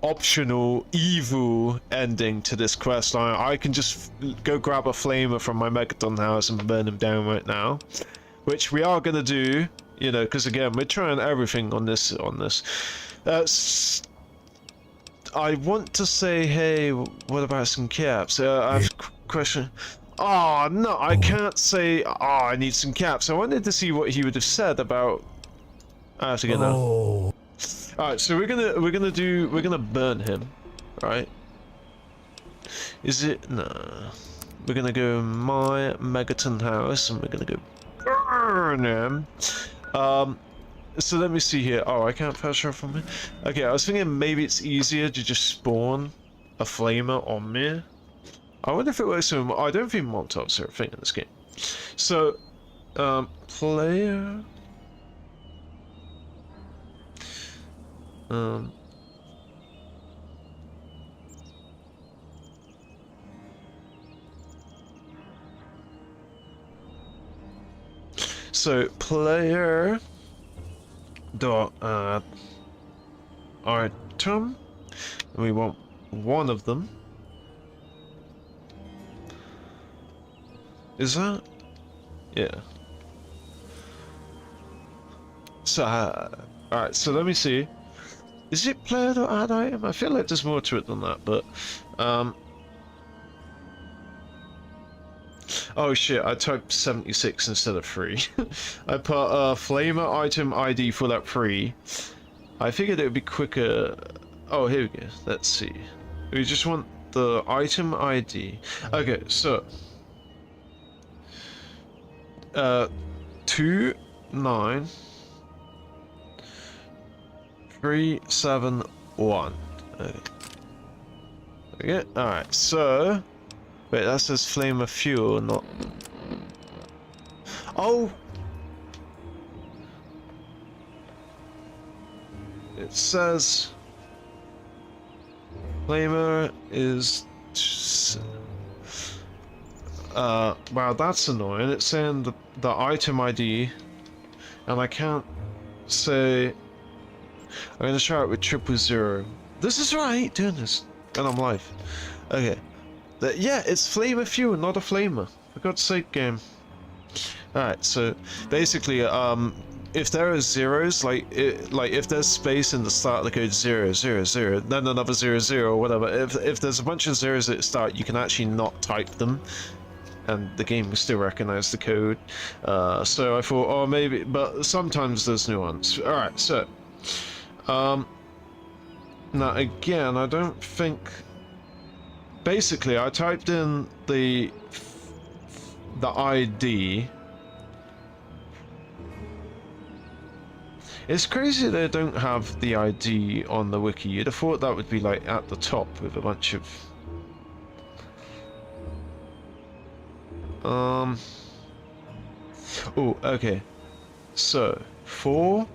optional evil ending to this quest line. I can just go grab a flamer from my Megaton house and burn him down right now, which we are gonna do, you know, because again we're trying everything on this. I want to say, hey, what about some caps? I have a question. Oh no, I can't say. Oh, I need some caps. I wanted to see what he would have said about. I have to get that. Alright, so we're gonna burn him, right? Is it? No. We're gonna go my Megaton house and we're gonna go burn him. So let me see here. Oh, I can't patch her from me. Okay, I was thinking maybe it's easier to just spawn a flamer on me. I wonder if it works with. I don't think Molotovs are a thing in this game. So, player. So player dot add item, and we want one of them. Is that? Yeah. So alright, so let me see. Is it player dot add item? I feel like there's more to it than that, but oh shit, I typed 76 instead of 3. I put flamer item ID for that 3. I figured it would be quicker. Oh, here we go. Let's see. We just want the item ID. Okay, so 2 9 3, 7, 1. Okay. Alright, so... Wait, that says flame of fuel, not... Oh! It says... Flamer is... wow, that's annoying. It's saying the item ID, and I can't say... I'm gonna try it with 000. This is right, doing this, and I'm live. Okay. Yeah, it's flamer fuel, not a flamer. For God's sake, game. Alright, so basically, if there are zeros, like if there's space in the start of the code 0, 0, 0, then another 0, 0, or whatever, if there's a bunch of zeros at the start, you can actually not type them, and the game will still recognize the code. So I thought, oh, maybe, but sometimes there's nuance. Alright, so, now again, I don't think, basically I typed in the ID. It's crazy they don't have the ID on the wiki. You'd have thought that would be like at the top with a bunch of... Oh, okay. So, 4,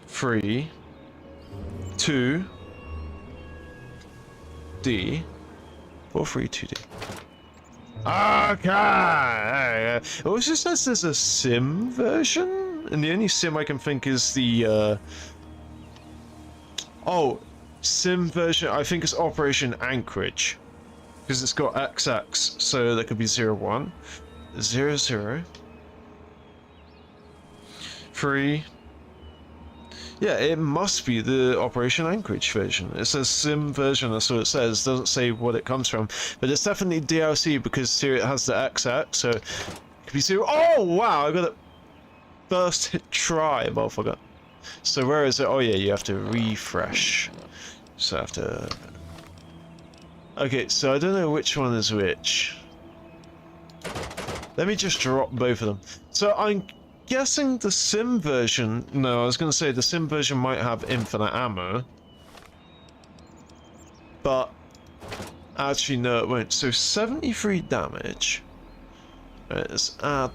3, 2, D. 4, 3, 2, D. Okay! It also says there's a sim version? And the only sim I can think is the, oh, sim version, I think it's Operation Anchorage. Because it's got XX, so there could be 0, 1, 0, 0, 3. Yeah, it must be the Operation Anchorage version. It says sim version, that's what it says. It doesn't say what it comes from. But it's definitely DLC because here it has the XX, so it could be 0. Oh, wow, I got it. First hit try, motherfucker. So where is it? Oh yeah, you have to refresh. So I have to... Okay, so I don't know which one is which. Let me just drop both of them. So I'm guessing the sim version... No, I was going to say the sim version might have infinite ammo. But... Actually, no, it won't. So 73 damage. Let's add...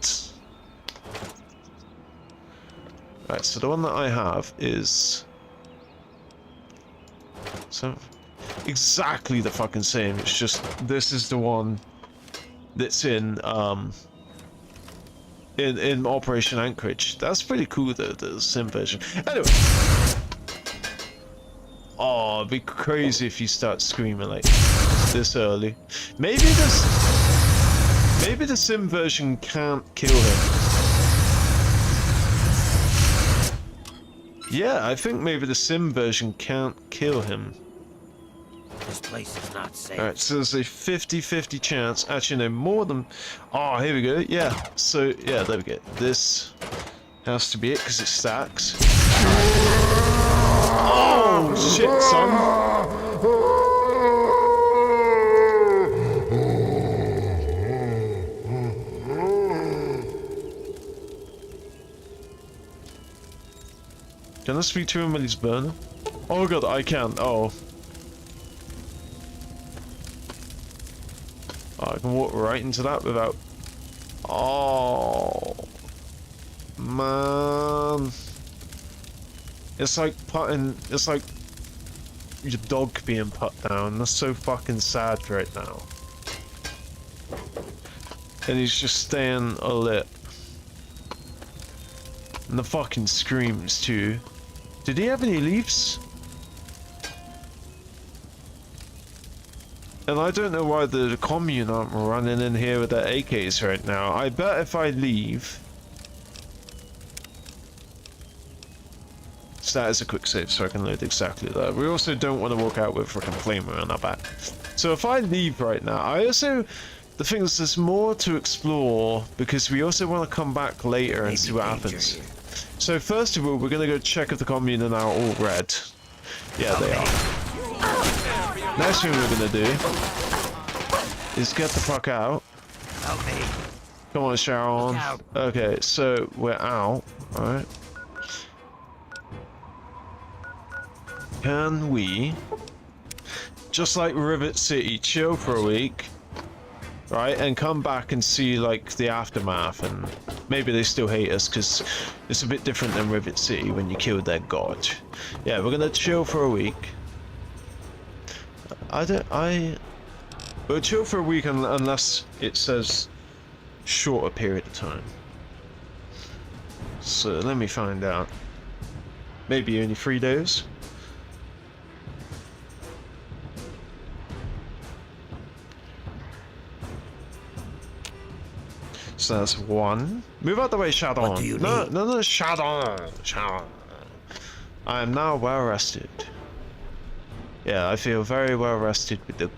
Right, so the one that I have is... So... Exactly the fucking same, it's just... This is the one... That's in Operation Anchorage. That's pretty cool, though, the sim version. Anyway... Oh, it'd be crazy if you start screaming like this early. Maybe this... Maybe the sim version can't kill him. Yeah, I think maybe the sim version can't kill him. This place is not safe. Alright, so there's a 50-50 chance. Actually, no, more than... Oh, here we go. Yeah, so, yeah, there we go. This has to be it, because it stacks. Oh, shit, son. Can I speak to him while he's burning? Oh god, I can't. Oh. I can walk right into that without... Oh. Man. It's like putting... It's like your dog being put down. That's so fucking sad right now. And he's just staying alit. And the fucking screams too. Did he have any leaves? And I don't know why the commune aren't running in here with their AKs right now. I bet if I leave... So that is a quick save, so I can load exactly that. We also don't want to walk out with a freaking flamer on our back. So if I leave right now, I also... The thing is, there's more to explore, because we also want to come back later and see what happens. So first of all, we're going to go check if the commune are now all red. Yeah, they are. Next thing we're going to do is get the fuck out. Come on, Sharon. Okay, so we're out. Alright. can we, just like Rivet City, chill for a week, right, and come back and see like the aftermath, and maybe they still hate us because it's a bit different than Rivet City when you kill their god. Yeah, we're gonna chill for a week. We'll chill for a week unless it says shorter period of time. So let me find out. Maybe only 3 days. So that's 1. Move out the way, Shadow. What do you need? No, Shadow. I am now well rested. Yeah, I feel very well rested with the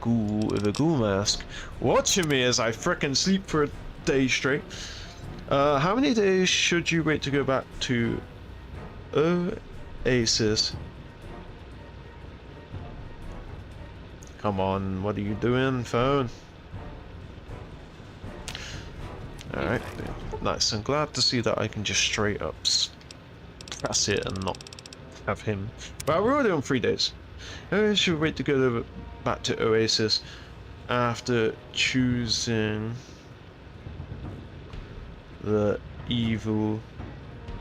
ghoul mask watching me as I frickin' sleep for a day straight. How many days should you wait to go back to Oasis? Come on, what are you doing, phone? Alright, nice. I'm glad to see that I can just straight up press it and not have him. Well, we're already on 3 days. I should wait to go back to Oasis after choosing the evil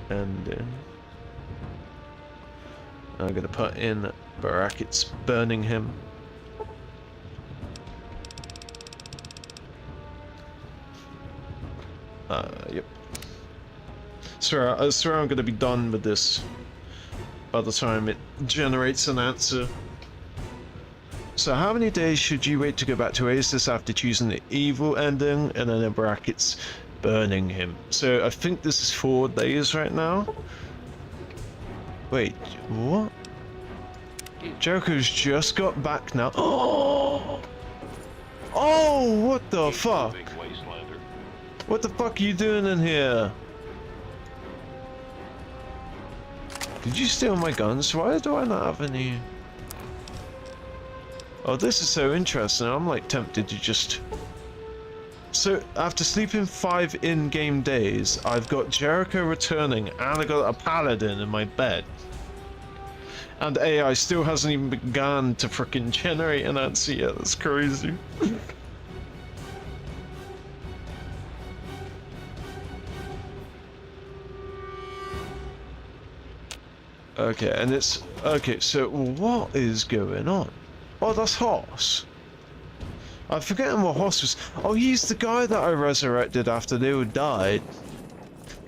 ending. I'm gonna put in brackets burning him. Yep. I swear I'm gonna be done with this by the time it generates an answer. So how many days should you wait to go back to Oasis after choosing the evil ending, and then in brackets burning him? So I think this is 4 days right now. Wait, what? Jericho's just got back now. Oh, what the fuck? What the fuck are you doing in here? Did you steal my guns? Why do I not have any? Oh, this is so interesting. I'm like tempted to just... So, after sleeping 5 in-game days, I've got Jericho returning and I got a paladin in my bed. And AI still hasn't even begun to frickin' generate an answer yet. That's crazy. Okay, and it's... Okay, so what is going on? Oh, that's Hoss. I'm forgetting what Hoss was... Oh, he's the guy that I resurrected after they all died.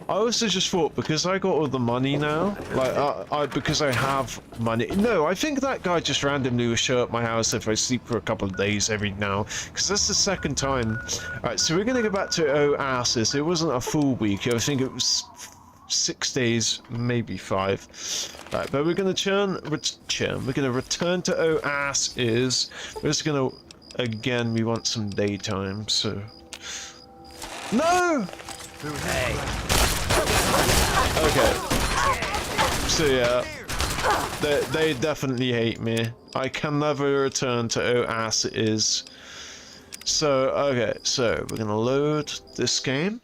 I also just thought, because I got all the money now, like, because I have money... No, I think that guy just randomly will show up my house if I sleep for a couple of days every now, because that's the second time. Alright, so we're going to go back to Oasis. It wasn't a full week, I think it was 6 days, maybe 5. Right, but we're going to we're going to return to Oasis. We're just going to, again, we want some daytime, so... No! Hey. Okay. So yeah, they definitely hate me. I can never return to Oasis. So, okay, so we're going to load this game.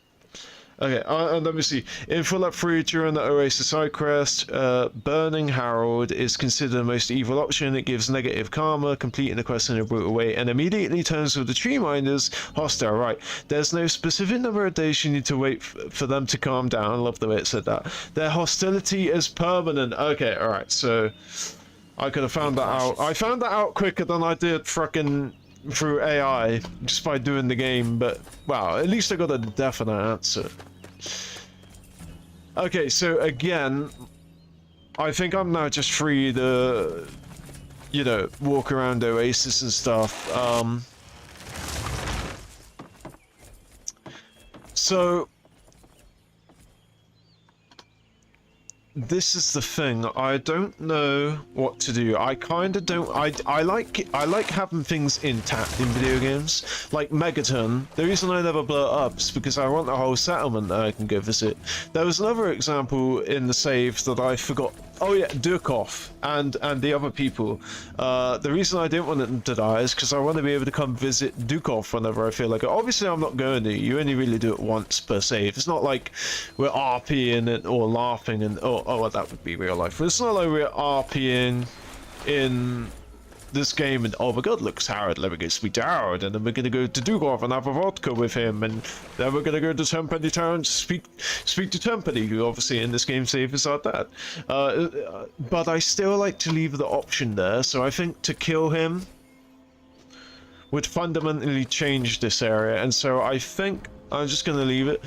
Okay, let me see. In Fallout 3, during the Oasis side quest, Burning Harold is considered the most evil option. It gives negative karma, completing the quest in a brutal way, and immediately turns all the tree minders hostile. Right, there's no specific number of days you need to wait for them to calm down. I love the way it said that. Their hostility is permanent. Okay, alright, so I could have found that out. I found that out quicker than I did frickin' through AI, just by doing the game, but, wow, at least I got a definite answer. Okay, so again, I think I'm now just free to, you know, walk around Oasis and stuff. So... This is the thing, I don't know what to do. I kind of don't... I like having things intact in video games. Like Megaton, the reason I never blow it up is because I want a whole settlement that I can go visit. There was another example in the save that I forgot. Oh yeah, Durkov and the other people. The reason I didn't want them to die is because I want to be able to come visit Durkov whenever I feel like it. Obviously I'm not going to, you only really do it once per save. It's not like we're RPing it or laughing and... Oh, well, that would be real life. It's not like we're RPing in this game, and oh my god, look, Howard, let me go speak to Howard, and then we're gonna go to Dugov and have a vodka with him, and then we're gonna go to Tenpenny Town to speak to Tenpenny, who obviously in this game save is our dad. But I still like to leave the option there, so I think to kill him would fundamentally change this area, and so I think I'm just gonna leave it.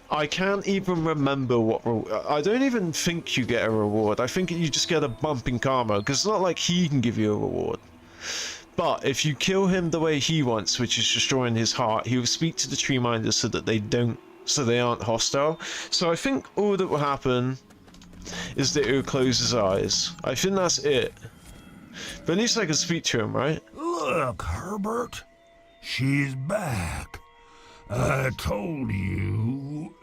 I can't even remember what I don't even think you get a reward. I think you just get a bump in karma, because it's not like he can give you a reward. But if you kill him the way he wants, which is destroying his heart, he will speak to the tree minders so that they aren't hostile. So I think all that will happen is that it will close his eyes. I think that's it. But at least I can speak to him, right? Look, Herbert, she's back. I told you.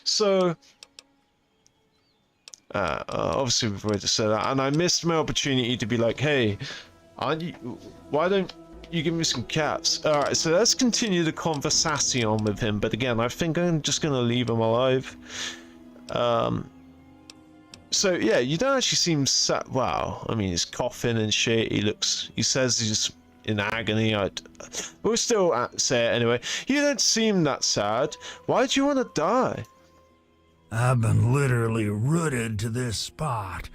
So, obviously we've already said that, and I missed my opportunity to be like, hey, why don't you give me some caps? Alright, so let's continue the conversation with him, but again, I think I'm just gonna leave him alive. So yeah, you don't actually seem sad. Wow, I mean, he's coughing and shit, he says he's in agony. We'll still say it anyway. You don't seem that sad. Why do you want to die? I've been literally rooted to this spot,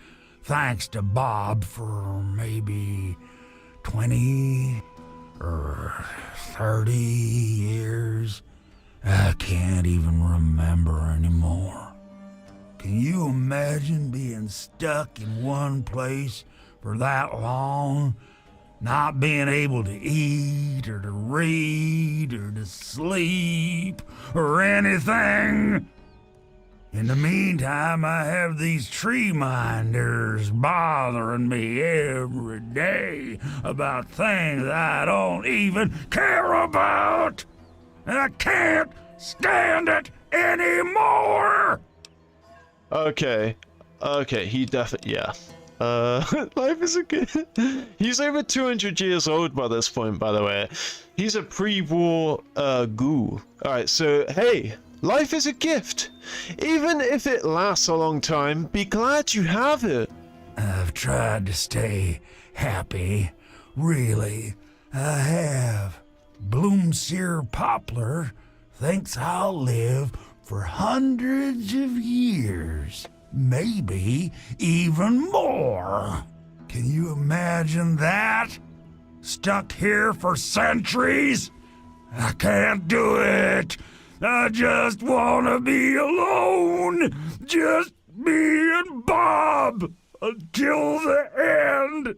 thanks to Bob, for maybe 20 or 30 years. I can't even remember anymore. Can you imagine being stuck in one place for that long? Not being able to eat, or to read, or to sleep, or anything. In the meantime, I have these tree minders bothering me every day about things I don't even care about. I can't stand it anymore! Okay, he definitely, yeah. Life is a good. He's over 200 years old by this point, by the way. He's a pre-war ghoul. Alright, so hey, life is a gift. Even if it lasts a long time, be glad you have it. I've tried to stay happy. Really, I have. Bloomseer Poplar thinks I'll live for hundreds of years. Maybe even more. Can you imagine that? Stuck here for centuries? I can't do it. I just want to be alone. Just me and Bob until the end.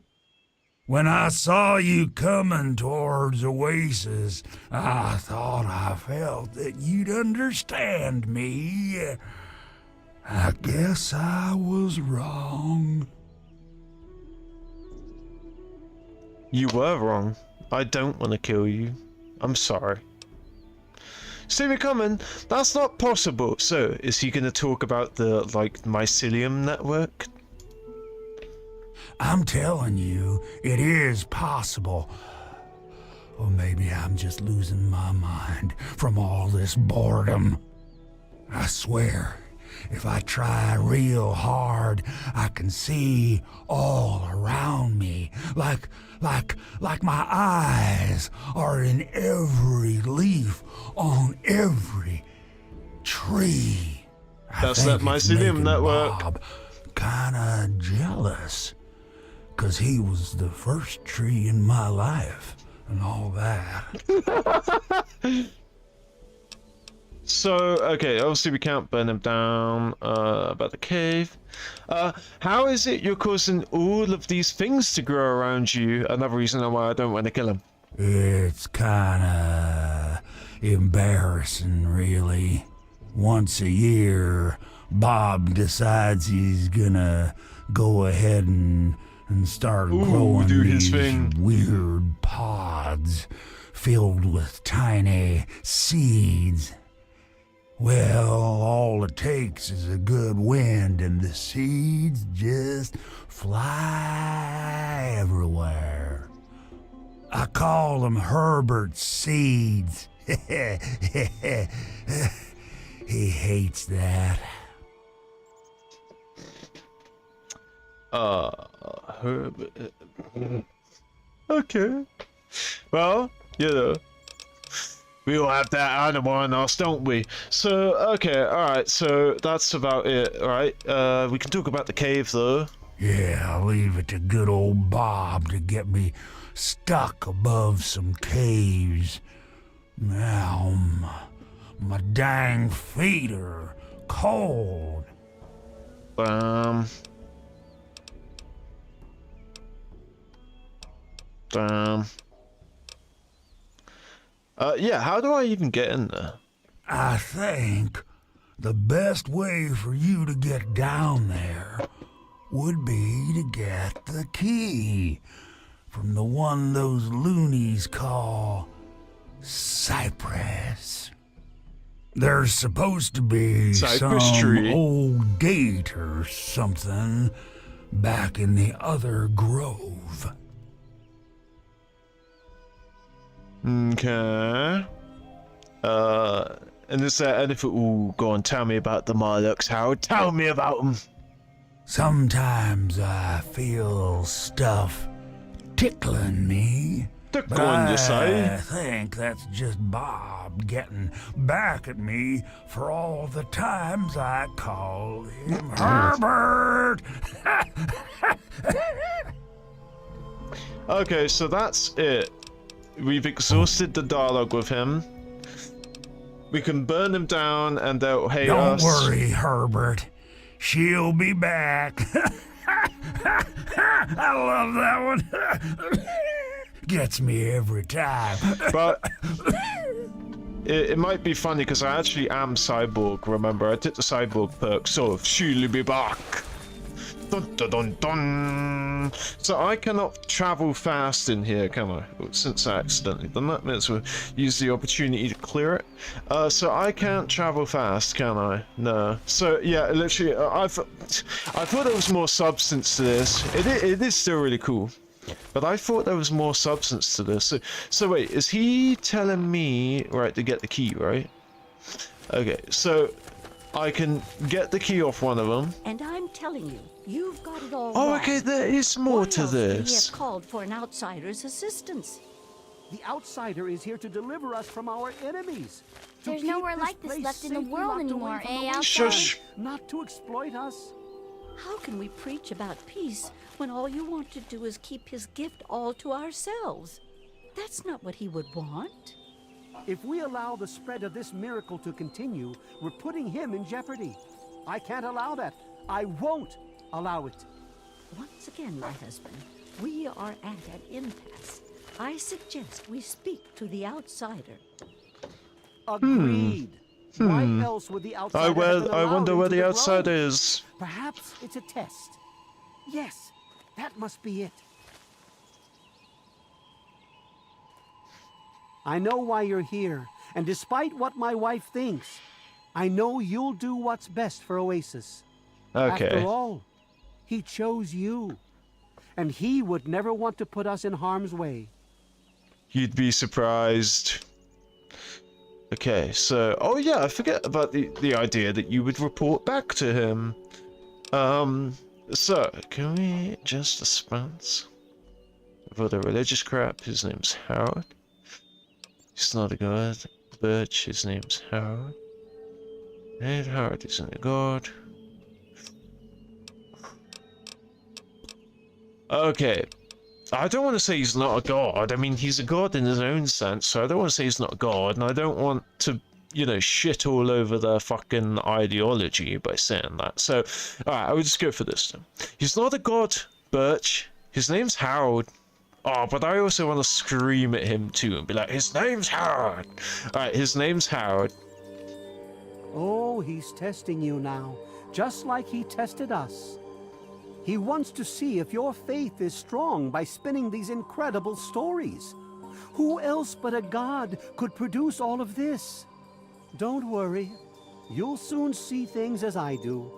When I saw you coming towards Oasis, I thought I felt that you'd understand me. I guess I was wrong. You were wrong. I don't want to kill you. I'm sorry. See me coming? That's not possible. So, is he going to talk about the, mycelium network? I'm telling you, it is possible. Or maybe I'm just losing my mind from all this boredom. I swear, if I try real hard, I can see all around me, like my eyes are in every leaf on every tree. That's that mycelium network. Bob kinda jealous, 'cause he was the first tree in my life and all that. So, okay, obviously we can't burn him down, about the cave. How is it you're causing all of these things to grow around you? Another reason why I don't want to kill him. It's kinda embarrassing, really. Once a year, Bob decides he's gonna go ahead and start growing these weird pods filled with tiny seeds. Well, all it takes is a good wind and the seeds just fly everywhere. I call them Herbert's seeds. He hates that. Herbert. Okay. Well, you know, we all have that animal in us, don't we? So, okay, alright, so that's about it, alright? We can talk about the cave, though. Yeah, I'll leave it to good old Bob to get me stuck above some caves. Now, my dang feet are cold. Damn. Yeah, how do I even get in there? I think the best way for you to get down there would be to get the key from the one those loonies call Cypress. There's supposed to be Cypress some tree. old gate or something back in the other grove. Okay. And is there anything? Ooh, go on, tell me about the Marlocks, Howard. Tell me about them. Sometimes I feel stuff tickling me. But I think that's just Bob getting back at me for all the times I called him Herbert. Okay, so that's it. We've exhausted the dialogue with him. We can burn him down and they'll hate us. Don't worry, Herbert. She'll be back. I love that one. Gets me every time. But it might be funny because I actually am cyborg, remember? I did the cyborg perk, so she'll be back. Dun, dun, dun, dun. So I cannot travel fast in here, can I? Since I accidentally done that, might as well use the opportunity to clear it. So I can't travel fast, can I? No. So yeah, literally, I thought there was more substance to this. It is still really cool, but I thought there was more substance to this. So wait, is he telling me right to get the key, right? Okay, so I can get the key off one of them. And I'm telling you, you've got it all Oh, wrong. okay, there is more Why to else would he this. have called for an outsider's assistance? The outsider is here to deliver us from our enemies. To There's keep nowhere this like this place left in the safely world locked anymore, away from the eh, wasteland. Shush. Not to exploit us. How can we preach about peace when all you want to do is keep his gift all to ourselves? That's not what he would want. If we allow the spread of this miracle to continue, we're putting him in jeopardy. I can't allow that. I won't allow it. Once again, my husband, we are at an impasse. I suggest we speak to the outsider. Agreed. Why else would the outsider have been I allowed wonder where into the grove? outsider is. Perhaps it's a test. Yes, that must be it. I know why you're here, and despite what my wife thinks, I know you'll do what's best for Oasis. Okay. After all, he chose you, and he would never want to put us in harm's way. You'd be surprised. Okay, so oh yeah, I forget about the idea that you would report back to him. So can we just dispense with all the religious crap? His name's Howard. He's not a god. Birch, his name's Howard. And Howard isn't a god. Okay. I don't want to say he's not a god. I mean, he's a god in his own sense, so I don't want to say he's not a god, and I don't want to, you know, shit all over their fucking ideology by saying that. So, alright, I would just go for this then. He's not a god, Birch. His name's Howard. Oh, but I also want to scream at him too and be like, his name's Howard! Alright, his name's Howard. Oh, he's testing you now, just like he tested us. He wants to see if your faith is strong by spinning these incredible stories. Who else but a god could produce all of this? Don't worry. You'll soon see things as I do.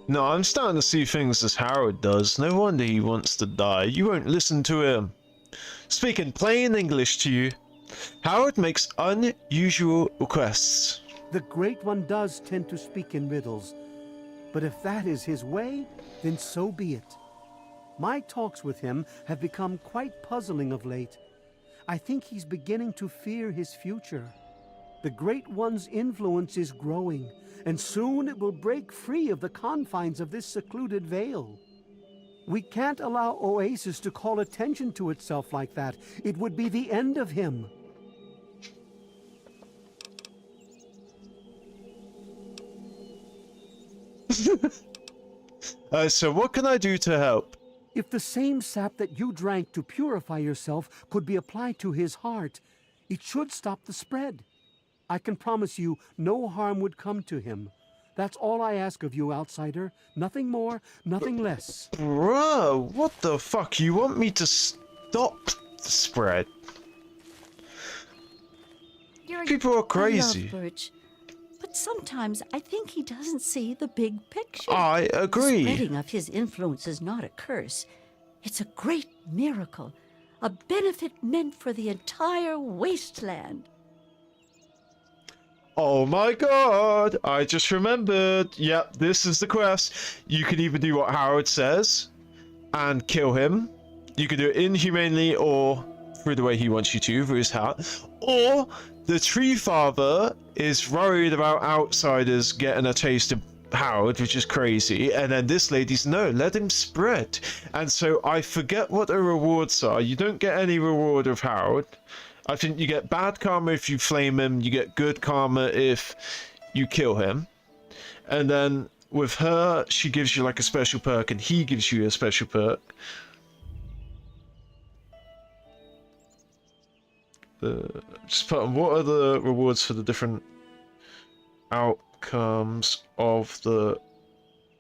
No, I'm starting to see things as Howard does. No wonder he wants to die. You won't listen to him. Speaking plain English to you, Howard makes unusual requests. The Great One does tend to speak in riddles. But if that is his way, then so be it. My talks with him have become quite puzzling of late. I think he's beginning to fear his future. The Great One's influence is growing, and soon it will break free of the confines of this secluded vale. We can't allow Oasis to call attention to itself like that. It would be the end of him. So what can I do to help? If the same sap that you drank to purify yourself could be applied to his heart, it should stop the spread. I can promise you no harm would come to him. That's all I ask of you, outsider. Nothing more, nothing less. Bro, what the fuck? You want me to stop the spread? People are crazy. I love Birch, but sometimes I think he doesn't see the big picture. I agree. The spreading of his influence is not a curse. It's a great miracle, a benefit meant for the entire wasteland. Oh my god, I just remembered. Yep, this is the quest. You can either do what Howard says and kill him. You can do it inhumanely or through the way he wants you to, through his heart. Or the Tree Father is worried about outsiders getting a taste of Howard, which is crazy. And then this lady's, no, let him spread. And so I forget what the rewards are. You don't get any reward of Howard. I think you get bad karma if you flame him, you get good karma if you kill him. And then with her, she gives you like a special perk and he gives you a special perk. Just put on, what are the rewards for the different outcomes of the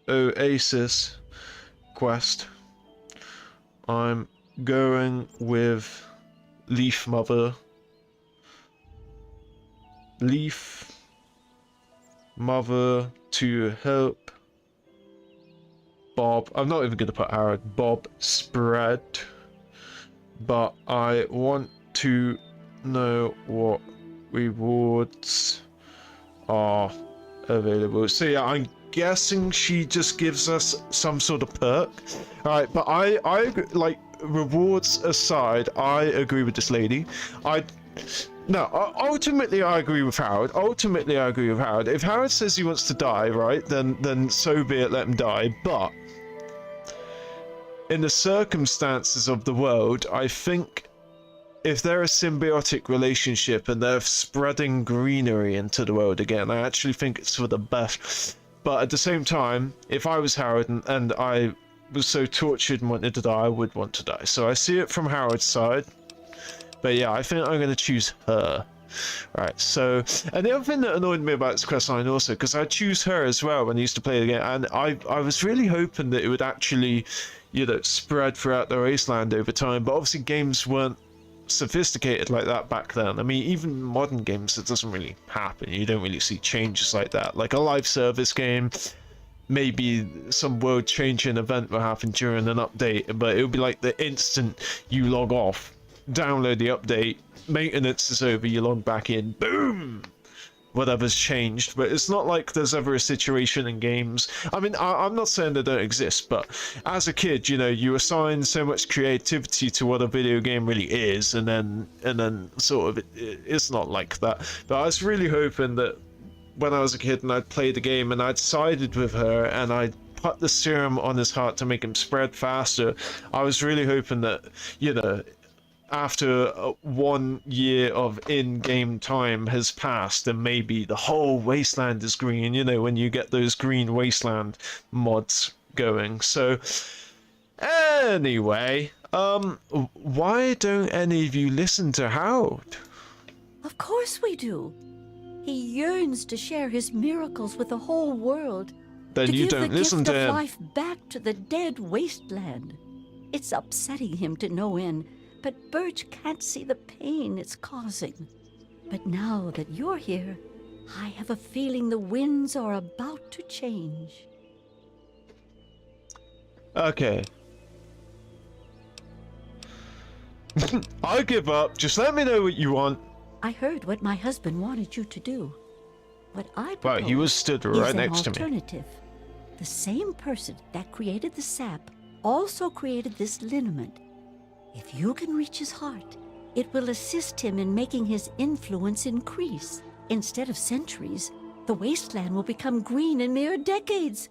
Oasis quest? I'm going with Leaf Mother. Leaf Mother to help Bob. I'm not even going to put Howard. Bob spread. But I want to know what rewards are available. So yeah, I'm guessing she just gives us some sort of perk. Alright, but I like, rewards aside, I agree with this lady. Ultimately I agree with Howard. If Howard says he wants to die, right, then so be it, let him die. But in the circumstances of the world, I think if they're a symbiotic relationship and they're spreading greenery into the world again, I actually think it's for the best. But at the same time, if I was Howard and I was so tortured and wanted to die, I would want to die. So I see it from Howard's side. But yeah, I think I'm going to choose her. Right, so... And the other thing that annoyed me about this questline also, because I choose her as well when I used to play the game, and I was really hoping that it would actually, you know, spread throughout the wasteland over time, but obviously games weren't sophisticated like that back then. I mean, even modern games, it doesn't really happen. You don't really see changes like that. Like a live service game, maybe some world-changing event will happen during an update, but it'll be like the instant you log off, download the update, maintenance is over, you log back in, boom! Whatever's changed. But it's not like there's ever a situation in games. I mean, I'm not saying they don't exist, but as a kid, you know, you assign so much creativity to what a video game really is, and then sort of it's not like that. But I was really hoping that when I was a kid and I'd played the game and I'd sided with her and I'd put the serum on his heart to make him spread faster, I was really hoping that, you know, after 1 year of in-game time has passed and maybe the whole wasteland is green, you know, when you get those green wasteland mods going. So anyway, why don't any of you listen to Howard? Of course we do. He yearns to share his miracles with the whole world. Then you don't listen to him. To give the gift of life back to the dead wasteland. It's upsetting him to no end, but Birch can't see the pain it's causing. But now that you're here, I have a feeling the winds are about to change. Okay. I give up. Just let me know what you want. I heard what my husband wanted you to do. What I Wow, he was stood right next to me. Alternative. The same person that created the sap also created this liniment. If you can reach his heart, it will assist him in making his influence increase. Instead of centuries, the wasteland will become green in mere decades.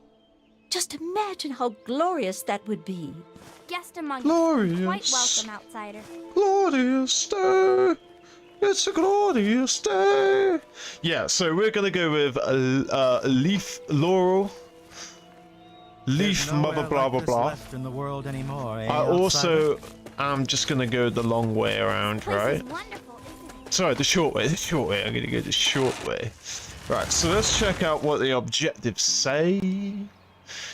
Just imagine how glorious that would be. Guest among Glorious. us. Quite welcome, outsider. Glorious day. It's a glorious day. Yeah, so we're gonna go with leaf laurel. Leaf mother blah blah blah. Left in the world anymore, eh, I also am just gonna go the long way around, right? Sorry, the short way. I'm gonna go the short way. Right, so let's check out what the objectives say.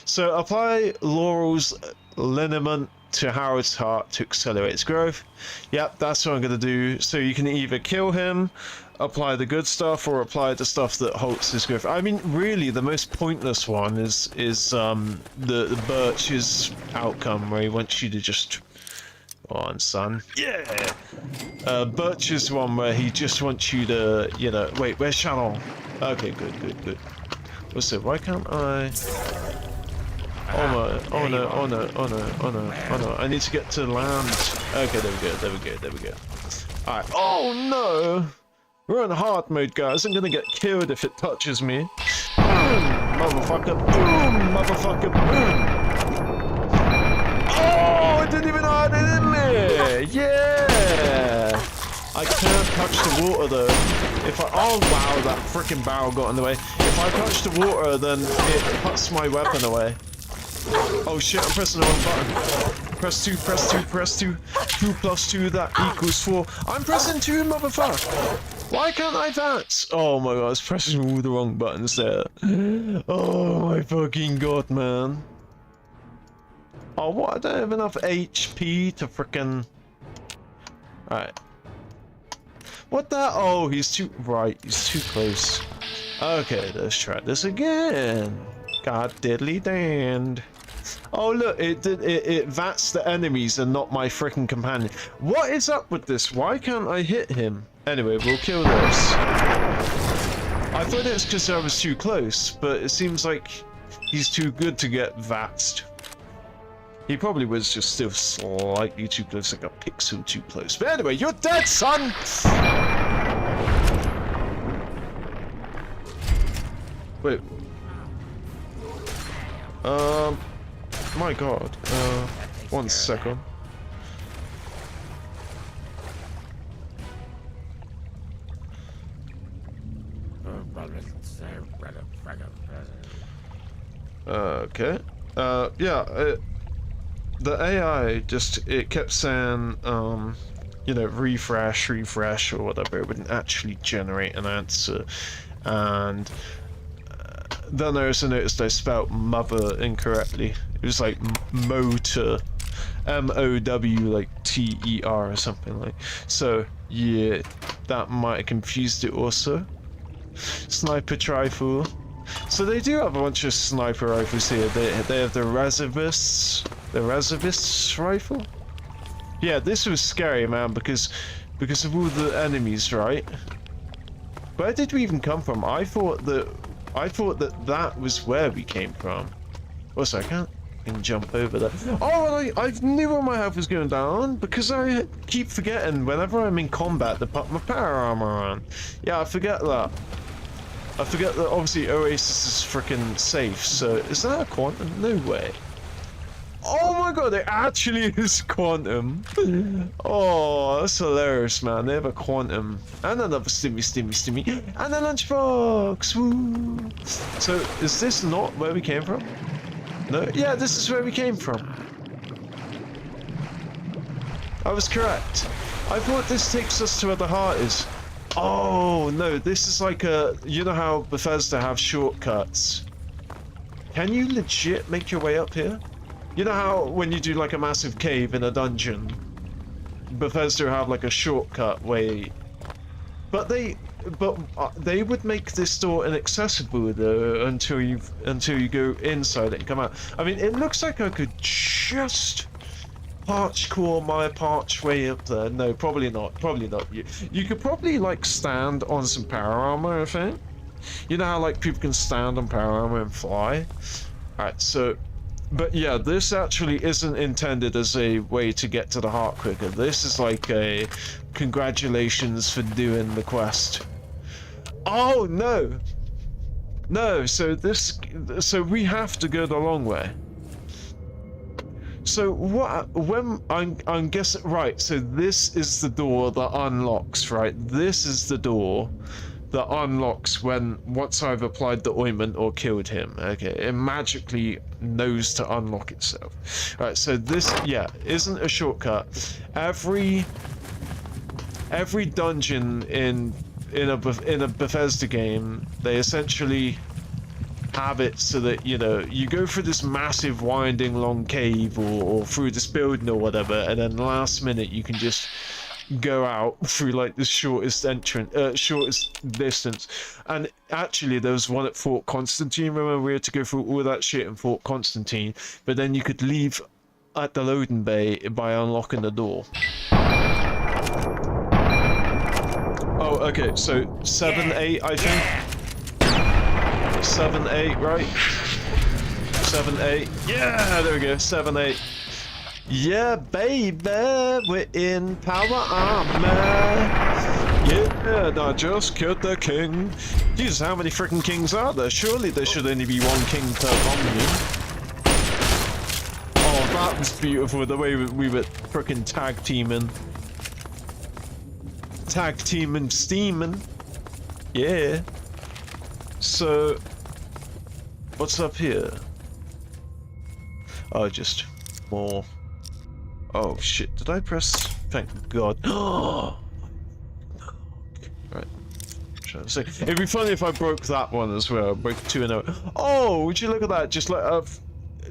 So apply Laurel's liniment to Howard's heart to accelerate its growth. Yep, that's what I'm gonna do. So you can either kill him, apply the good stuff, or apply the stuff that halts his growth. I mean, really, the most pointless one is the Birch's outcome, where he wants you to just go on, son. Yeah. Birch's one where he just wants you to, you know. Wait, where's Shannon? Okay, good. What's it? Why can't I? Oh no. I need to get to land. Okay, there we go. Alright. Oh no! We're on hard mode, guys. I'm gonna get killed if it touches me. Boom! Motherfucker. Boom! Motherfucker. Boom! Oh! I didn't even know I had it in there! Yeah! I can't touch the water though. If I— oh wow, that freaking barrel got in the way. If I touch the water, then it puts my weapon away. Oh shit, I'm pressing the wrong button. Press 2, press 2. 2 plus 2, that equals 4. I'm pressing 2, motherfucker! Why can't I that? Oh my god, I was pressing all the wrong buttons there. Oh my fucking god, man. Oh, what? I don't have enough HP to frickin'... Alright. What the— oh, he's too— right, he's too close. Okay, let's try this again. God diddly damned. Oh look, it vats the enemies and not my freaking companion. What is up with this? Why can't I hit him? Anyway, we'll kill this. I thought it was because I was too close, but it seems like he's too good to get vatsed. He probably was just still slightly too close, like a pixel too close. But anyway, you're dead, son! Wait. My god. 1 second. Okay. Yeah, the AI just— it kept saying, you know, refresh, or whatever. It wouldn't actually generate an answer. And then I also noticed I spelled mother incorrectly. It was like motor, M-O-W, like T-E-R or something like. So yeah, that might have confused it also. Sniper rifle. So they do have a bunch of sniper rifles here. They have the reservists rifle. Yeah, this was scary, man, because of all the enemies, right? Where did we even come from? I thought that was where we came from. Also, I can't even jump over that. Oh, I knew when my health was going down because I keep forgetting whenever I'm in combat to put my power armor on. Yeah, I forget that. I forget that obviously Oasis is freaking safe. So is that a quantum? No way. Oh my god, it actually is quantum. Oh, that's hilarious, man. They have a quantum. And another stimmy. And a lunchbox. Woo. So, is this not where we came from? No? Yeah, this is where we came from. I was correct. I thought this takes us to where the heart is. Oh, no, this is like a... You know how Bethesda have shortcuts? Can you legit make your way up here? You know how when you do like a massive cave in a dungeon, Bethesda have like a shortcut way, but they would make this door inaccessible though until you go inside it and come out. I mean, it looks like I could just parkour my way up there. No, probably not. You could probably like stand on some power armor, I think. You know how like people can stand on power armor and fly? Alright, so... But yeah, this actually isn't intended as a way to get to the heart quicker. This is like a congratulations for doing the quest. Oh, no! No, so we have to go the long way. So I'm guessing, right, so this is the door that unlocks, right? This is the door that unlocks once I've applied the ointment or killed him. Okay, it magically knows to unlock itself. Right, so this, yeah, isn't a shortcut. Every dungeon in a Bethesda game, they essentially have it so that, you know, you go through this massive winding long cave or through this building or whatever, and then last minute you can just go out through like the shortest distance. And actually there was one at Fort Constantine. Remember, we had to go through all that shit in Fort Constantine, but then you could leave at the loading bay by unlocking the door. Oh, okay, so 7, 8, I think. 7, 8, right? 7, 8. Yeah, there we go. 7, 8. Yeah, baby, we're in power armor. Yeah, I just killed the king. Jesus, how many freaking kings are there? Surely there should only be one king per commune. Oh, that was beautiful, the way we were freaking tag teaming. Tag teaming, steaming. Yeah. So, what's up here? Oh, just more. Oh shit, did I press? Thank God. Right. Trying to say. It'd be funny if I broke that one as well. Broke 2 in a row. Oh, would you look at that? Just like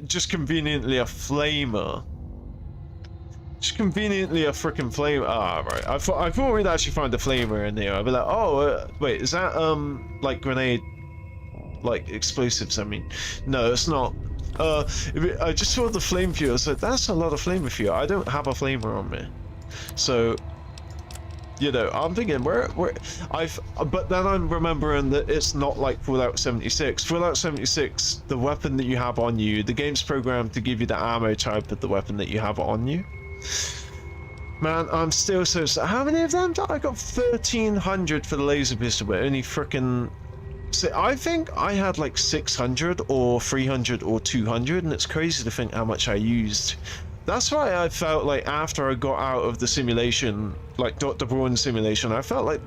just conveniently a flamer. Just conveniently a freaking flamer. Ah, right. I thought we'd actually find a flamer in there. I'd be like, oh, wait, is that like grenade, like explosives? I mean, no, it's not. I just saw the flame fuel. So that's a lot of flame fuel. I don't have a flamer on me, so you know, I'm thinking but then I'm remembering that it's not like Fallout 76. Fallout 76, the weapon that you have on you, the game's programmed to give you the ammo type of the weapon that you have on you. Man, I'm still so sad. How many of them? I got 1,300 for the laser pistol, but only frickin'. So I think I had like 600 or 300 or 200, and it's crazy to think how much I used. That's why I felt like after I got out of the simulation, like Dr. Braun's simulation, I felt like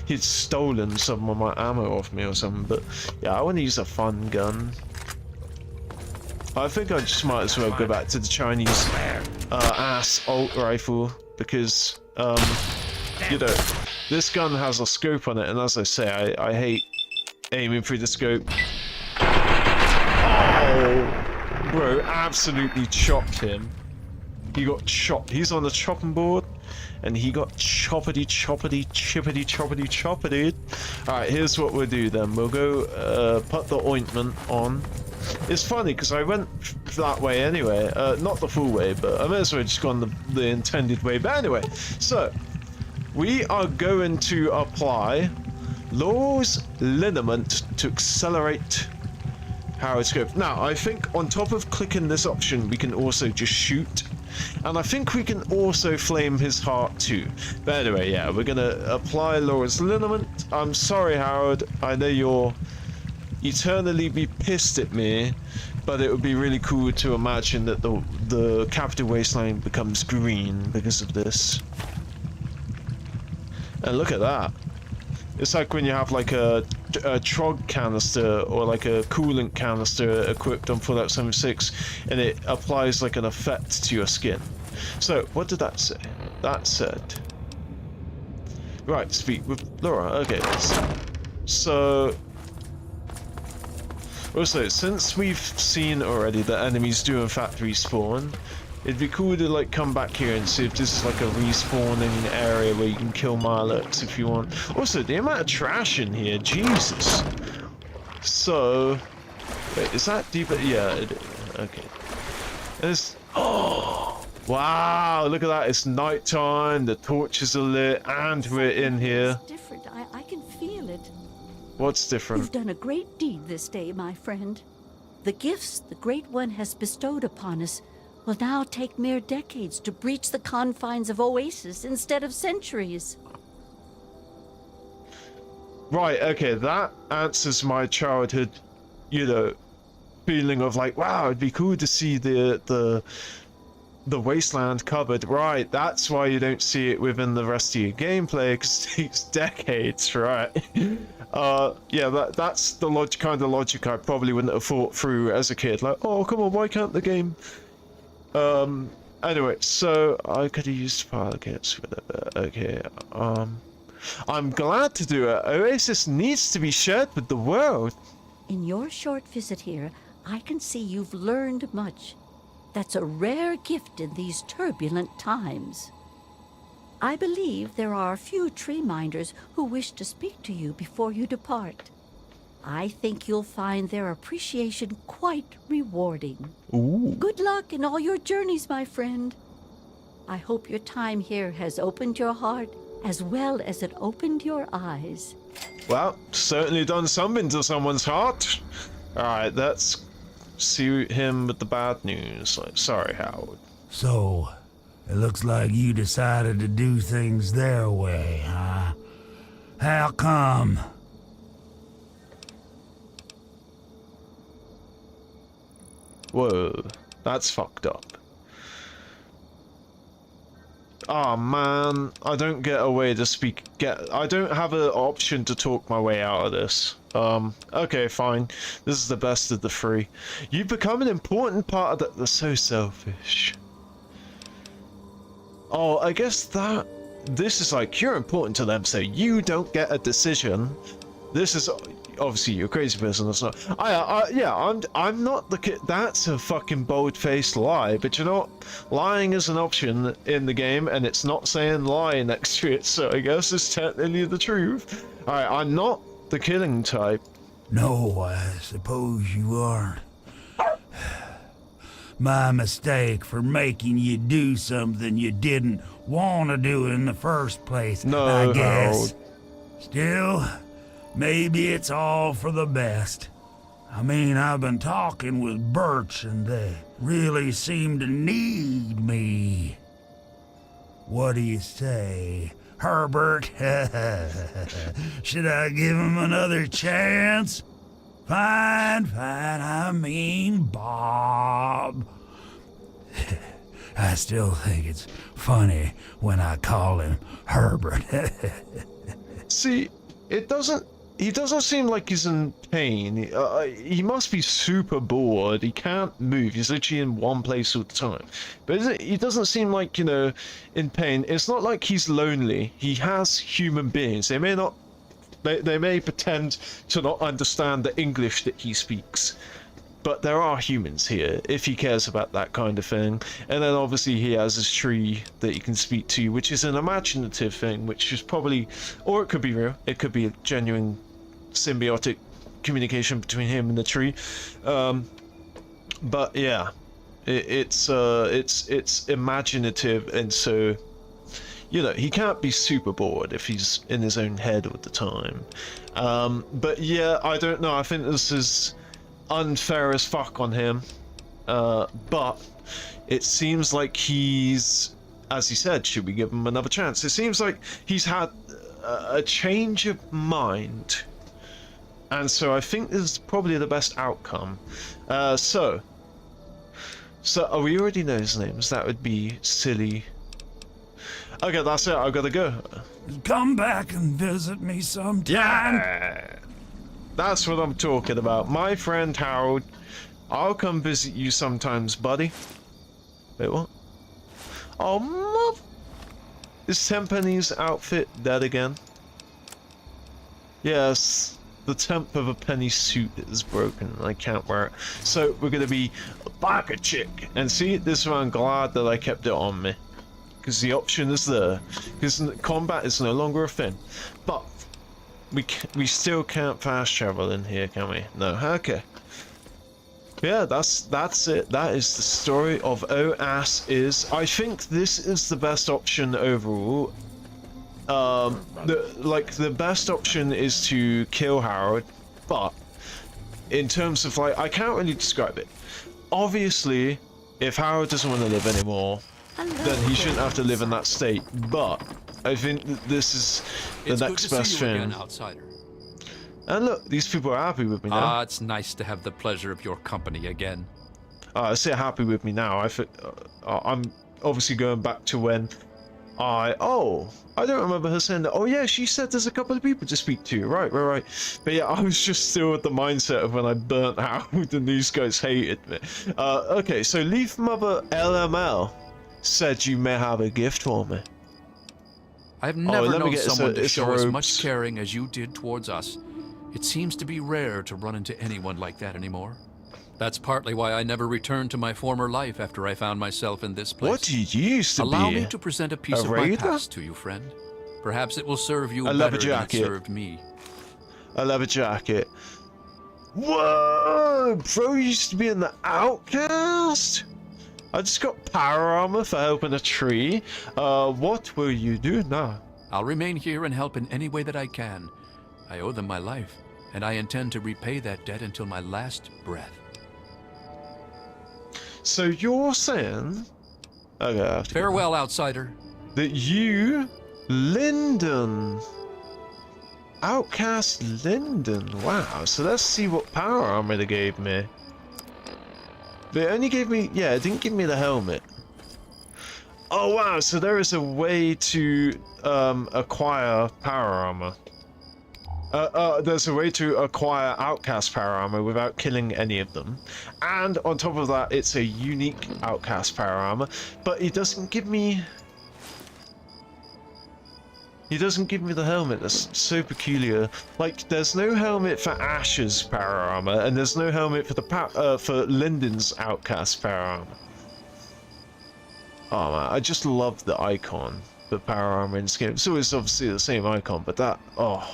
he'd stolen some of my ammo off me or something. But yeah, I want to use a fun gun. I think I just might as well go back to the Chinese ass alt rifle, because you know, this gun has a scope on it, and as I say, I hate aiming through the scope. Oh, bro, absolutely chopped him. He got chopped. He's on the chopping board, and he got choppity. Alright, here's what we'll do then. We'll go put the ointment on. It's funny because I went that way anyway, not the full way, but I may as well just gone the intended way. But anyway, so we are going to apply Laurel's liniment to accelerate gyroscope. Now, I think on top of clicking this option, we can also just shoot, and I think we can also flame his heart too. But anyway, yeah, we're gonna apply Laurel's liniment. I'm sorry, Howard. I know you'll eternally be pissed at me, but it would be really cool to imagine that the Capital Wasteland becomes green because of this. And look at that. It's like when you have like a trog canister or like a coolant canister equipped on Fallout 76, and it applies like an effect to your skin. So, what did that say? That said... Right, speak with Laura. Okay, so... Also, since we've seen already that enemies do in fact respawn, it'd be cool to like come back here and see if this is like a respawning area where you can kill Marlocks if you want. Also, the amount of trash in here, Jesus. So, wait, is that deeper? Yeah, okay. There's, oh, wow, look at that, it's nighttime, the torches are lit, and we're in here. It's different, I can feel it. What's different? You've done a great deed this day, my friend. The gifts the Great One has bestowed upon us will now take mere decades to breach the confines of Oasis instead of centuries. Right, okay, that answers my childhood, feeling of like, wow, it'd be cool to see the wasteland covered. Right, that's why you don't see it within the rest of your gameplay, because it takes decades, right? Yeah, that's the kind of logic I probably wouldn't have thought through as a kid. Like, oh, come on, why can't the game... Anyway, so I could have used file kits, whatever. Okay, I'm glad to do it. Oasis needs to be shared with the world. In your short visit here, I can see you've learned much. That's a rare gift in these turbulent times. I believe there are a few tree minders who wish to speak to you before you depart. I think you'll find their appreciation quite rewarding. Ooh. Good luck in all your journeys, my friend. I hope your time here has opened your heart as well as it opened your eyes. Well, certainly done something to someone's heart. Alright, let's see him with the bad news. Sorry, Howard. So, it looks like you decided to do things their way, huh? How come? Whoa, that's fucked up. Oh man, I don't get a way to speak. I don't have an option to talk my way out of this. Okay, fine. This is the best of the three. You've become an important part of the... They're so selfish. Oh, I guess that... This is like, you're important to them, so you don't get a decision. This is... Obviously, you're a crazy person, that's not... yeah, I'm not the kid... That's a fucking bold-faced lie, but you know what? Lying is an option in the game, and it's not saying lie next to it, so I guess it's technically the truth. Alright, I'm not the killing type. No, I suppose you aren't. My mistake for making you do something you didn't want to do in the first place, no, I guess. Harold. Still... maybe it's all for the best. I mean, I've been talking with Birch, and they really seem to need me. What do you say, Herbert? Should I give him another chance? Fine, I mean Bob. I still think it's funny when I call him Herbert. See, he doesn't seem like he's in pain. He must be super bored. He can't move. He's literally in one place all the time. But he doesn't seem like, in pain. It's not like he's lonely. He has human beings. They may not... They may pretend to not understand the English that he speaks. But there are humans here, if he cares about that kind of thing. And then obviously he has his tree that he can speak to, which is an imaginative thing, which is probably... Or it could be real. It could be a genuine symbiotic communication between him and the tree. But yeah, it's imaginative, and so... he can't be super bored if he's in his own head all the time. But yeah, I don't know. I think this is unfair as fuck on him. But it seems like he's, as he said, should we give him another chance? It seems like he's had a change of mind. And so I think this is probably the best outcome. So we already know his names. That would be silly. Okay, that's it. I've got to go. Come back and visit me sometime. Yeah, that's what I'm talking about. My friend Harold, I'll come visit you sometimes, buddy. Wait, what? Oh, is Tenpenny's outfit dead again? Yes, the temp of a penny suit is broken. I can't wear it. So we're gonna be back a chick. And see, this is why I'm glad that I kept it on me. Because the option is there. Because combat is no longer a thing. But we still can't fast travel in here, can we? No. Okay. Yeah, that's it. That is the story of Oasis. I think this is the best option overall. The best option is to kill Harold, but in terms of like, I can't really describe it. Obviously, if Howard doesn't want to live anymore, then he shouldn't have to live in that state. But I think that this is the next best thing. Again, outsider. And look, these people are happy with me now. Ah, it's nice to have the pleasure of your company again. I say happy with me now. I'm obviously going back to when I don't remember her saying that. Oh yeah, she said there's a couple of people to speak to. Right. But yeah, I was just still with the mindset of when I burnt out and these guys hated me. Okay, so Leaf Mother LML said you may have a gift for me. I've never known someone to show as robes. much caring as you did towards us. It seems to be rare to run into anyone like that anymore. That's partly why I never returned to my former life after I found myself in this place. What did you used to be? Allow me to present a piece of my past to you, friend. Perhaps it will serve you better than it served me. A leather jacket. Whoa! Bro used to be in the Outcast? I just got power armor for helping a tree. What will you do now? I'll remain here and help in any way that I can. I owe them my life, and I intend to repay that debt until my last breath. So you're saying... Okay, farewell, outsider. That you, Lyndon... Outcast Lyndon. Wow, so let's see what power armor they gave me. They only gave me... Yeah, it didn't give me the helmet. Oh wow, so there is a way to acquire power armor. There's a way to acquire Outcast power armor without killing any of them. And on top of that, it's a unique Outcast power armor, but it doesn't give me... He doesn't give me the helmet. That's so peculiar. Like, there's no helmet for Ash's power armor, and there's no helmet for the for Lyndon's Outcast power armor. Oh man, I just love the icon for power armor in this game. It's always obviously the same icon, but that, oh,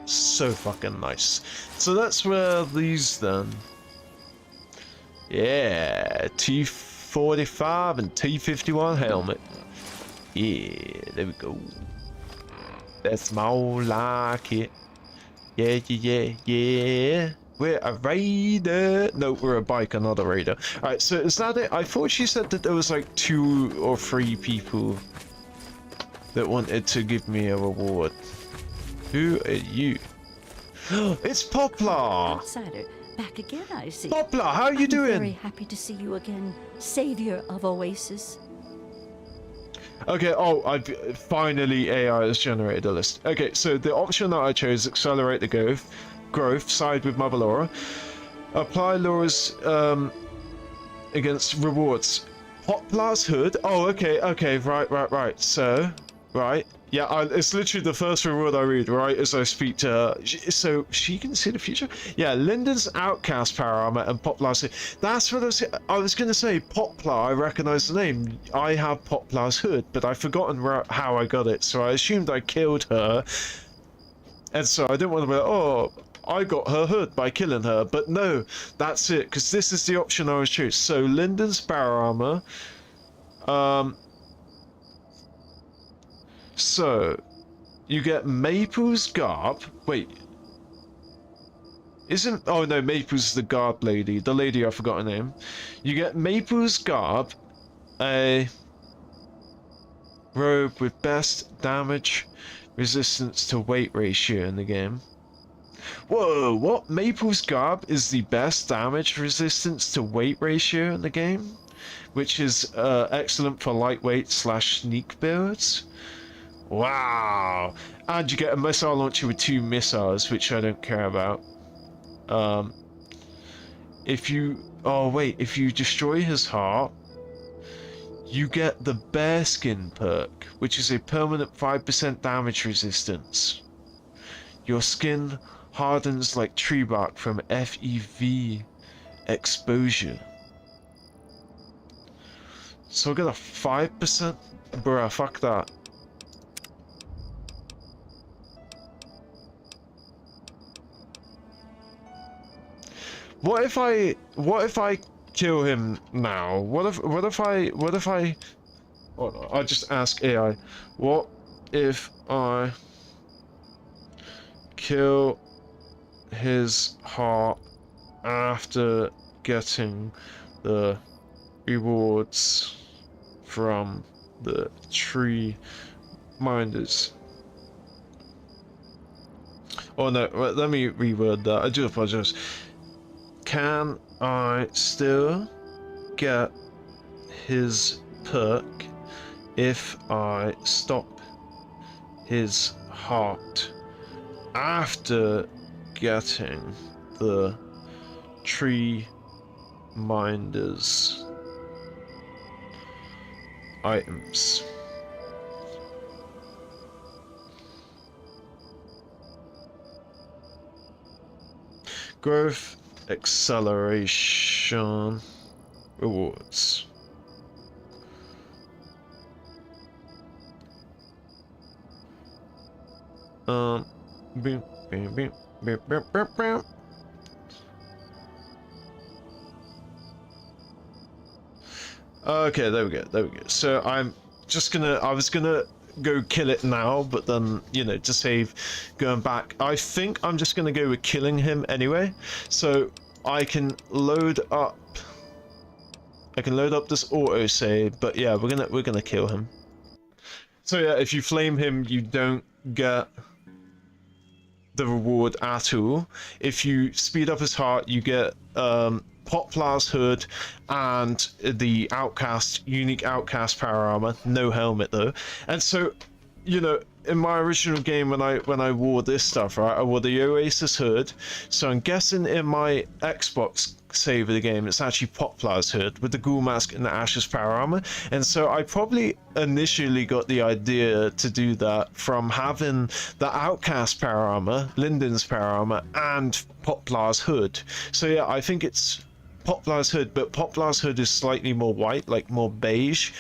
so fucking nice. So that's where these then. Yeah, T45 and T51 helmet. Yeah, there we go. That's more like it. Yeah. We're a raider. No, we're a biker, not a raider. Alright, so is that it? I thought she said that there was like 2 or 3 people that wanted to give me a reward. Who are you? It's Poplar! Outsider, back again, I see. Poplar, how are you doing? I'm very happy to see you again, savior of Oasis. Okay, finally AI has generated a list. Okay, so the option that I chose, accelerate the growth, side with Mother Laura. Apply Laura's against rewards. Poplar's hood. Oh, okay, right. So, right. Yeah, it's literally the first reward I read, right, as I speak to her. So, she can see the future? Yeah, Lyndon's Outcast power armor and Poplar's hood. That's what I was going to say. Poplar, I recognize the name. I have Poplar's hood, but I've forgotten how I got it, so I assumed I killed her. And so I didn't want to be like, oh, I got her hood by killing her. But no, that's it, because this is the option I was choosing. So, Lyndon's power armor. So, you get Maple's garb. Wait. Oh no, Maple's the guard lady. The lady, I forgot her name. You get Maple's garb. A robe with best damage resistance to weight ratio in the game. Whoa, what? Maple's garb is the best damage resistance to weight ratio in the game? Which is excellent for lightweight / sneak builds. Wow! And you get a missile launcher with 2 missiles, which I don't care about. If you destroy his heart, you get the Bearskin perk, which is a permanent 5% damage resistance. Your skin hardens like tree bark from FEV exposure. So I get a 5%? Bruh, fuck that. What if I kill him now? What if I hold on, I'll just ask AI. What if I kill his heart after getting the rewards from the tree minders. Oh no, let me reword that. I do apologize. Can I still get his perk if I stop his heart after getting the tree minders items? Growth acceleration rewards. Beep, beep, beep, beep, beep, beep, beep. Okay, there we go, there we go. So I was gonna go kill it now, but then, you know, to save going back, I think I'm just gonna go with killing him anyway. So I can load up this autosave, but yeah, we're gonna kill him. So yeah, if you flame him, you don't get the reward at all. If you speed up his heart, you get Poplar's hood and the unique outcast power armor, no helmet though. And so, you know, in my original game when I wore this stuff, right, I wore the Oasis hood. So I'm guessing in my Xbox save of the game, it's actually Poplar's hood with the ghoul mask and the Ashes power armor. And so I probably initially got the idea to do that from having the outcast power armor, Linden's power armor, and Poplar's hood. So yeah, I think it's Poplar's hood, but Poplar's hood is slightly more white, like more beige.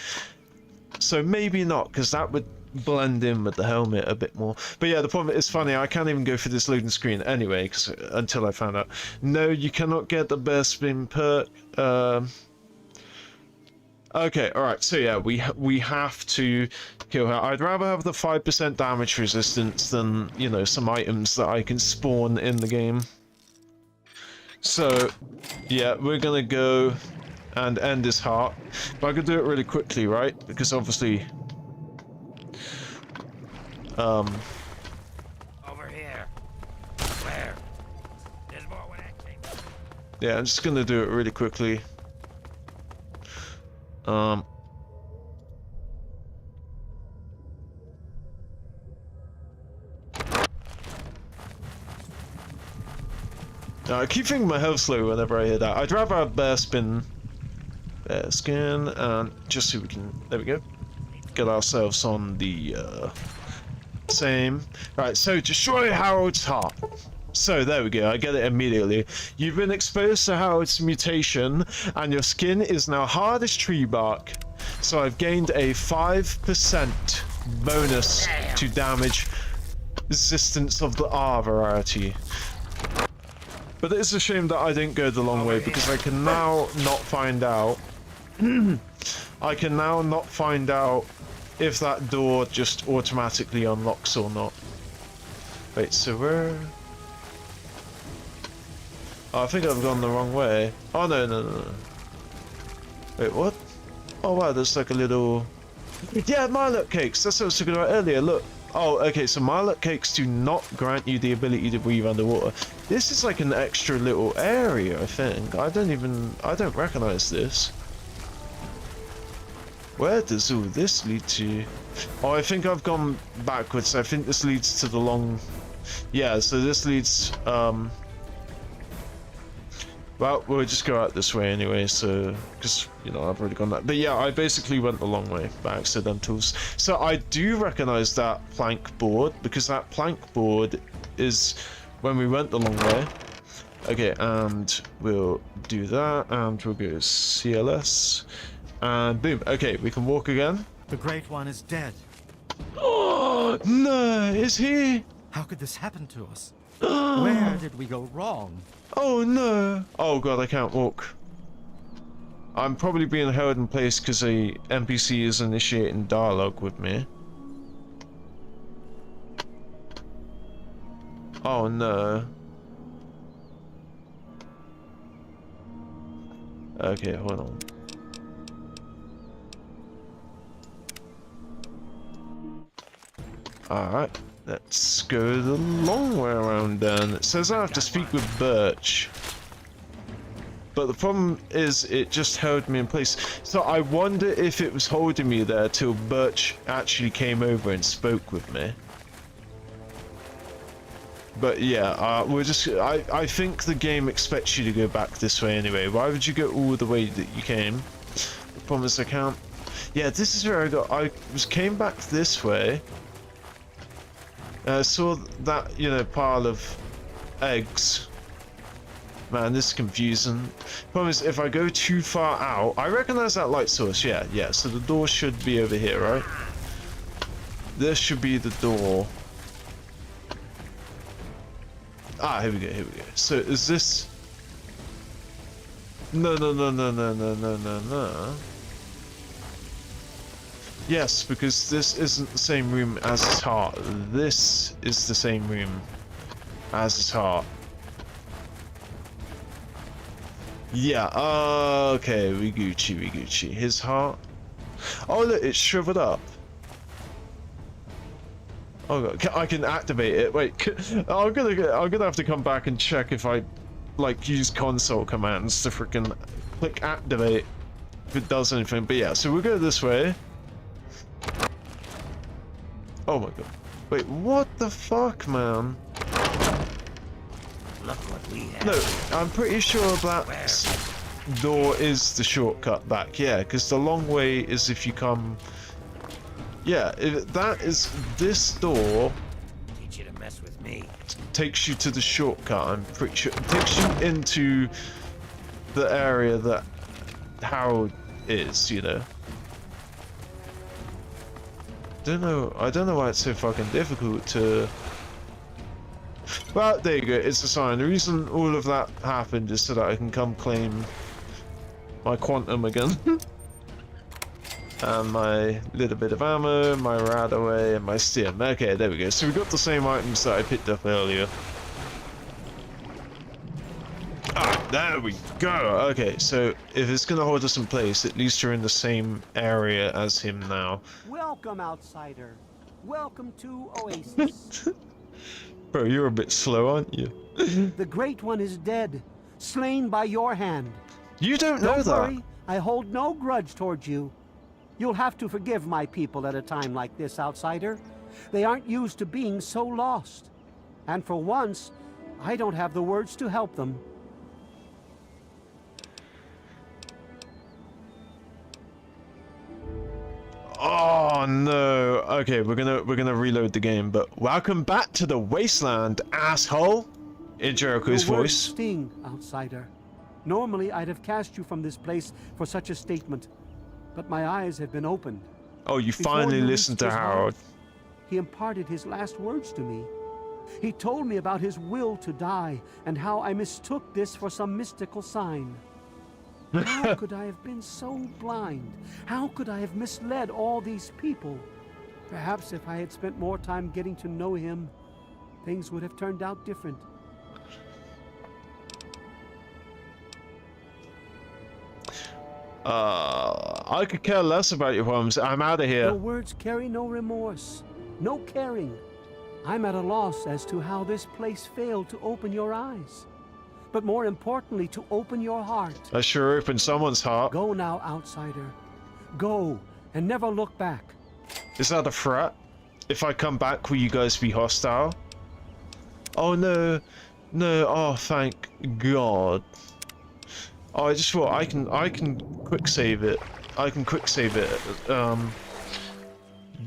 So maybe not, because that would blend in with the helmet a bit more. But yeah, the problem is, funny, I can't even go for this loading screen anyway, because until I found out. No, you cannot get the best spin perk. Okay, alright, so yeah, we have to kill her. I'd rather have the 5% damage resistance than, you know, some items that I can spawn in the game. So, yeah, we're gonna go and end his heart. But I could do it really quickly, right? Because obviously... Over here. Where? There's more when I came. Yeah, I'm just gonna do it really quickly. I keep thinking my health's low whenever I hear that. I'd rather have bear skin, and just so we can, there we go, get ourselves on the same. Right, so destroy Harold's heart. So there we go, I get it immediately. You've been exposed to Harold's mutation, and your skin is now hard as tree bark. So I've gained a 5% bonus to damage resistance of the R variety. But it's a shame that I didn't go the long way, because I can now not find out. I can now not find out if that door just automatically unlocks or not. Wait, so where? Oh, I think I've gone the wrong way. Oh no, no, no, no. Wait, what? Oh wow, there's like a little... Yeah, Mirelurk cakes! That's what I was talking about earlier, look. Oh, okay, so Mirelurk cakes do not grant you the ability to breathe underwater. This is like an extra little area, I think. I don't recognize this. Where does all this lead to? Oh, I think I've gone backwards. I think this leads to the long... Yeah, so this leads, well, we'll just go out this way anyway, so... Because, you know, I've already gone that. But yeah, I basically went the long way by accidentals. So I do recognize that plank board, because that plank board is when we went the long way. Okay, and we'll do that, and we'll go CLS. And boom. Okay, we can walk again. The Great One is dead. Oh, no, is he? How could this happen to us? Where did we go wrong? Oh no! Oh god, I can't walk. I'm probably being held in place because a NPC is initiating dialogue with me. Oh no. Okay, hold on. Alright, let's go the long way around then. It says I have to speak with Birch. But the problem is it just held me in place. So I wonder if it was holding me there till Birch actually came over and spoke with me. But yeah, we're just... I think the game expects you to go back this way anyway. Why would you go all the way that you came? The problem is I can't... Yeah, this is where I came back this way. Saw that, you know, pile of eggs. Man, this is confusing. Problem is, if I go too far out... I recognize that light source, yeah, so the door should be over here, right? This should be the door. Ah, here we go. So, is this... No. Yes, because this isn't the same room as his heart. This is the same room as his heart. Yeah, okay, we Gucci. His heart. Oh look, it's shriveled up. Oh god, I can activate it. Wait, I'm gonna have to come back and check if I like use console commands to freaking click activate if it does anything. But yeah, so we'll go this way. Oh my god. Wait, what the fuck, man? Look what we have. No, I'm pretty sure that door is the shortcut back. Yeah, because the long way is if you come... Yeah, if that is this door... Teach you to mess with me. Takes you to the shortcut, I'm pretty sure. It takes you into the area that Harold is, you know. I don't know why it's so fucking difficult to... But there you go, it's a sign. The reason all of that happened is so that I can come claim my quantum again. And my little bit of ammo, my radaway, and my stim. Okay, there we go. So we got the same items that I picked up earlier. Ah, there we go. Okay, so if it's gonna hold us in place, at least you're in the same area as him now. Welcome, outsider. Welcome to Oasis. Bro, you're a bit slow, aren't you? The Great One is dead, slain by your hand. You don't know that. Don't worry, I hold no grudge towards you. You'll have to forgive my people at a time like this, outsider. They aren't used to being so lost. And for once, I don't have the words to help them. Oh no. Okay, we're gonna reload the game, but welcome back to the Wasteland, asshole! In Jericho's Your words voice. sting, outsider. Normally, I'd have cast you from this place for such a statement, but my eyes have been opened. Oh, you Before finally you listened to reached his Harold. heart, he imparted his last words to me. He told me about his will to die and how I mistook this for some mystical sign. How could I have been so blind? How could I have misled all these people? Perhaps if I had spent more time getting to know him, things would have turned out different. I could care less about your problems. I'm out of here. Your words carry no remorse, no caring. I'm at a loss as to how this place failed to open your eyes. But more importantly, to open your heart. I sure opened someone's heart. Go now, outsider. Go, and never look back. Is that a threat? If I come back, will you guys be hostile? Oh no. No, oh thank God. Oh, I just thought I can quick save it. I can quick save it.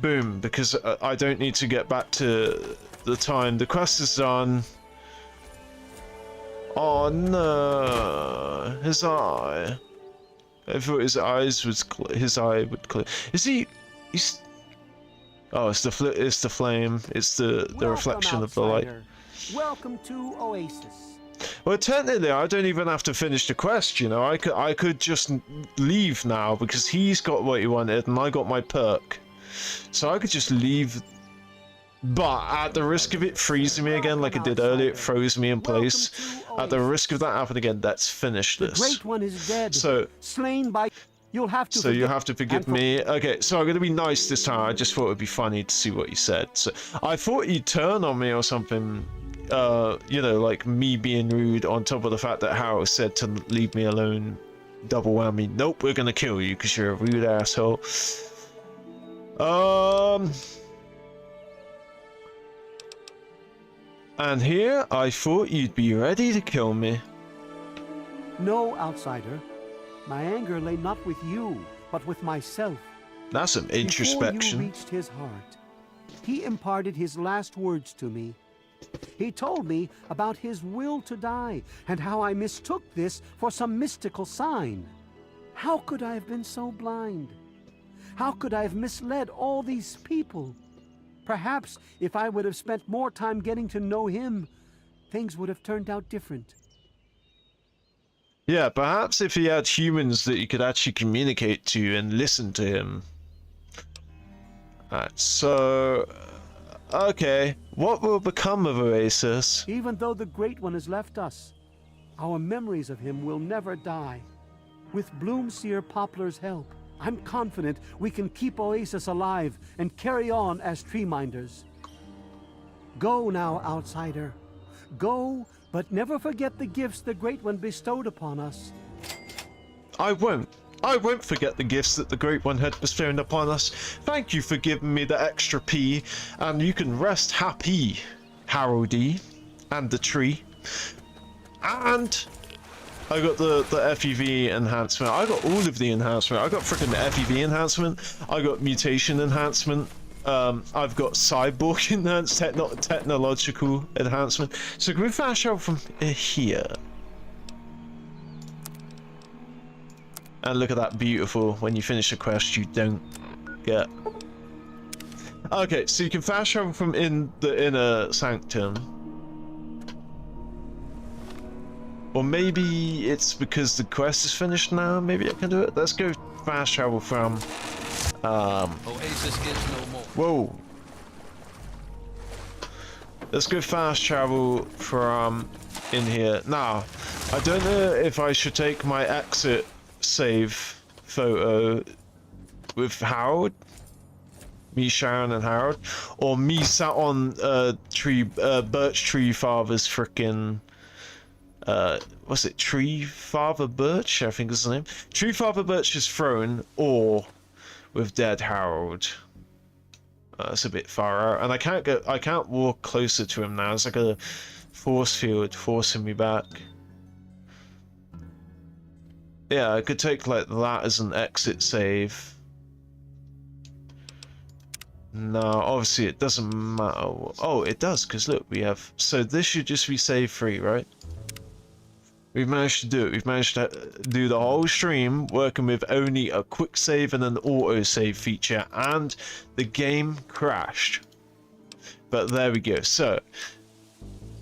Boom, because I don't need to get back to the time. The quest is done. Oh no, his eye. I thought his eyes was his eye would clear. Is he? He's. Oh, it's the flame. It's the reflection of the light. Welcome to Oasis. Well, technically, I don't even have to finish the quest. You know, I could just leave now because he's got what he wanted and I got my perk, so I could just leave But at the risk of it freezing me again like it did earlier, it froze me in place. At the risk of that happening again, let's finish this. The Great One is dead. So, slain by... You'll have to you have to forgive me. Okay, so I'm going to be nice this time. I just thought it would be funny to see what you said. So I thought you'd turn on me or something. You know, like me being rude on top of the fact that Harold said to leave me alone. Double whammy. Nope, we're going to kill you because you're a rude asshole. And here, I thought you'd be ready to kill me. No, outsider. My anger lay not with you, but with myself. That's some introspection. Before you reached his heart, he imparted his last words to me. He told me about his will to die, and how I mistook this for some mystical sign. How could I have been so blind? How could I have misled all these people? Perhaps if I would have spent more time getting to know him, things would have turned out different. Yeah, perhaps if he had humans that you could actually communicate to and listen to him. Alright, so... Okay, what will become of Oasis? Even though the Great One has left us, our memories of him will never die. With Bloomseer Poplar's help, I'm confident we can keep Oasis alive and carry on as tree minders. Go now, outsider. Go, but never forget the gifts the Great One bestowed upon us. I won't. I won't forget the gifts that the Great One had bestowed upon us. Thank you for giving me the extra P, and you can rest happy, Haroldy, and the tree. And I got the FEV enhancement. I got all of the enhancement. I got freaking FEV enhancement. I got mutation enhancement. I've got cyborg enhanced technological enhancement. So can we flash out from here? And look at that beautiful, when you finish a quest you don't get. Okay, so you can fast travel from in the inner sanctum. Or maybe it's because the quest is finished now, maybe I can do it. Let's go fast travel from Oasis is no more. Whoa. Let's go fast travel from in here. Now, I don't know if I should take my exit save photo with Harold, me, Sharon, and Harold, or me sat on Birch Tree Father's frickin' what's it, Tree Father Birch, I think is the name. Tree Father Birch's throne, or with dead Harold. That's a bit far out, and I can't walk closer to him now. It's like a force field forcing me back. Yeah, I could take like that as an exit save. No, obviously it doesn't matter. Oh, it does, because look, we have... So this should just be save free, right? We've managed to do it. We've managed to do the whole stream working with only a quick save and an auto save feature, and the game crashed. But there we go. So,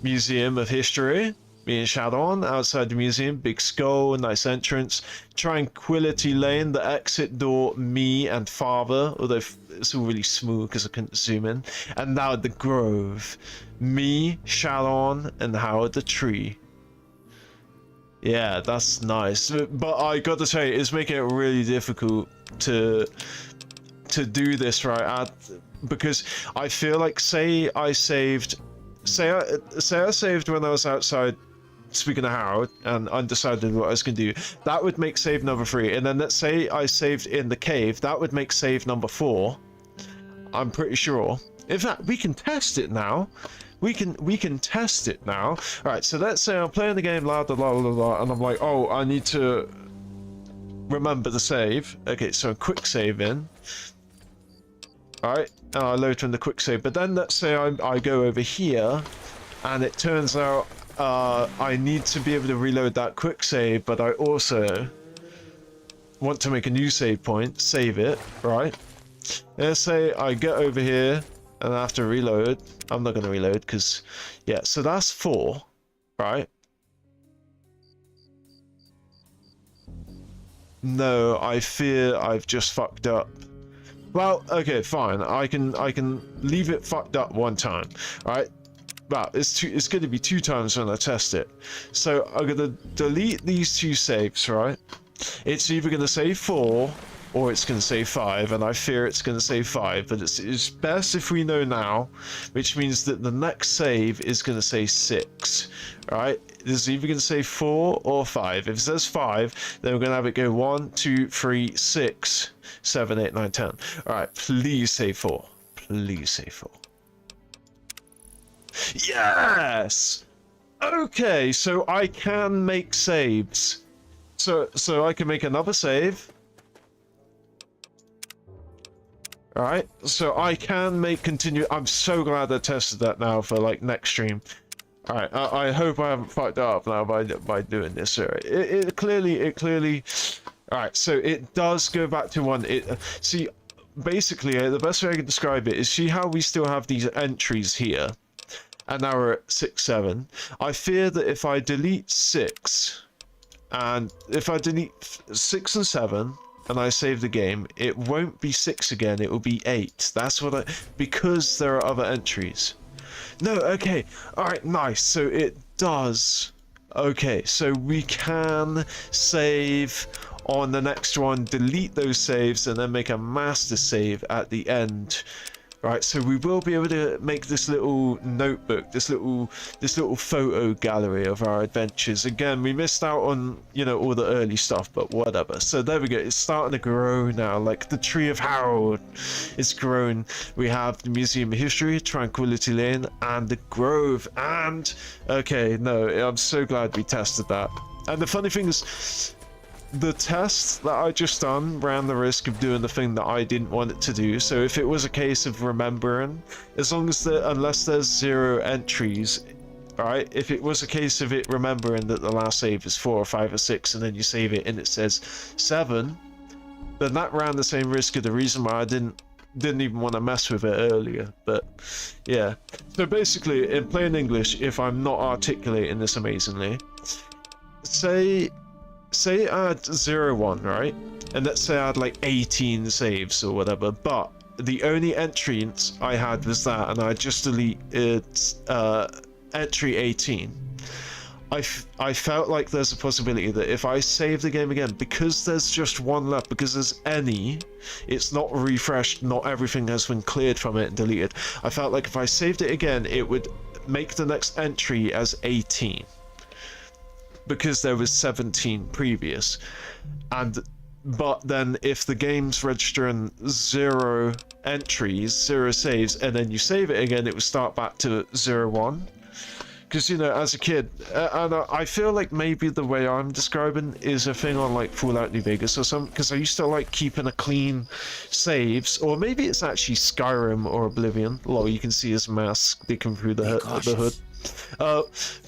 Museum of History. Me and Shadowon outside the museum, big skull, nice entrance. Tranquility Lane, the exit door, me and Father, although it's all really smooth because I couldn't zoom in. And now the Grove, me, Shadowon, and Howard the Tree. Yeah, that's nice. But I got to say, it's making it really difficult to do this right, because I feel like say I saved when I was outside speaking to Harold and undecided what I was going to do. That would make save number 3, and then let's say I saved in the cave. That would make save number 4. I'm pretty sure. In fact, we can test it now. We can test it now. All right. So let's say I'm playing the game, la da la la la, and I'm like, oh, I need to remember the save. Okay, so quick save in. All right, and I load from the quick save. But then let's say I go over here, and it turns out I need to be able to reload that quick save, but I also want to make a new save point, save it, right? Let's say I get over here and I have to reload. I'm not going to reload because, yeah, so that's 4, right? No, I fear I've just fucked up. Well, okay, fine. I can leave it fucked up one time, right? But it's going to be 2 times when I test it. So I'm going to delete these 2 saves, right? It's either going to say 4 or it's going to say 5, and I fear it's going to say 5, but it's best if we know now, which means that the next save is going to say 6, right? This is either going to say 4 or 5. If it says 5, then we're going to have it go 1, 2, 3, 6, 7, 8, 9, 10. Alright, please say 4. Please say 4. Yes! Okay, so I can make saves. So I can make another save. Alright, so I can make continue. I'm so glad I tested that now for like next stream. Alright, I hope I haven't fucked up now by doing this. Alright, it clearly. Alright, so it does go back to 1. See, basically, the best way I can describe it is, see how we still have these entries here, and now we're at 6, 7. I fear that if I delete 6, and if I delete 6 and 7, and I save the game, it won't be 6 again, it will be 8. That's what because there are other entries. No, okay, alright, nice. So it does. Okay, so we can save on the next one, delete those saves, and then make a master save at the end. Right, so we will be able to make this little notebook, this little photo gallery of our adventures. Again, we missed out on, you know, all the early stuff, but whatever. So there we go. It's starting to grow now, like the Tree of Harold. It's grown. We have the Museum of History, Tranquility Lane, and the Grove. And okay, no, I'm so glad we tested that. And the funny thing is, the test that I just done ran the risk of doing the thing that I didn't want it to do. So if it was a case of remembering, as long as unless there's 0 entries, right? If it was a case of it remembering that the last save is 4 or 5 or 6, and then you save it and it says 7, then that ran the same risk of the reason why I didn't even want to mess with it earlier. But yeah, so basically in plain English, if I'm not articulating this amazingly, say I had 0, 1, right? And let's say I had like 18 saves or whatever, but the only entrance I had was that, and I just deleted entry 18. I felt like there's a possibility that if I save the game again, because there's just 1 left, because there's any, it's not refreshed, not everything has been cleared from it and deleted. I felt like if I saved it again, it would make the next entry as 18. Because there was 17 previous, but then if the game's registering 0 entries, 0 saves, and then you save it again, it would start back to 0, 1. Because, you know, as a kid, and I feel like maybe the way I'm describing is a thing on like Fallout New Vegas or something, because I used to like keeping a clean saves, or maybe it's actually Skyrim or Oblivion. Lol, you can see his mask sticking through the hood.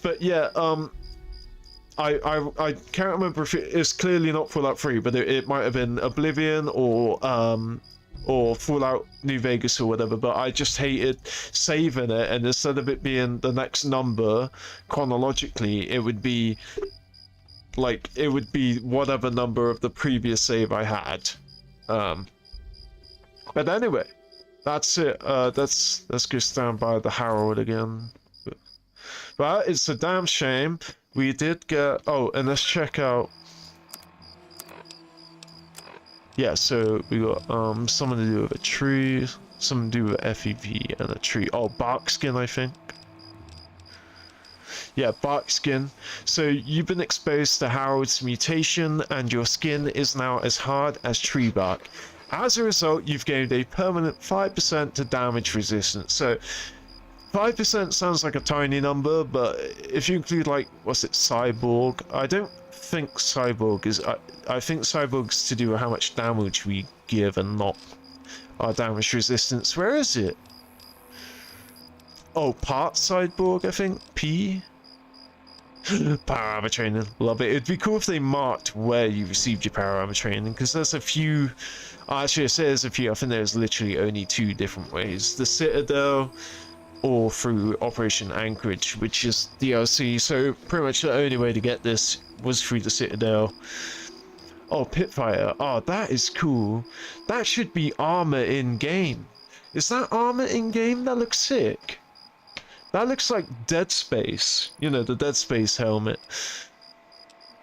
But yeah, I can't remember if it's clearly not Fallout 3, but it might have been Oblivion or Fallout New Vegas or whatever, but I just hated saving it, and instead of it being the next number chronologically, it would be whatever number of the previous save I had. But anyway, that's it. Let's go stand by the Harold again. But it's a damn shame. We did get... Oh, and let's check out... Yeah, so we got something to do with a tree, something to do with FEV and a tree. Oh, bark skin, I think. Yeah, bark skin. So you've been exposed to Harold's mutation, and your skin is now as hard as tree bark. As a result, you've gained a permanent 5% to damage resistance. So 5% sounds like a tiny number, but if you include, like, what's it, cyborg? I don't think cyborg is... I think cyborg's to do with how much damage we give and not our damage resistance. Where is it? Oh, part cyborg, I think? P? Power armor training. Love it. It'd be cool if they marked where you received your power armor training, because there's a few... Actually, I say there's a few. I think there's literally only 2 different ways. The Citadel... or through Operation Anchorage, which is DLC, so pretty much the only way to get this was through the Citadel. Oh, Pitfire. Oh, that is cool. That should be armor in-game. Is that armor in-game? That looks sick. That looks like Dead Space. You know, the Dead Space helmet.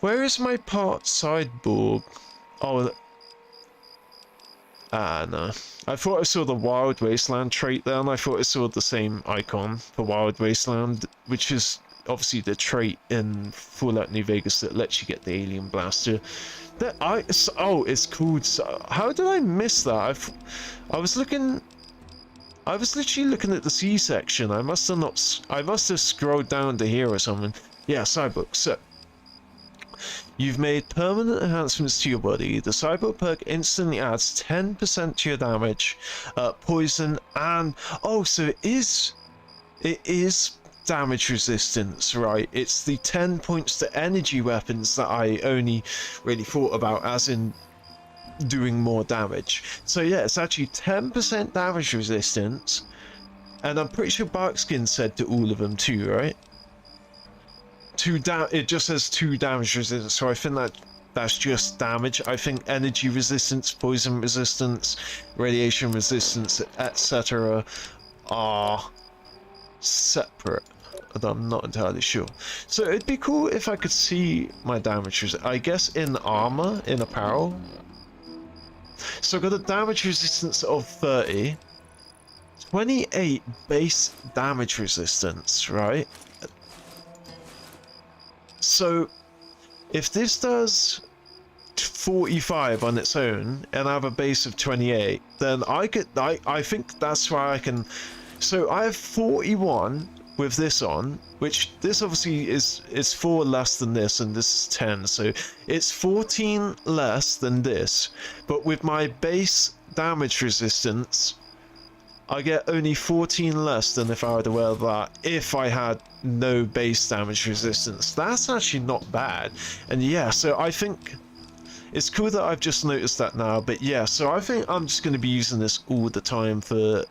Where is my part sideboard? Oh, no. I thought I saw the Wild Wasteland trait there, and I thought I saw the same icon for Wild Wasteland, which is obviously the trait in Fallout New Vegas that lets you get the alien blaster. Oh, it's called. How did I miss that? I was literally looking at the C section. I must have scrolled down to here or something. Yeah, sidebook. So you've made permanent enhancements to your body. The sidebook perk instantly adds 10% to your damage, poison, and so it is damage resistance, right? It's the 10 points to energy weapons that I only really thought about as in doing more damage. So yeah, it's actually 10% damage resistance, and I'm pretty sure Barkskin said to all of them too, right? It just says 2 damage resistance, so I think that's just damage. I think energy resistance, poison resistance, radiation resistance, etc. are separate. I'm not entirely sure. So it'd be cool if I could see my damage resistance. I guess in armor, in apparel. So I've got a damage resistance of 30. 28 base damage resistance, right? So if this does 45 on its own and I have a base of 28, then I think that's why I can. So I have 41 with this on, which this obviously is 4 less than this, and this is 10, so it's 14 less than this. But with my base damage resistance, I get only 14 less than if I were to wear that if I had no base damage resistance. That's actually not bad. And yeah, so I think it's cool that I've just noticed that now. But yeah, so I think I'm just going to be using this all the time for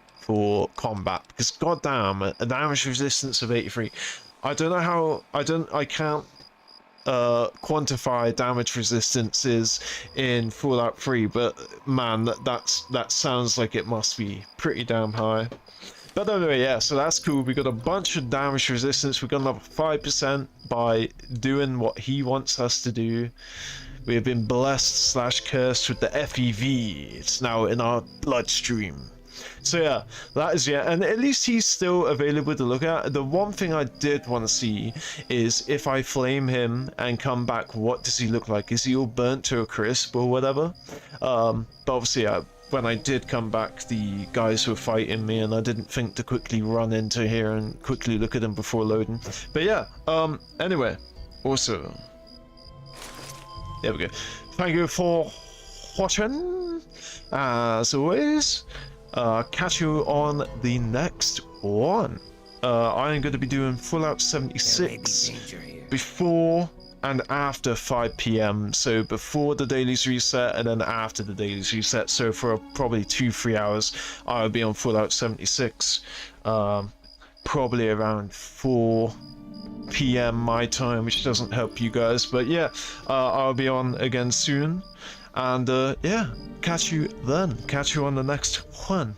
combat, because goddamn, a damage resistance of 83. I don't know how. I can't quantify damage resistances in Fallout 3, but man, that sounds like it must be pretty damn high. But anyway, yeah, so that's cool. We got a bunch of damage resistance. We got another 5% by doing what he wants us to do. We have been blessed / cursed with the FEV. It's now in our bloodstream. So yeah, that is and at least he's still available to look at. The one thing I did want to see is if I flame him and come back, what does he look like? Is he all burnt to a crisp or whatever? But obviously, when I did come back, the guys were fighting me, and I didn't think to quickly run into here and quickly look at him before loading. But yeah, anyway, also, there we go. Thank you for watching, as always. Catch you on the next one. I am going to be doing Fallout 76 before and after 5 PM. So before the dailies reset and then after the dailies reset. So for probably 2-3 hours, I'll be on Fallout 76. Probably around 4 PM my time, which doesn't help you guys. But yeah, I'll be on again soon. And yeah, catch you then. Catch you on the next one.